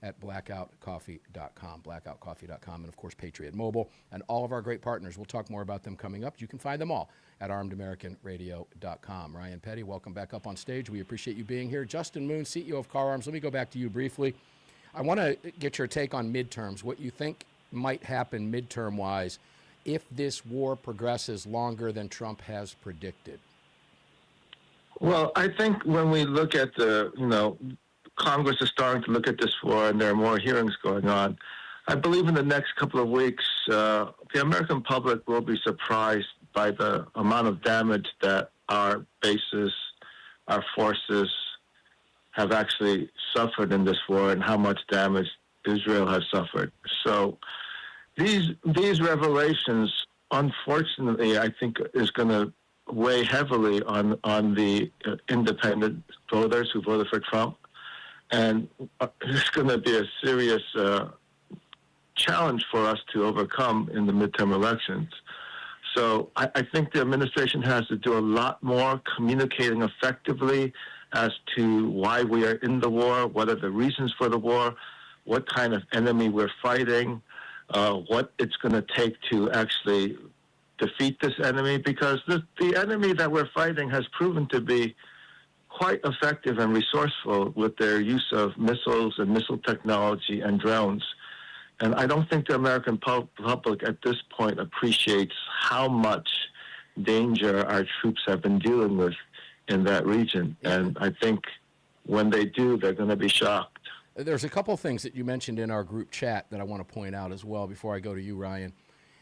at blackoutcoffee.com. Blackoutcoffee.com. And, of course, Patriot Mobile and all of our great partners. We'll talk more about them coming up. You can find them all at armedamericanradio.com. Ryan Petty, welcome back up on stage. We appreciate you being here. Justin Moon, CEO of Car Arms. Let me go back to you briefly. I want to get your take on midterms, what you think might happen midterm-wise if this war progresses longer than Trump has predicted. Well, I think when we look at Congress is starting to look at this war and there are more hearings going on, I believe in the next couple of weeks, the American public will be surprised by the amount of damage that our bases, our forces have actually suffered in this war and how much damage Israel has suffered. So these revelations, unfortunately, I think is going to weigh heavily on the independent voters who voted for Trump. And it's going to be a serious challenge for us to overcome in the midterm elections. So I think the administration has to do a lot more communicating effectively as to why we are in the war, what are the reasons for the war, what kind of enemy we're fighting, what it's going to take to actually defeat this enemy, because the enemy that we're fighting has proven to be quite effective and resourceful with their use of missiles and missile technology and drones. And I don't think the American public at this point appreciates how much danger our troops have been dealing with in that region. And I think when they do, they're going to be shocked. There's a couple things that you mentioned in our group chat that I want to point out as well before I go to you, Ryan.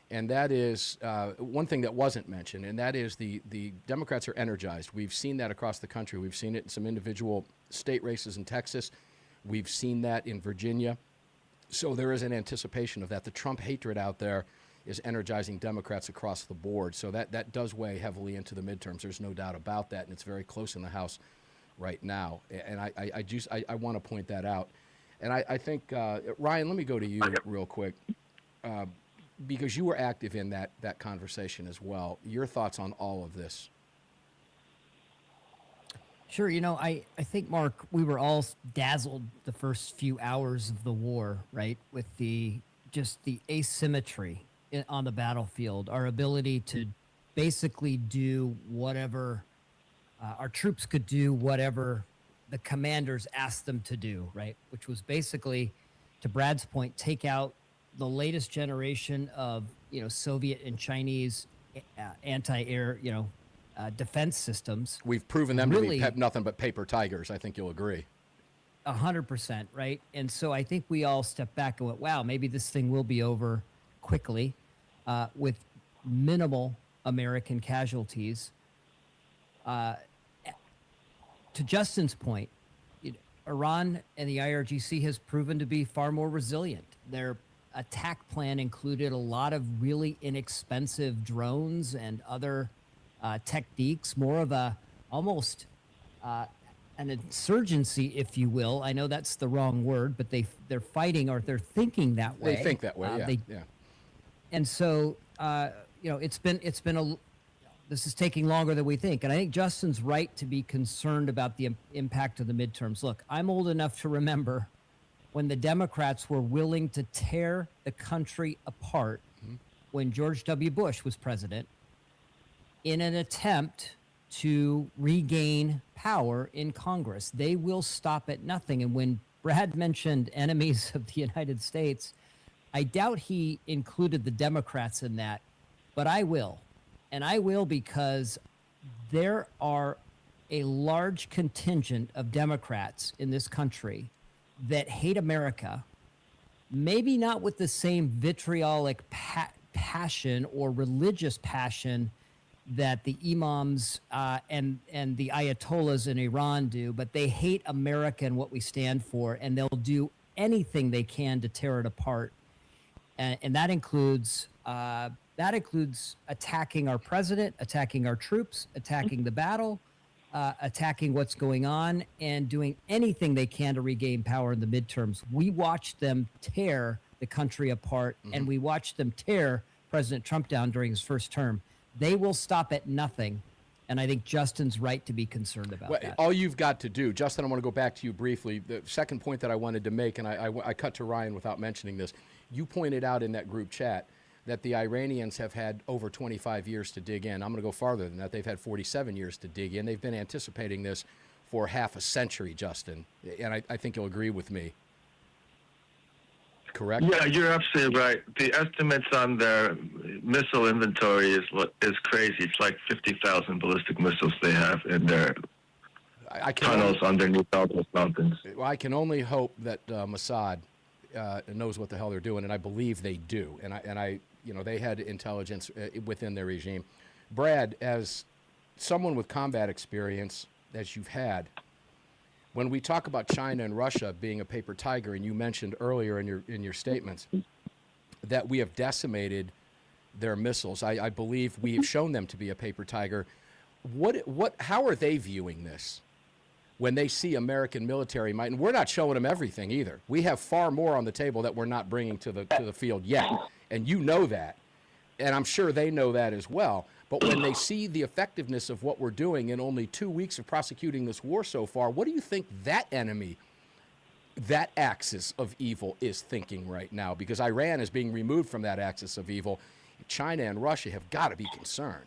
And that is one thing that wasn't mentioned, and that is the Democrats are energized. We've seen that across the country. We've seen it in some individual state races in Texas. We've seen that in Virginia. So there is an anticipation of that. The Trump hatred out there is energizing Democrats across the board. So that does weigh heavily into the midterms. There's no doubt about that, and it's very close in the House right now. And I want to point that out. And I think, Ryan, let me go to you real quick. Because you were active in that conversation as well. Your thoughts on all of this? Sure. I think, Mark, we were all dazzled the first few hours of the war, right? With the asymmetry on the battlefield, our ability to basically do whatever our troops could do, whatever the commanders asked them to do, right? Which was basically, to Brad's point, take out the latest generation of Soviet and Chinese anti-air defense systems. We've proven them to be nothing but paper tigers. I think you'll agree. 100%, right? And so I think we all stepped back and went, "Wow, maybe this thing will be over quickly, with minimal American casualties." To Justin's point, Iran and the IRGC has proven to be far more resilient. Their attack plan included a lot of really inexpensive drones and other techniques, more of almost an insurgency, if you will. I know that's the wrong word, but they're fighting, or they're thinking that way. They think that way, yeah. And so, this is taking longer than we think. And I think Justin's right to be concerned about the impact of the midterms. Look, I'm old enough to remember when the Democrats were willing to tear the country apart when George W. Bush was president in an attempt to regain power in Congress. They will stop at nothing. And when Brad mentioned enemies of the United States. I doubt he included the Democrats in that, but I will. And I will because there are a large contingent of Democrats in this country that hate America, maybe not with the same vitriolic passion or religious passion that the imams and the ayatollahs in Iran do, but they hate America and what we stand for, and they'll do anything they can to tear it apart. And that includes attacking our president, attacking our troops, attacking the battle, attacking what's going on, and doing anything they can to regain power in the midterms. We watched them tear the country apart, and we watched them tear President Trump down during his first term. They will stop at nothing, and I think Justin's right to be concerned about that. All you've got to do, Justin, I want to go back to you briefly. The second point that I wanted to make, and I cut to Ryan without mentioning this, you pointed out in that group chat that the Iranians have had over 25 years to dig in. I'm going to go farther than that. They've had 47 years to dig in. They've been anticipating this for half a century, Justin, and I think you'll agree with me. Correct? Yeah, you're absolutely right. The estimates on their missile inventory is crazy. It's like 50,000 ballistic missiles they have in their tunnels underneath all those mountains. Well, I can only hope that Mossad knows what the hell they're doing, and I believe they do. And I, they had intelligence within their regime. Brad, as someone with combat experience, as you've had, when we talk about China and Russia being a paper tiger, and you mentioned earlier in your statements that we have decimated their missiles, I believe we have shown them to be a paper tiger. How are they viewing this when they see American military might? And we're not showing them everything either. We have far more on the table that we're not bringing to the field yet, and you know that, and I'm sure they know that as well. But when they see the effectiveness of what we're doing in only 2 weeks of prosecuting this war so far, what do you think that enemy, that axis of evil, is thinking right now? Because Iran is being removed from that axis of evil. China and Russia have got to be concerned.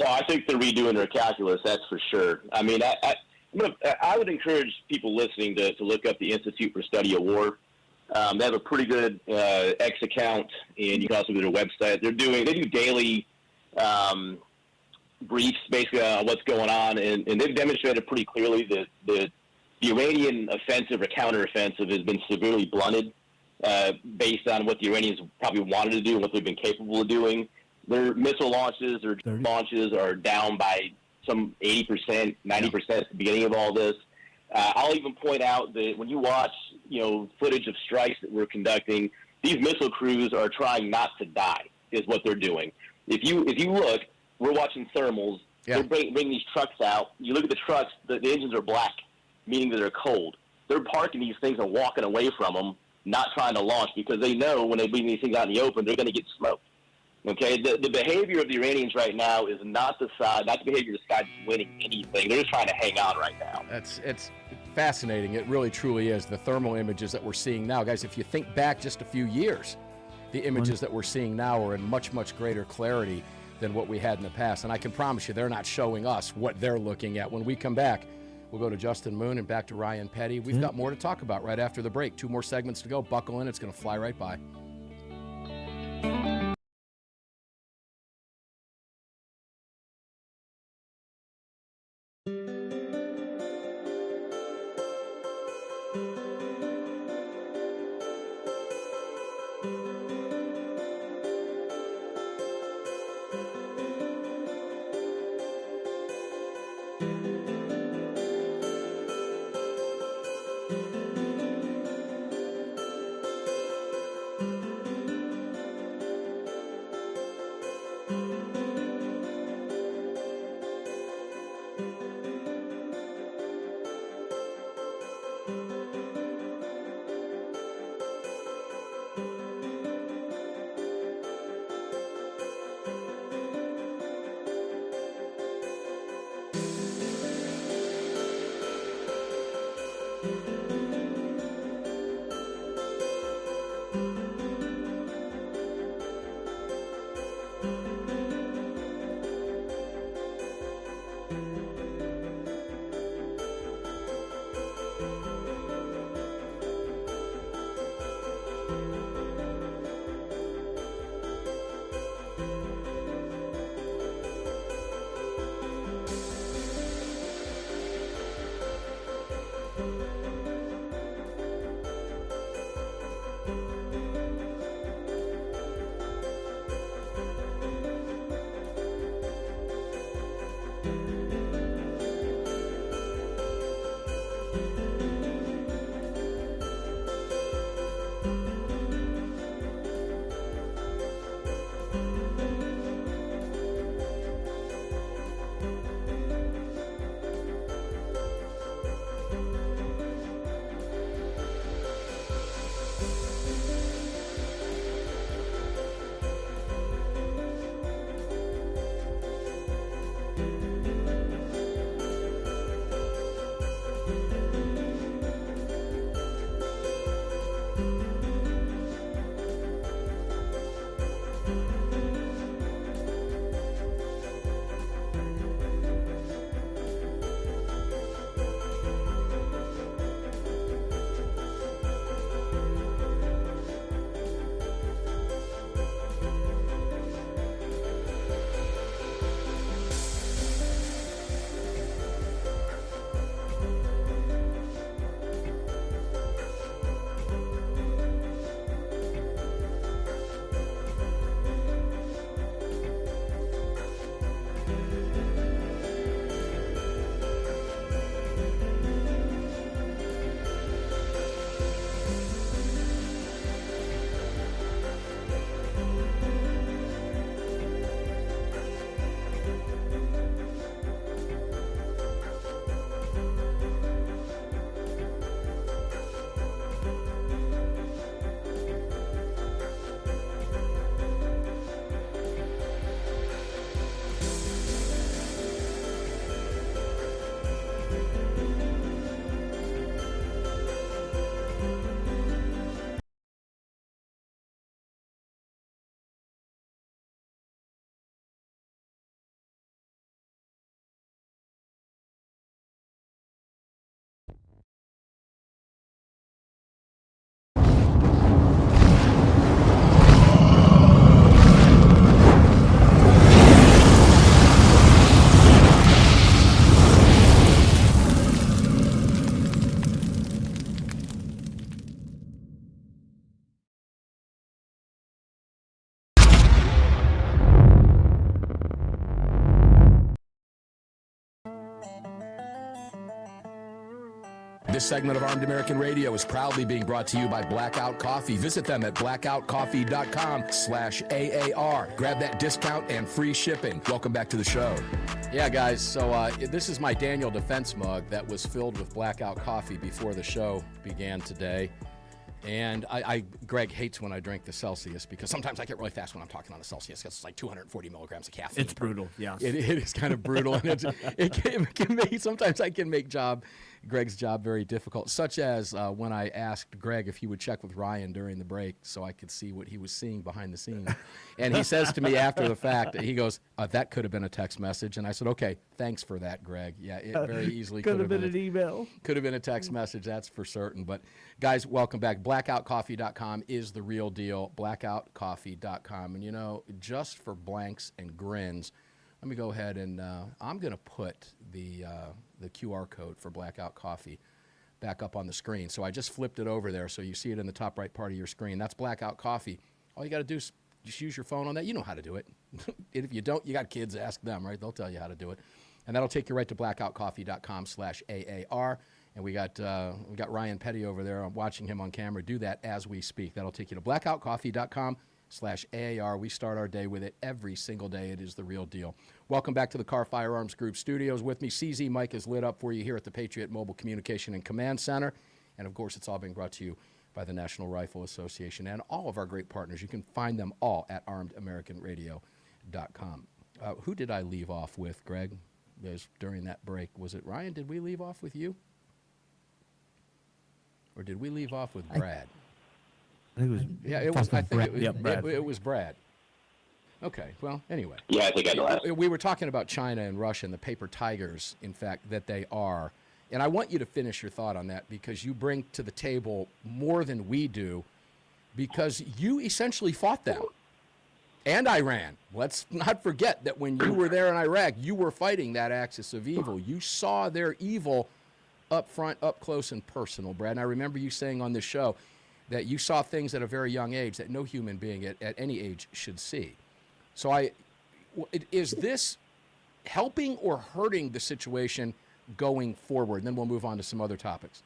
Well, I think they're redoing their calculus, that's for sure. I mean, I would encourage people listening to look up the Institute for Study of War. They have a pretty good X account, and you can also go to their website. They do daily briefs basically on what's going on, and they've demonstrated pretty clearly that the Iranian offensive or counteroffensive has been severely blunted based on what the Iranians probably wanted to do and what they've been capable of doing. Their missile launches or launches are down by some 80%, 90% at the beginning of all this. I'll even point out that when you watch, footage of strikes that we're conducting, these missile crews are trying not to die, is what they're doing. If you look, we're watching thermals. Yeah. They're bringing these trucks out. You look at the trucks, the engines are black, meaning that they're cold. They're parking these things and walking away from them, not trying to launch, because they know when they bring these things out in the open, they're going to get smoked. Okay, the behavior of the Iranians right now is not the behavior of the side that's winning anything. They're just trying to hang on right now. It's fascinating. It really, truly is. The thermal images that we're seeing now, guys, if you think back just a few years, the images that we're seeing now are in much, much greater clarity than what we had in the past. And I can promise you they're not showing us what they're looking at. When we come back, we'll go to Justin Moon and back to Ryan Petty. We've got more to talk about right after the break. 2 more segments to go. Buckle in. It's going to fly right by. This segment of Armed American Radio is proudly being brought to you by Blackout Coffee. Visit them at blackoutcoffee.com/AAR. Grab that discount and free shipping. Welcome back to the show. Yeah, guys, so this is my Daniel Defense mug that was filled with Blackout Coffee before the show began today. And Greg hates when I drink the Celsius because sometimes I get really fast when I'm talking on the Celsius because it's like 240 milligrams of caffeine. It's brutal, yeah. It is kind of brutal, and it can make, sometimes I can make Greg's job very difficult, such as when I asked Greg if he would check with Ryan during the break so I could see what he was seeing behind the scenes. And he says to me after the fact, he goes, that could have been a text message. And I said, okay, thanks for that, Greg. Yeah, it very easily could have been an email. Could have been a text message, that's for certain. But guys, welcome back. BlackoutCoffee.com is the real deal. BlackoutCoffee.com. And, you know, just for blanks and grins, let me go ahead and I'm going to put the QR code for Blackout Coffee back up on the screen. So I just flipped it over there so you see it in the top right part of your screen. That's Blackout Coffee. All you got to do is just use your phone on that. You know how to do it. If you don't, you got kids, ask them, right? They'll tell you how to do it. And that'll take you right to blackoutcoffee.com/AAR. And we got Ryan Petty over there. I'm watching him on camera do that as we speak. That'll take you to blackoutcoffee.com/AAR. We start our day with it every single day. It is the real deal. Welcome back to the Car Firearms Group studios. With me, CZ Mike is lit up for you here at the Patriot Mobile Communication and Command Center. And, of course, it's all being brought to you by the National Rifle Association and all of our great partners. You can find them all at armedamericanradio.com. Who did I leave off with, Greg, during that break? Was it Ryan? Did we leave off with you? Or did we leave off with Brad? I think it was. Yeah, it was. I think Brad. Yeah, Brad. It was Brad. Okay. Well, anyway. Yeah, I think I know. We were talking about China and Russia and the paper tigers, in fact, that they are. And I want you to finish your thought on that because you bring to the table more than we do because you essentially fought them. And Iran. Let's not forget that when you were there in Iraq, you were fighting that axis of evil. You saw their evil up front, up close and personal, Brad. And I remember you saying on this show that you saw things at a very young age that no human being at any age should see. So is this helping or hurting the situation going forward? And then we'll move on to some other topics.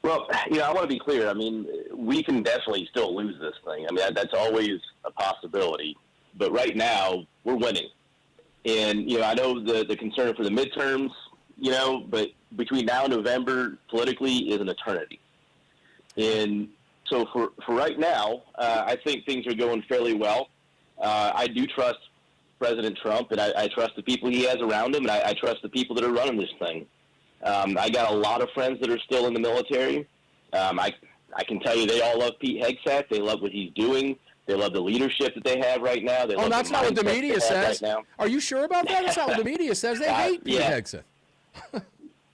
Well, I want to be clear. I mean, we can definitely still lose this thing. I mean, that's always a possibility. But right now, we're winning. And, I know the concern for the midterms, but between now and November, politically, is an eternity. And so for right now, I think things are going fairly well. I do trust President Trump, and I trust the people he has around him, and I trust the people that are running this thing. I got a lot of friends that are still in the military. I can tell you they all love Pete Hegseth. They love what he's doing. They love the leadership that they have right now. They love that's not what the media says. Right, are you sure about that? That's not what the media says. They hate Pete Hegseth.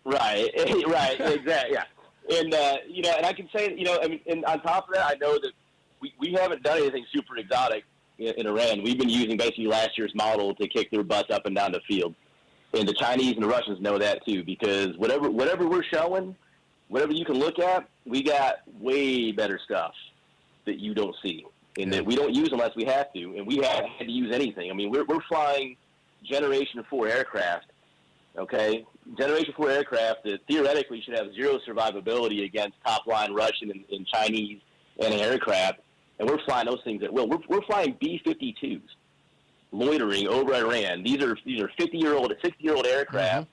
Right, exactly, yeah. And, and I can say, I mean, and on top of that, I know that we haven't done anything super exotic in Iran. We've been using basically last year's model to kick their butts up and down the field. And the Chinese and the Russians know that, too, because whatever we're showing, whatever you can look at, we got way better stuff that you don't see and that we don't use unless we have to, and we haven't had to use anything. I mean, we're flying Generation 4 aircraft, okay? Generation 4 aircraft that theoretically should have zero survivability against top-line Russian and Chinese anti-aircraft, and we're flying those things at will. We're flying B-52s. Loitering over Iran. These are 50-year-old, 60-year-old aircraft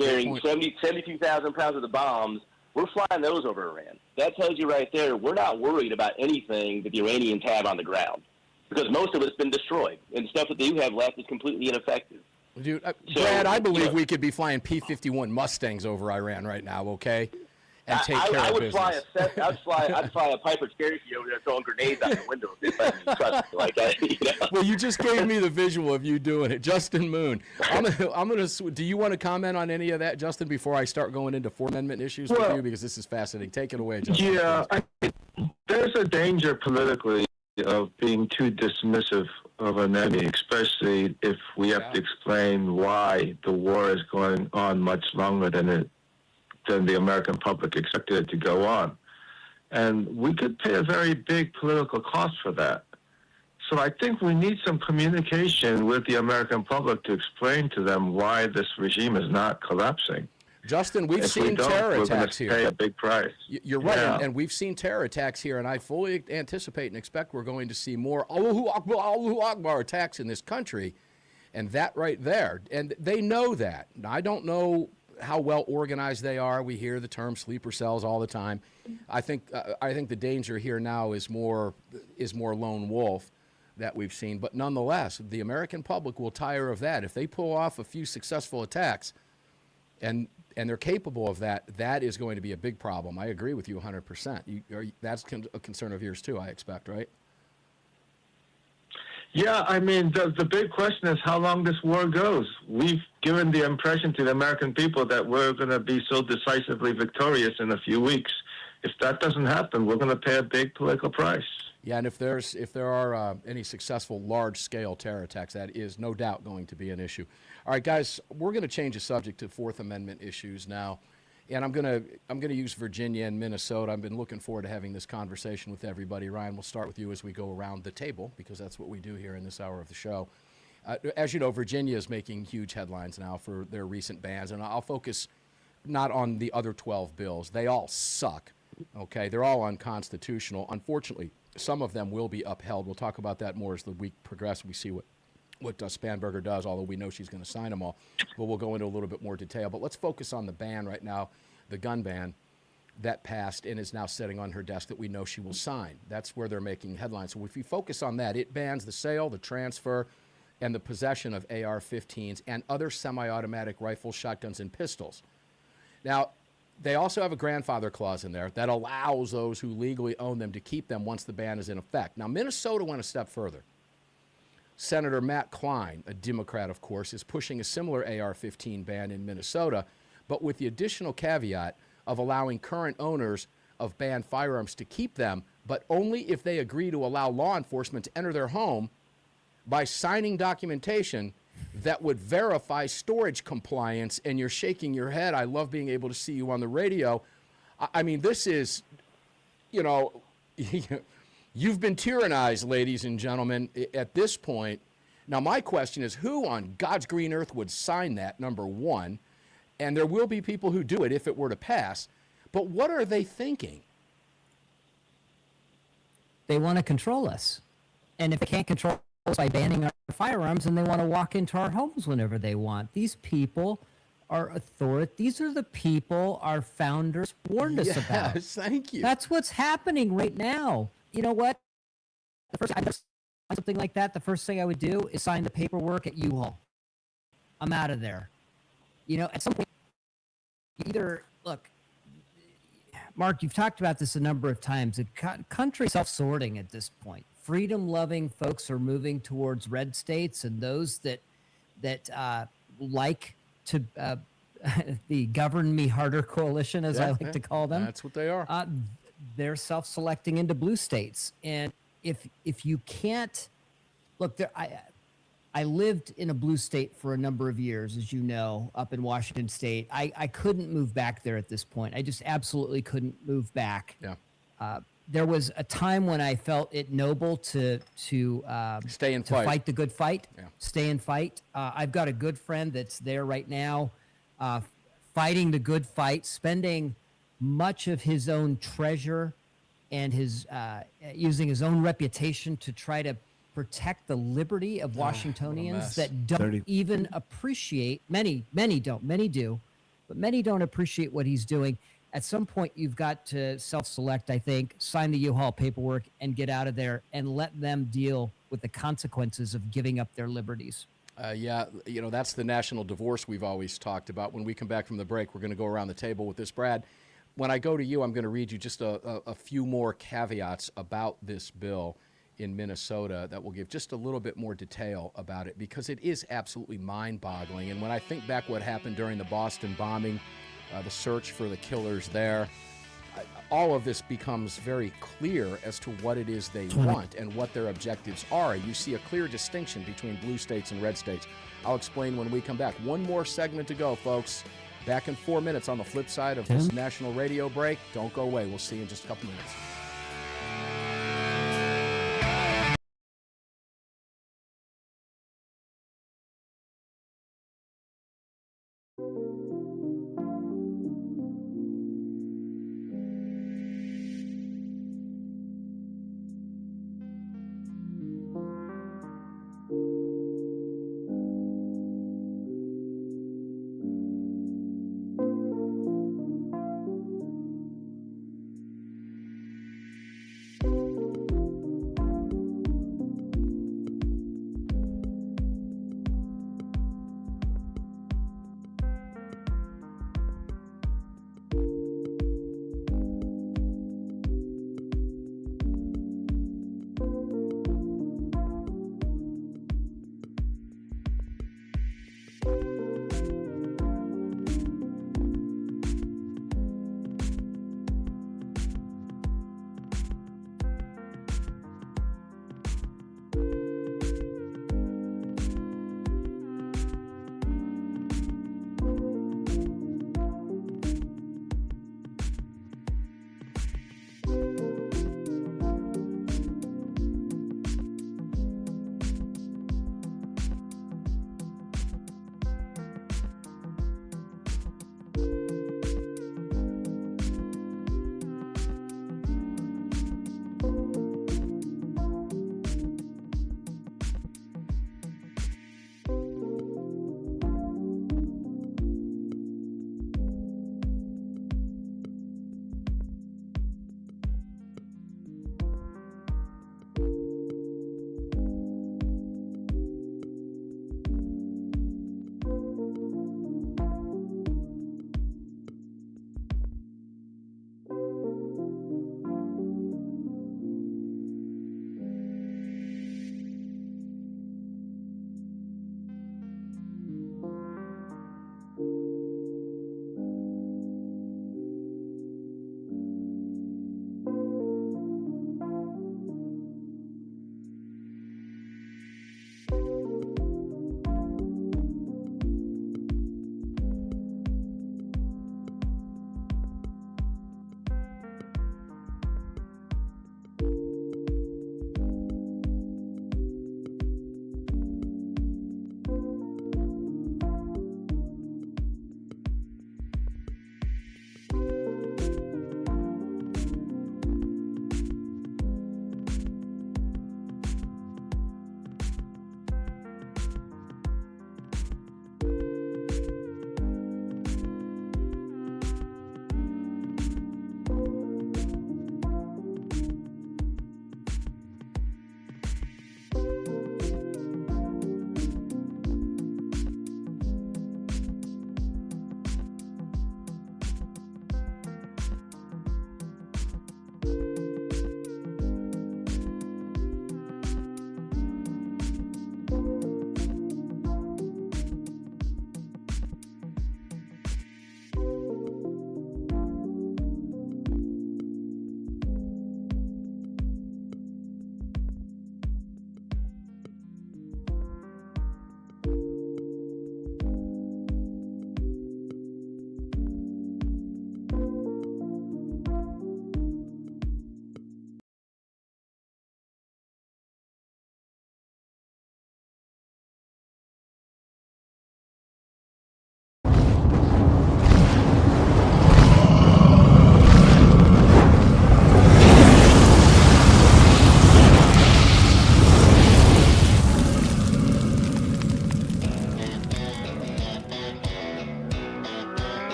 carrying 72,000 pounds of the bombs. We're flying those over Iran. That tells you right there we're not worried about anything that the Iranians have on the ground because most of it's been destroyed, and stuff that they do have left is completely ineffective. Dude, Brad, I believe we could be flying P-51 Mustangs over Iran right now, okay? And take care of business. I'd fly a Piper Cherokee over there throwing grenades out the window. Trust me, like that. Well, you just gave me the visual of you doing it, Justin Moon. I'm gonna. Do you want to comment on any of that, Justin, before I start going into Fourth Amendment issues with you? Because this is fascinating. Take it away, Justin. Yeah, there's a danger politically of being too dismissive of an enemy, especially if we have to explain why the war is going on much longer than the American public expected it to go on. And we could pay a very big political cost for that. So I think we need some communication with the American public to explain to them why this regime is not collapsing. Justin, we've if we seen don't, terror we're going attacks to here. pay a big price. You're right, Yeah. and we've seen terror attacks here, and I fully anticipate and expect we're going to see more Allahu Akbar, Allahu Akbar attacks in this country, and that right there. And they know that. Now, I don't know how well organized they are. We hear the term sleeper cells all the time. I think the danger here now is more lone wolf that we've seen. But nonetheless, the American public will tire of that. If they pull off a few successful attacks, and they're capable of that, that is going to be a big problem. I agree with you 100%. That's a concern of yours too, I expect, right? Yeah, I mean, the big question is how long this war goes. We've given the impression to the American people that we're going to be so decisively victorious in a few weeks. If that doesn't happen, we're going to pay a big political price. Yeah, and if there are any successful large-scale terror attacks, that is no doubt going to be an issue. All right, guys, we're going to change the subject to Fourth Amendment issues now, and I'm going to use Virginia and Minnesota. I've been looking forward to having this conversation with everybody. Ryan, we'll start with you as we go around the table because that's what we do here in this hour of the show. As you know, Virginia is making huge headlines now for their recent bans, and I'll focus not on the other 12 bills. They all suck. Okay, they're all unconstitutional. Unfortunately, some of them will be upheld. We'll talk about that more as the week progresses. We see what Spanberger does, although we know she's going to sign them all. But we'll go into a little bit more detail. But let's focus on the ban right now, the gun ban that passed and is now sitting on her desk that we know she will sign. That's where they're making headlines. So if you focus on that, it bans the sale, the transfer, and the possession of AR-15s and other semi-automatic rifles, shotguns, and pistols. Now, they also have a grandfather clause in there that allows those who legally own them to keep them once the ban is in effect. Now, Minnesota went a step further. Senator Matt Klein, a Democrat, of course, is pushing a similar AR-15 ban in Minnesota, but with the additional caveat of allowing current owners of banned firearms to keep them, but only if they agree to allow law enforcement to enter their home by signing documentation that would verify storage compliance. And you're shaking your head. I love being able to see you on the radio. I mean, this is, you've been tyrannized, ladies and gentlemen, at this point. Now, my question is, who on God's green earth would sign that, number one? And there will be people who do it if it were to pass. But what are they thinking? They want to control us. And if they can't control us by banning our firearms, then they want to walk into our homes whenever they want. These people are authority. These are the people our founders warned us about. Yes, thank you. That's what's happening right now. You know what? The first time I sign something like that, the first thing I would do is sign the paperwork at U-Haul. I'm out of there. At some point, look, Mark, you've talked about this a number of times. The country's self-sorting at this point. Freedom-loving folks are moving towards red states, and those that like to the Govern Me Harder coalition, as I like to call them. That's what they are. They're self-selecting into blue states. And if you can't look, I lived in a blue state for a number of years, as you know, up in Washington State. I couldn't move back there at this point. I just absolutely couldn't move back. Yeah. There was a time when I felt it noble to stay and fight the good fight, Yeah. stay and fight. I've got a good friend that's there right now, fighting the good fight, spending much of his own treasure and his using his own reputation to try to protect the liberty of Washingtonians that don't even appreciate. Many do, but many don't appreciate what he's doing. At some point, you've got to self-select, I think, sign the U-Haul paperwork and get out of there and let them deal with the consequences of giving up their liberties. Yeah, that's the national divorce we've always talked about. When we come back from the break, we're going to go around the table with this. Brad, when I go to you, I'm going to read you just a few more caveats about this bill in Minnesota that will give just a little bit more detail about it, because it is absolutely mind-boggling. And when I think back what happened during the Boston bombing, the search for the killers there, all of this becomes very clear as to what it is they want and what their objectives are. You see a clear distinction between blue states and red states. I'll explain when we come back. One more segment to go, folks. Back in 4 minutes on the flip side of this national radio break. Don't go away. We'll see you in just a couple minutes.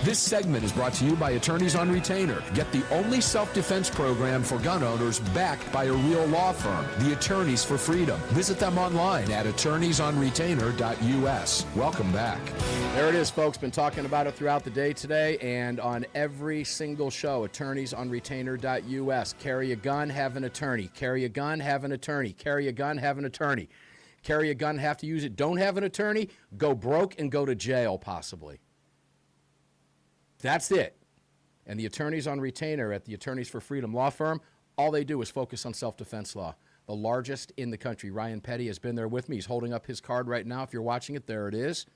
This segment is brought to you by Attorneys on Retainer. Get the only self-defense program for gun owners backed by a real law firm, the Attorneys for Freedom. Visit them online at attorneysonretainer.us. Welcome back. There it is, folks. Been talking about it throughout the day today and on every single show, attorneysonretainer.us. Carry a gun, have an attorney. Carry a gun, have an attorney. Carry a gun, have an attorney. Carry a gun, have to use it. Don't have an attorney, go broke and go to jail, possibly. That's it. And the Attorneys on Retainer at the Attorneys for Freedom law firm, all they do is focus on self-defense law. The largest in the country. Ryan Petty has been there with me. He's holding up his card right now. If you're watching it, there it is.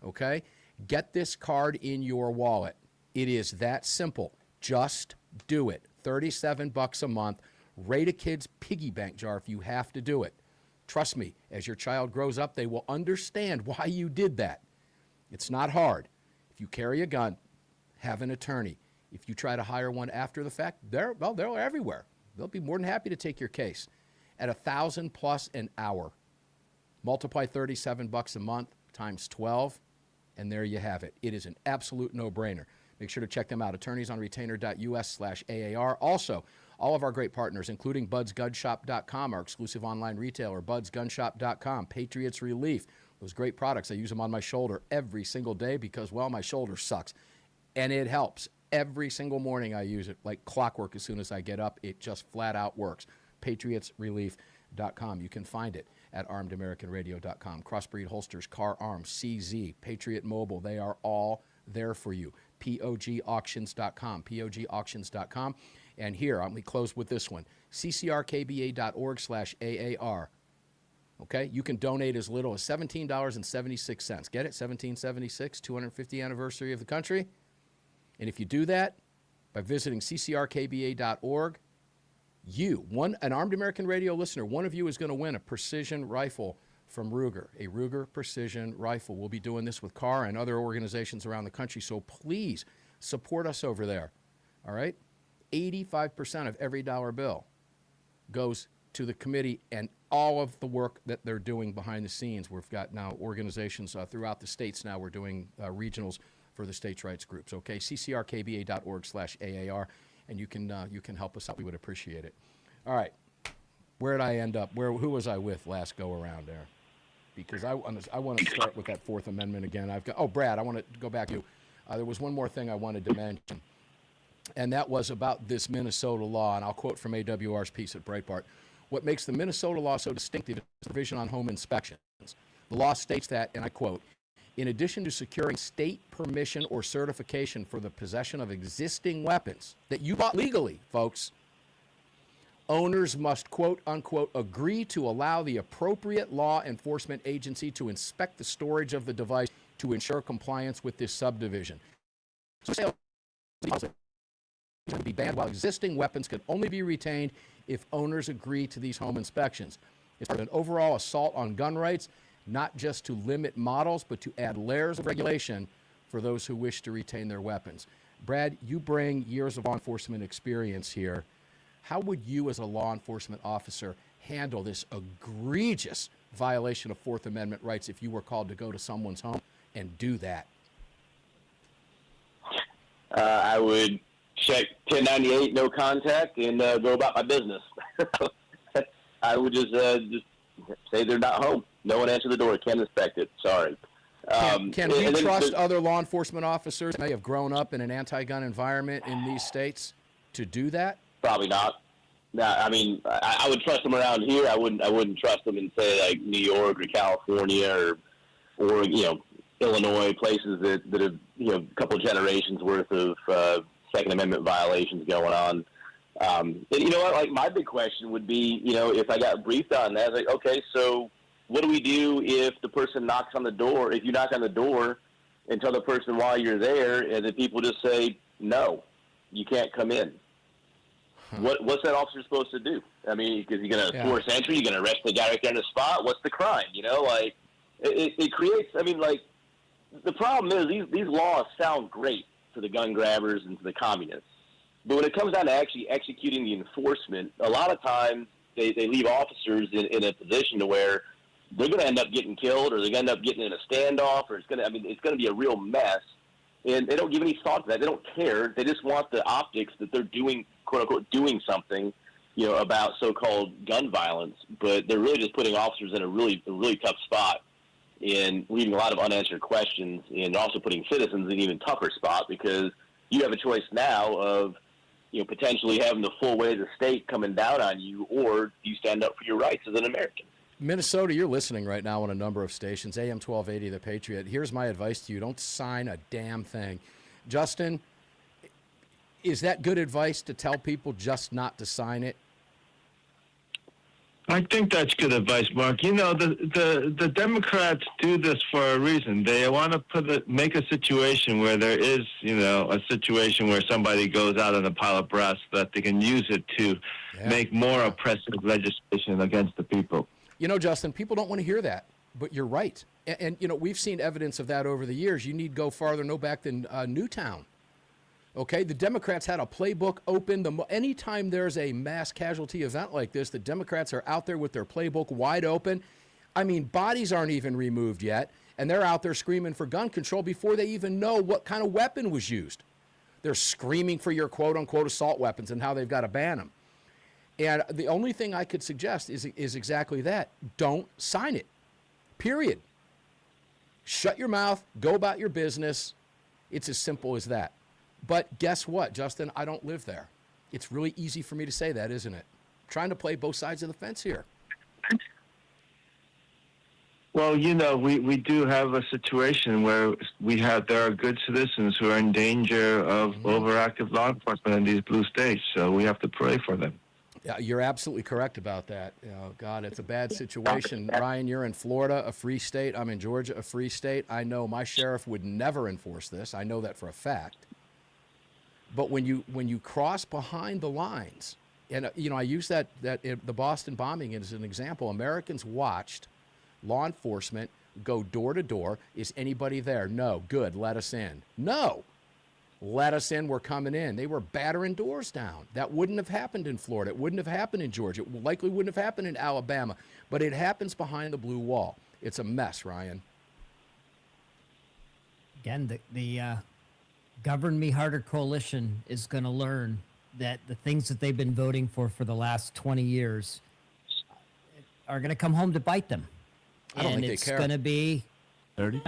Okay? Get this card in your wallet. It is that simple. Just do it. $37 a month. Rate a kid's piggy bank jar if you have to do it. Trust me, as your child grows up, they will understand why you did that. It's not hard. If you carry a gun, have an attorney. If you try to hire one after the fact, they're everywhere. They'll be more than happy to take your case. At $1,000+ an hour, multiply $37 a month times 12, and there you have it. It is an absolute no-brainer. Make sure to check them out, attorneysonretainer.us/AAR. Also, all of our great partners, including budsgunshop.com, our exclusive online retailer, budsgunshop.com, Patriots Relief, those great products. I use them on my shoulder every single day because, well, my shoulder sucks. And it helps. Every single morning I use it like clockwork as soon as I get up. It just flat out works. PatriotsRelief.com. You can find it at ArmedAmericanRadio.com. Crossbreed Holsters, Car Arms, CZ, Patriot Mobile, they are all there for you. POGauctions.com, POGauctions.com. And here, let me close with this one, ccrkba.org/AAR. Okay, you can donate as little as $17.76. Get it? $17.76, 250th anniversary of the country. And if you do that by visiting ccrkba.org, an Armed American Radio listener, one of you is going to win a precision rifle from Ruger, a Ruger precision rifle. We'll be doing this with CAR and other organizations around the country, so please support us over there, all right? 85% of every dollar bill goes to the committee and all of the work that they're doing behind the scenes. We've got now organizations throughout the states now. We're doing regionals for the states' rights groups, okay? ccrkba.org/AAR, and you can help us out. We would appreciate it. All right, where did I end up? Who was I with last go around there? Because I want to start with that Fourth Amendment again. Brad, I want to go back to you. There was one more thing I wanted to mention, and that was about this Minnesota law, and I'll quote from AWR's piece at Breitbart. What makes the Minnesota law so distinctive is the provision on home inspections. The law states that, and I quote, in addition to securing state permission or certification for the possession of existing weapons that you bought legally, folks, owners must, quote, unquote, agree to allow the appropriate law enforcement agency to inspect the storage of the device to ensure compliance with this subdivision. So sales can be banned while existing weapons can only be retained if owners agree to these home inspections. It's part of an overall assault on gun rights, not just to limit models, but to add layers of regulation for those who wish to retain their weapons. Brad, you bring years of law enforcement experience here. How would you as a law enforcement officer handle this egregious violation of Fourth Amendment rights if you were called to go to someone's home and do that? I would check 1098, no contact, and go about my business. I would just say they're not home. No one answered the door. Can't inspect it. Sorry. Can we trust other law enforcement officers who may have grown up in an anti-gun environment in these states to do that? Probably not. No, I mean, I would trust them around here. I wouldn't trust them in, say, like New York or California or Illinois, places that have a couple of generations worth of Second Amendment violations going on. And you know what? Like, my big question would be, if I got briefed on that, like, okay, so what do we do if the person knocks on the door? If you knock on the door and tell the person while you're there, and the people just say, no, you can't come in. What's that officer supposed to do? I mean, because you're going to force entry, you're going to arrest the guy right there on the spot. What's the crime? Like, it creates, I mean, like, the problem is these laws sound great for the gun grabbers and for the communists. But when it comes down to actually executing the enforcement, a lot of times they leave officers in a position to where they're going to end up getting killed, or they're going to end up getting in a standoff, or it's going to be a real mess And they don't give any thought to that. They don't care. They just want the optics that they're doing, quote unquote, doing something, about so-called gun violence. But they're really just putting officers in a really tough spot and leaving a lot of unanswered questions, and also putting citizens in an even tougher spot, because you have a choice now of, potentially having the full weight of the state coming down on you, or you stand up for your rights as an American. Minnesota, you're listening right now on a number of stations, AM 1280, The Patriot. Here's my advice to you. Don't sign a damn thing. Justin, is that good advice to tell people just not to sign it? I think that's good advice, Mark. The Democrats do this for a reason. They want to make a situation where there is, a situation where somebody goes out in a pile of brass, that they can use it to make more oppressive legislation against the people. Justin, people don't want to hear that, but you're right. And we've seen evidence of that over the years. You need go farther, no back than Newtown. Okay, the Democrats had a playbook open. Anytime there's a mass casualty event like this, the Democrats are out there with their playbook wide open. I mean, bodies aren't even removed yet, and they're out there screaming for gun control before they even know what kind of weapon was used. They're screaming for your quote-unquote assault weapons and how they've got to ban them. And the only thing I could suggest is exactly that. Don't sign it, period. Shut your mouth, go about your business. It's as simple as that. But guess what, Justin? I don't live there. It's really easy for me to say that, isn't it? I'm trying to play both sides of the fence here. Well, we do have a situation where there are good citizens who are in danger of overactive law enforcement in these blue states, so we have to pray for them. Yeah, you're absolutely correct about that. God, it's a bad situation. Ryan, you're in Florida, a free state. I'm in Georgia, a free state. I know my sheriff would never enforce this. I know that for a fact. But when you cross behind the lines, and I use the Boston bombing as an example. Americans watched law enforcement go door to door. Is anybody there? No. Good. Let us in. No. Let us in. We're coming in. They were battering doors down. That wouldn't have happened in Florida. It wouldn't have happened in Georgia. It likely wouldn't have happened in Alabama. But it happens behind the blue wall. It's a mess, Ryan. Again, the Govern Me Harder coalition is going to learn that the things that they've been voting for the last 20 years are going to come home to bite them. I don't think they care. And it's going to be 30.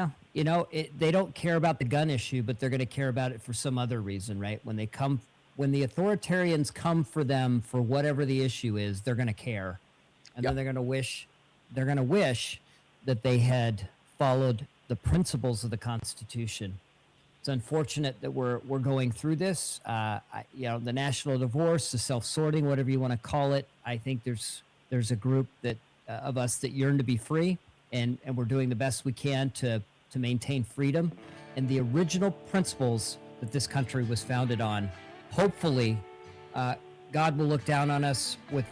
They don't care about the gun issue, but they're going to care about it for some other reason, right? When the authoritarians come for them for whatever the issue is, they're going to care, and then they're going to wish that they had followed the principles of the Constitution. It's unfortunate that we're going through this. The national divorce, the self-sorting, whatever you want to call it. I think there's a group that of us that yearn to be free, and we're doing the best we can to maintain freedom and the original principles that this country was founded on. Hopefully, God will look down on us with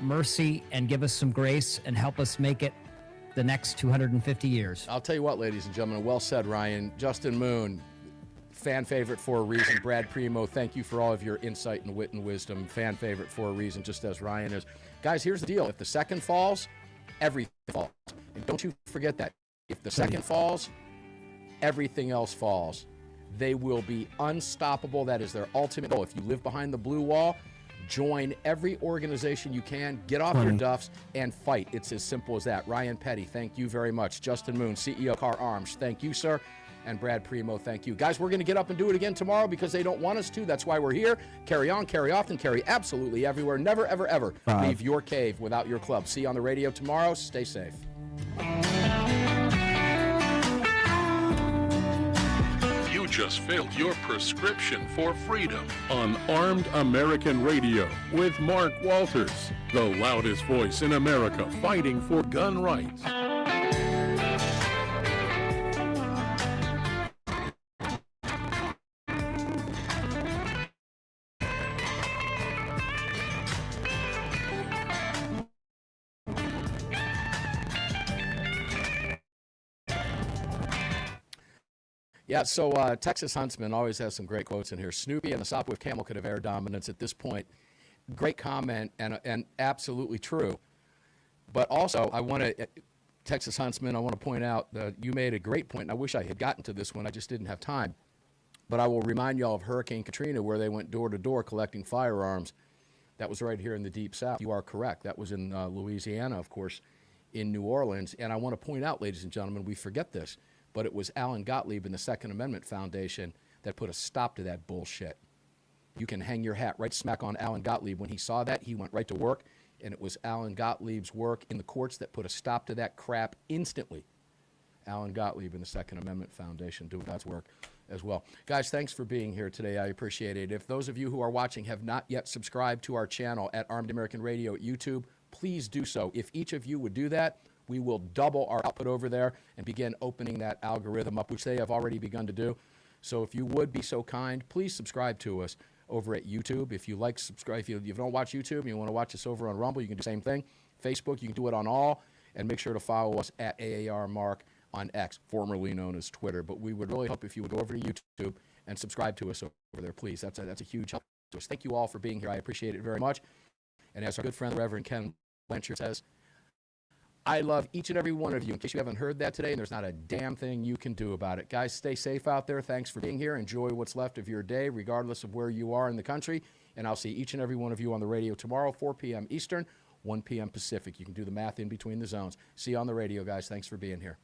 mercy and give us some grace and help us make it the next 250 years. I'll tell you what, ladies and gentlemen, well said, Ryan. Justin Moon, fan favorite for a reason. Brad Premo, thank you for all of your insight and wit and wisdom. Fan favorite for a reason, just as Ryan is. Guys, here's the deal. If the second falls, everything falls. And don't you forget that. If the second falls, everything else falls. They will be unstoppable. That is their ultimate goal. If you live behind the blue wall, join every organization you can, get off your duffs, and fight. It's as simple as that. Ryan Petty, thank you very much. Justin Moon, CEO Car Arms, thank you, sir. And Brad Premo, thank you. Guys, we're going to get up and do it again tomorrow because they don't want us to. That's why we're here. Carry on, carry often, carry absolutely everywhere. Never, ever, ever leave your cave without your club. See you on the radio tomorrow. Stay safe. You just filled your prescription for freedom on Armed American Radio with Mark Walters, the loudest voice in America fighting for gun rights. Yeah, so Texas Huntsman always has some great quotes in here. Snoopy and the Sopwith Camel could have air dominance at this point. Great comment and absolutely true. But also, Texas Huntsman, I want to point out that you made a great point, and I wish I had gotten to this one. I just didn't have time. But I will remind you all of Hurricane Katrina, where they went door to door collecting firearms. That was right here in the Deep South. You are correct. That was in Louisiana, of course, in New Orleans. And I want to point out, ladies and gentlemen, we forget this, but it was Alan Gottlieb and the Second Amendment Foundation that put a stop to that bullshit. You can hang your hat right smack on Alan Gottlieb. When he saw that, he went right to work, and it was Alan Gottlieb's work in the courts that put a stop to that crap instantly. Alan Gottlieb and the Second Amendment Foundation do God's work as well. Guys, thanks for being here today. I appreciate it. If those of you who are watching have not yet subscribed to our channel at Armed American Radio at YouTube, please do so. If each of you would do that, we will double our output over there and begin opening that algorithm up, which they have already begun to do. So if you would be so kind, please subscribe to us over at YouTube. If you like subscribe, if you don't watch YouTube and you want to watch us over on Rumble, you can do the same thing. Facebook, you can do it on all, and make sure to follow us at AAR Mark on X, formerly known as Twitter. But we would really hope if you would go over to YouTube and subscribe to us over there, please. That's a huge help to us. Thank you all for being here. I appreciate it very much. And as our good friend, the Reverend Ken Blanchard says, I love each and every one of you. In case you haven't heard that today, and there's not a damn thing you can do about it. Guys, stay safe out there. Thanks for being here. Enjoy what's left of your day, regardless of where you are in the country. And I'll see each and every one of you on the radio tomorrow, 4 p.m. Eastern, 1 p.m. Pacific. You can do the math in between the zones. See you on the radio, guys. Thanks for being here.